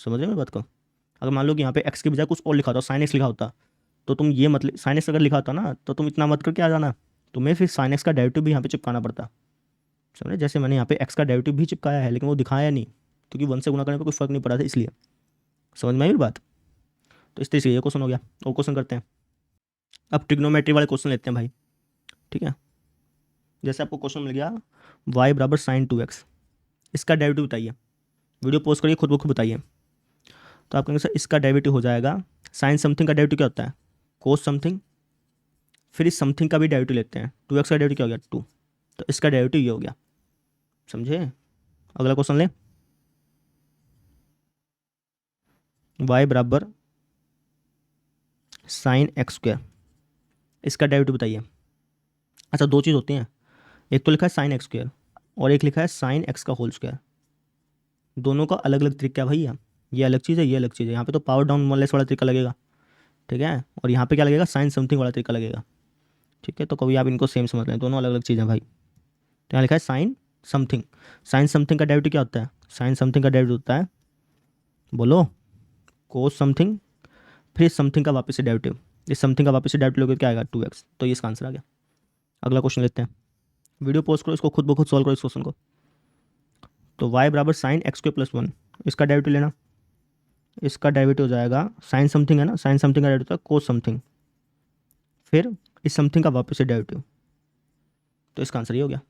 समझ रहे मेरी बात को? अगर मान लो कि यहाँ पे एक्स के बजाय कुछ और लिखा होता, साइन एक्स लिखा होता, तो तुम ये मतलब साइन एक्स अगर लिखा होता ना तो तुम इतना मत करके आ जाना, तुम्हें फिर साइन एक्स का डेरिवेटिव भी यहाँ पे चिपकाना पड़ता। समझे? जैसे मैंने यहाँ पे एक्स का डेरिवेटिव भी चिपकाया है लेकिन वो दिखाया नहीं, क्योंकि 1 से गुना करने पर कोई फर्क नहीं पड़ा था इसलिए। समझ में आई बात? तो इस तरीके से ये क्वेश्चन हो गया। और क्वेश्चन करते हैं। अब ट्रिग्नोमेट्री वाले क्वेश्चन लेते हैं भाई। ठीक है? जैसे आपको क्वेश्चन मिल गया y बराबर साइन 2x, इसका डेरिवेटिव बताइए। वीडियो पोस्ट करिए, खुद ब खुद बताइए। तो आप कहेंगे सर इसका डेरिवेटिव हो जाएगा, साइन समथिंग का डेरिवेटिव क्या होता है? कोस समथिंग। फिर इस समथिंग का भी डेरिवेटिव लेते हैं, 2x का डेरिवेटिव क्या हो गया? 2। तो इसका डेरिवेटिव ये हो गया। समझे? अगला क्वेश्चन ले, y बराबर साइन एक्स स्क्वायर, इसका डेरिवेटिव बताइए। अच्छा, दो चीज़ होती हैं, एक तो लिखा है साइन एक्स स्क्वायर और एक लिखा है साइन एक्स का होल स्क्वायर। दोनों का अलग अलग तरीका है भैया, ये अलग चीज़ है, ये अलग चीज़ है। यहाँ पे तो पावर डाउन वन लेस वाला तरीका लगेगा, ठीक है, और यहाँ पे क्या लगेगा? साइन समथिंग वाला तरीका लगेगा। ठीक है? तो कभी आप इनको सेम समझ लें, दोनों अलग अलग चीज़ें भाई। तो यहाँ लिखा है साइन समथिंग। साइन समथिंग का डेरिवेटिव क्या होता है? साइन समथिंग का डेरिवेटिव होता है, बोलो, कोस समथिंग, फिर समथिंग का वापस से डेरिवेटिव। इस समथिंग का वापस से डेरिवेटिव लोगे क्या आएगा? 2x। तो ये इसका आंसर आ गया। अगला क्वेश्चन लेते हैं। वीडियो पोस्ट करो, इसको खुद ब खुद सॉल्व करो इस क्वेश्चन को। तो y बराबर साइन एक्स स्क्वायर प्लस 1, इसका डेरिवेटिव लेना। इसका डेरिवेटिव हो जाएगा, साइन समथिंग है ना, साइन समथिंग का डेरिवेटिव होता है कोस समथिंग, फिर इस समथिंग का वापस से डेरिवेटिव। तो इसका आंसर ये हो गया।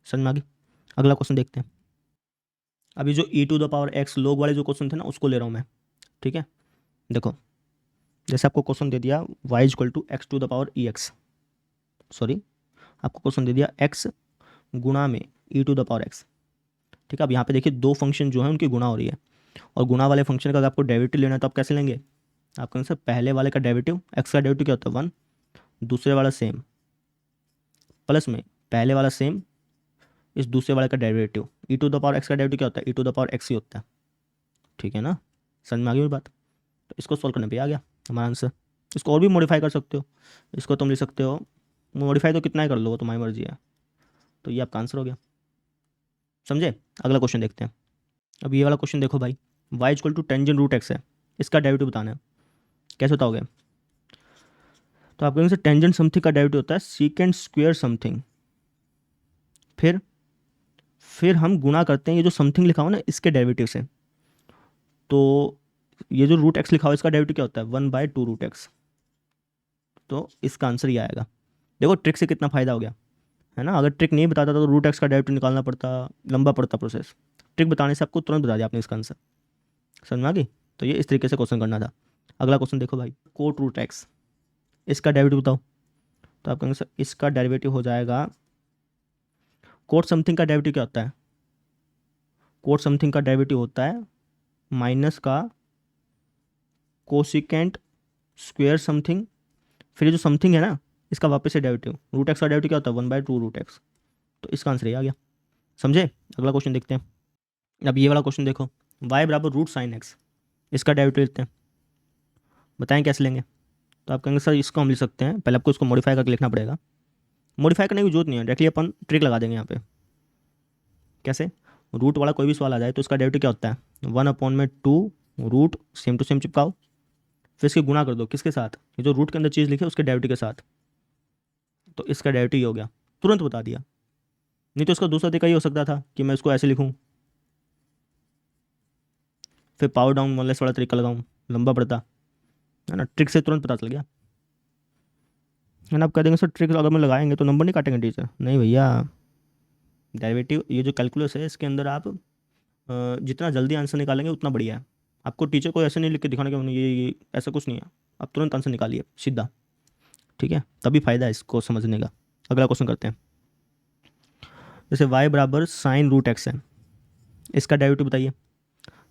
समझ में आ गई? अगला क्वेश्चन देखते हैं। अभी जो e to the power x लोग वाले जो क्वेश्चन थे ना उसको ले रहा हूँ मैं। ठीक है? देखो, जैसे आपको क्वेश्चन दे दिया y equal to X to the power E X, sorry, आपको क्वेश्चन दे दिया x गुणा में e to the power x। ठीक है? अब यहाँ पे देखिए दो फंक्शन जो है उनकी गुणा हो रही है, और गुणा वाले फंक्शन का अगर आपको डेरिवेटिव लेना है तो आप कैसे लेंगे? आपका आंसर पहले वाले का डेरिवेटिव, एक्स का डेरिवेटिव क्या होता है? 1, दूसरे वाला सेम, प्लस में पहले वाला सेम, इस दूसरे वाले का derivative. E to the power X का डेरिवेटिव क्या होता है? E to the power X ही होता है। ठीक है ना? समझ में आ गई मेरी बात? तो इसको सॉल्व करने पे आ गया हमारा आंसर। इसको और भी मॉडिफाई कर सकते हो, इसको तुम लिख सकते हो, मॉडिफाई तो कितना ही कर लो, वो तुम्हारी मर्जी है। तो ये आपका आंसर हो गया। समझे? अगला क्वेश्चन देखते हैं। अब ये वाला क्वेश्चन देखो भाई, y equal to tangent root X है, इसका डेरिवेटिव बताना है। कैसे बताओगे? तो आप कहेंगे टेंजेंट समथिंग का डेरिवेटिव होता है सीकेंड स्क्वायर समथिंग, फिर हम गुणा करते हैं ये जो समथिंग लिखा हो ना इसके डेरिवेटिव से। तो ये जो रूट एक्स लिखा हो इसका डेरिवेटिव क्या होता है? 1/2 रूट एक्स। तो इसका आंसर ये आएगा। देखो ट्रिक से कितना फ़ायदा हो गया है ना? अगर ट्रिक नहीं बताता तो रूट एक्स का डेरिवेटिव निकालना पड़ता, लंबा पड़ता प्रोसेस। ट्रिक बताने से आपको तुरंत बता दिया आपने इसका आंसर। समझ में आ गई? तो ये इस तरीके से क्वेश्चन करना था। अगला क्वेश्चन देखो भाई, कोट रूट एक्स, इसका डेरिवेटिव बताओ। तो आप कहेंगे सर इसका डेरिवेटिव हो जाएगा, कोट समथिंग का डेरिवेटिव क्या होता है? कोट समथिंग का डेरिवेटिव होता है माइनस का कोसिकेंट स्क्वायर समथिंग, फिर ये जो समथिंग है ना इसका वापस से डेरिवेटिव। रूट एक्स का डेरिवेटिव क्या होता है? 1/2 रूट एक्स। तो इसका आंसर ये आ गया। समझे? अगला क्वेश्चन देखते हैं। अब ये वाला क्वेश्चन देखो, y बराबर रूट साइन एक्स, इसका डेरिवेटिव लेते हैं। बताएं कैसे लेंगे? तो आप कहेंगे सर इसको हम लिख सकते हैं, पहले आपको इसको मॉडिफाई करके लिखना पड़ेगा। मॉडिफाई करने की जरूरत नहीं है, डायरेक्टली अपन ट्रिक लगा देंगे यहाँ पे। कैसे? रूट वाला कोई भी सवाल आ जाए तो इसका डेरिवेटिव क्या होता है? 1/2 रूट, सेम टू सेम चिपकाओ, फिर इसके गुणा कर दो किसके साथ? ये जो रूट के अंदर चीज़ लिखी है उसके डेरिवेटिव के साथ। तो इसका डेरिवेटिव ये हो गया, तुरंत बता दिया। नहीं तो इसका दूसरा तरीका ये हो सकता था कि मैं इसको ऐसे लिखूँ, फिर पावर डाउन वन लेस वाला तरीका लगाऊँ, लंबा पड़ता है ना। ट्रिक से तुरंत पता चल गया है ना। आप कह देंगे सर ट्रिक अगर मैं लगाएंगे तो नंबर नहीं काटेंगे टीचर, नहीं भैया। डेरिवेटिव ये जो कैलकुलस है इसके अंदर आप जितना जल्दी आंसर निकालेंगे उतना बढ़िया है। आपको टीचर को ऐसे नहीं लिख के दिखाना कि ये ऐसा कुछ नहीं है, आप तुरंत आंसर निकालिए सीधा, ठीक है, तभी फ़ायदा है इसको समझने का। अगला क्वेश्चन करते हैं। जैसे y बराबर साइन रूट एक्स है, इसका डेरिवेटिव बताइए।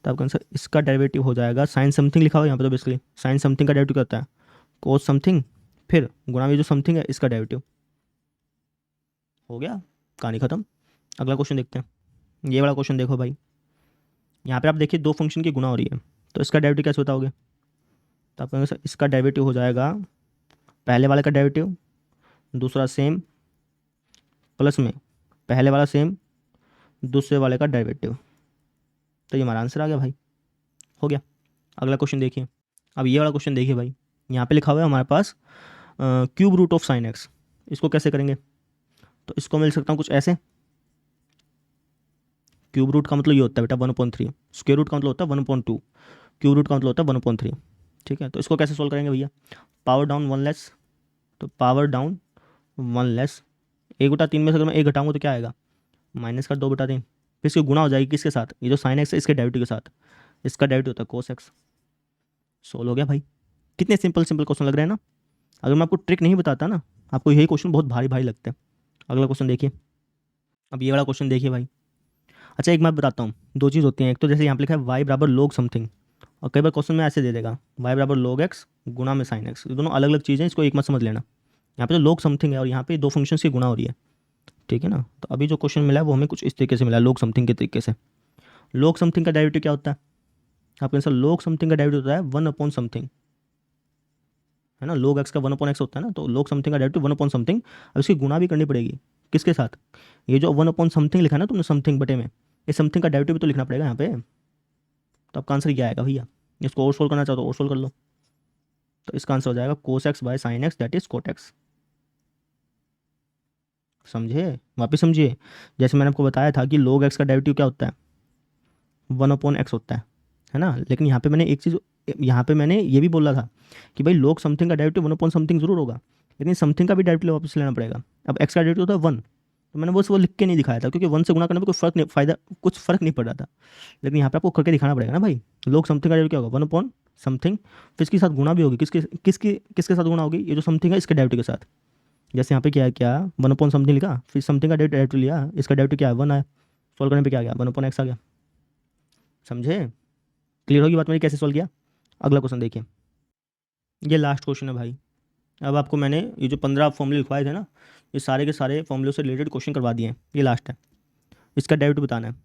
तो आपका आंसर इसका डेरिवेटिव हो जाएगा, साइन समथिंग लिखा हुआ है यहाँ पे, तो बेसिकली साइन समथिंग का डेरिवेटिव करता है कोस समथिंग, फिर गुणा में जो समथिंग है इसका डेरिवेटिव। हो गया, कहानी खत्म। अगला क्वेश्चन देखते हैं। ये वाला क्वेश्चन देखो भाई, यहाँ पे आप देखिए दो फंक्शन की गुणा हो रही है, तो इसका डेरिवेटिव कैसे बताओगे। तो आपका आंसर इसका डेरिवेटिव हो जाएगा पहले वाले का डेरिवेटिव, दूसरा सेम, प्लस में पहले वाला सेम, दूसरे वाले का डेरिवेटिव। तो ये हमारा आंसर आ गया भाई, हो गया। अगला क्वेश्चन देखिए। अब ये वाला क्वेश्चन देखिए भाई, यहाँ पे लिखा हुआ है हमारे पास cube root of sine X, इसको कैसे करेंगे। तो इसको मैं लिख सकता हूँ कुछ ऐसे, क्यूब रूट का मतलब ये होता है बेटा 1/3, स्क्वायर रूट का मतलब होता है 1/2, क्यूब रूट का मतलब होता है 1/3, ठीक है। तो इसको कैसे सोल्व करेंगे भैया, पावर डाउन वन लेस, तो पावर डाउन वन लेस, 1/3 में से अगर मैं 1 घटाऊंगा तो क्या आएगा, -2/3। फिर इसकी गुणा हो जाएगी किसके साथ, ये जो साइन एक्स है इसके डेरिवेटिव के साथ, इसका डेरिवेटिव होता है कोस एक्स। सोल्व हो गया भाई। कितने सिंपल सिंपल क्वेश्चन लग रहे हैं ना। अगर मैं आपको ट्रिक नहीं बताता ना, आपको यही क्वेश्चन बहुत भारी भारी लगते हैं। अगला क्वेश्चन देखिए। अब ये वाला क्वेश्चन देखिए भाई। अच्छा एक मैं बताता हूँ, दो चीज़ होती हैं, एक तो जैसे यहाँ पे लिखा है वाई बराबर लोग समथिंग, और कई बार क्वेश्चन में ऐसे दे देगा वाई बराबर लोग एक्स गुणा में साइन एक्स, ये दोनों अलग अलग चीज़ें, इसको एक मत समझ लेना। यहाँ पे तो लोग समथिंग है और यहाँ पे दो फंक्शन की गुणा हो रही है, ठीक है ना। तो अभी जो क्वेश्चन मिला है वो हमें कुछ इस तरीके से मिला है, लोग समथिंग के तरीके से। लोग समथिंग का डेरिवेटिव क्या होता है, आपके आंसर लोग समथिंग का डेरिवेटिव होता है 1/समथिंग, है ना। लोग एक्स का 1/x होता है ना, तो लोग समथिंग का डेरिवेटिव 1/समथिंग। अब इसकी गुणा भी करनी पड़ेगी किसके साथ, ये जो 1/समथिंग लिखा है ना तुमने समथिंग बटे में, ये समथिंग का डेरिवेटिव भी तो लिखना पड़ेगा यहाँ पे। तो आपका आंसर क्या आएगा भैया, इसको और सोल्व करना चाहो तो और सोल्व कर लो। तो इसका आंसर हो जाएगा cos X by sine X that is cot X. समझे, वापिस समझिए। जैसे मैंने आपको बताया था कि लोग एक्स का डेरिवेटिव क्या होता है 1/x होता है ना। लेकिन यहाँ पे मैंने एक चीज़, यहाँ पे मैंने ये भी बोला था कि भाई लोग समथिंग का डेरिवेटिव 1/समथिंग जरूर होगा, लेकिन समथिंग का भी डेरिवेटिव वापस लेना पड़ेगा। अब एक्स का डेरिवेटिव होता है 1, तो मैंने बस वो लिख के नहीं दिखाया था क्योंकि 1 से गुणा करने में कोई फर्क नहीं, फायदा कुछ फर्क नहीं पड़ रहा था। लेकिन यहाँ पे आपको करके दिखाना पड़ेगा ना भाई, लोग समथिंग का डेरिवेटिव क्या होगा 1/समथिंग, फिर इसके साथ गुणा भी होगी, किसके साथ गुणा होगी, ये जो समथिंग है इसके डेरिवेटिव के साथ। जैसे यहाँ पे क्या है, क्या 1/समथिंग लिखा, फिर समथिंग का डेरिवेटिव लिया, इसका डेरिवेटिव क्या है 1 आया, सोल्व करने पे क्या आ गया 1/x आ गया। समझे, क्लियर होगी बात मेरी, कैसे सोल्व किया। अगला क्वेश्चन देखिए। ये लास्ट क्वेश्चन है भाई। अब आपको मैंने ये जो 15 फॉर्मूले लिखवाए थे ना, ये सारे के सारे फॉर्मूलों से रिलेटेड क्वेश्चन करवा दिए हैं, ये लास्ट है। इसका डेरिवेटिव बताना है।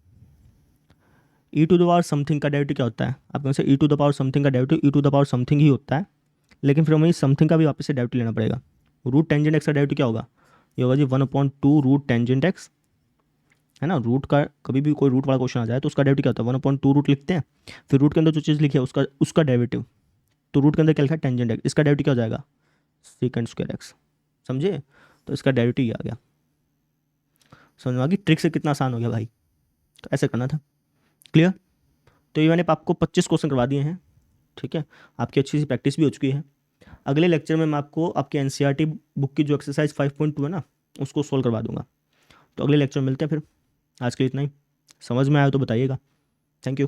E to the power something का डेरिवेटिव क्या होता है, आपके से E to the power something का derivative E to the power something ही होता है, लेकिन फिर हमें समथिंग का भी वापस से डेरिवेटिव लेना पड़ेगा। रूट टेंजेंट एक्स का डेरिवेटिव क्या होगा, ये होगा जी 1/2 रूट टेंजेंट एक्स, है ना। रूट का कभी भी कोई रूट वाला क्वेश्चन आ जाए तो उसका डेरिवेटिव क्या होता है 1/2 रूट लिखते हैं, फिर रूट के अंदर जो चीज़ लिखी है उसका डेरिवेटिव, तो रूट के अंदर क्या लिखा है टेंजेंट एक्स, इसका डेरिवेटिव क्या हो जाएगा सीकेंड स्क्वायर एक्स। समझे, तो इसका डेरिवेटिव ये आ गया। समझ में आ गई ट्रिक से कितना आसान हो गया भाई। तो ऐसे करना था, क्लियर। तो ये मैंने आपको 25 क्वेश्चन करवा दिए हैं, ठीक है। आपकी अच्छी सी प्रैक्टिस भी हो चुकी है। अगले लेक्चर में मैं आपको आपकी एनसीईआरटी बुक की जो एक्सरसाइज 5.2 है ना, उसको सोल्व करवा दूंगा। तो अगले लेक्चर में मिलते हैं फिर। आज के लिए इतना ही, समझ में आया तो बताइएगा। Thank you.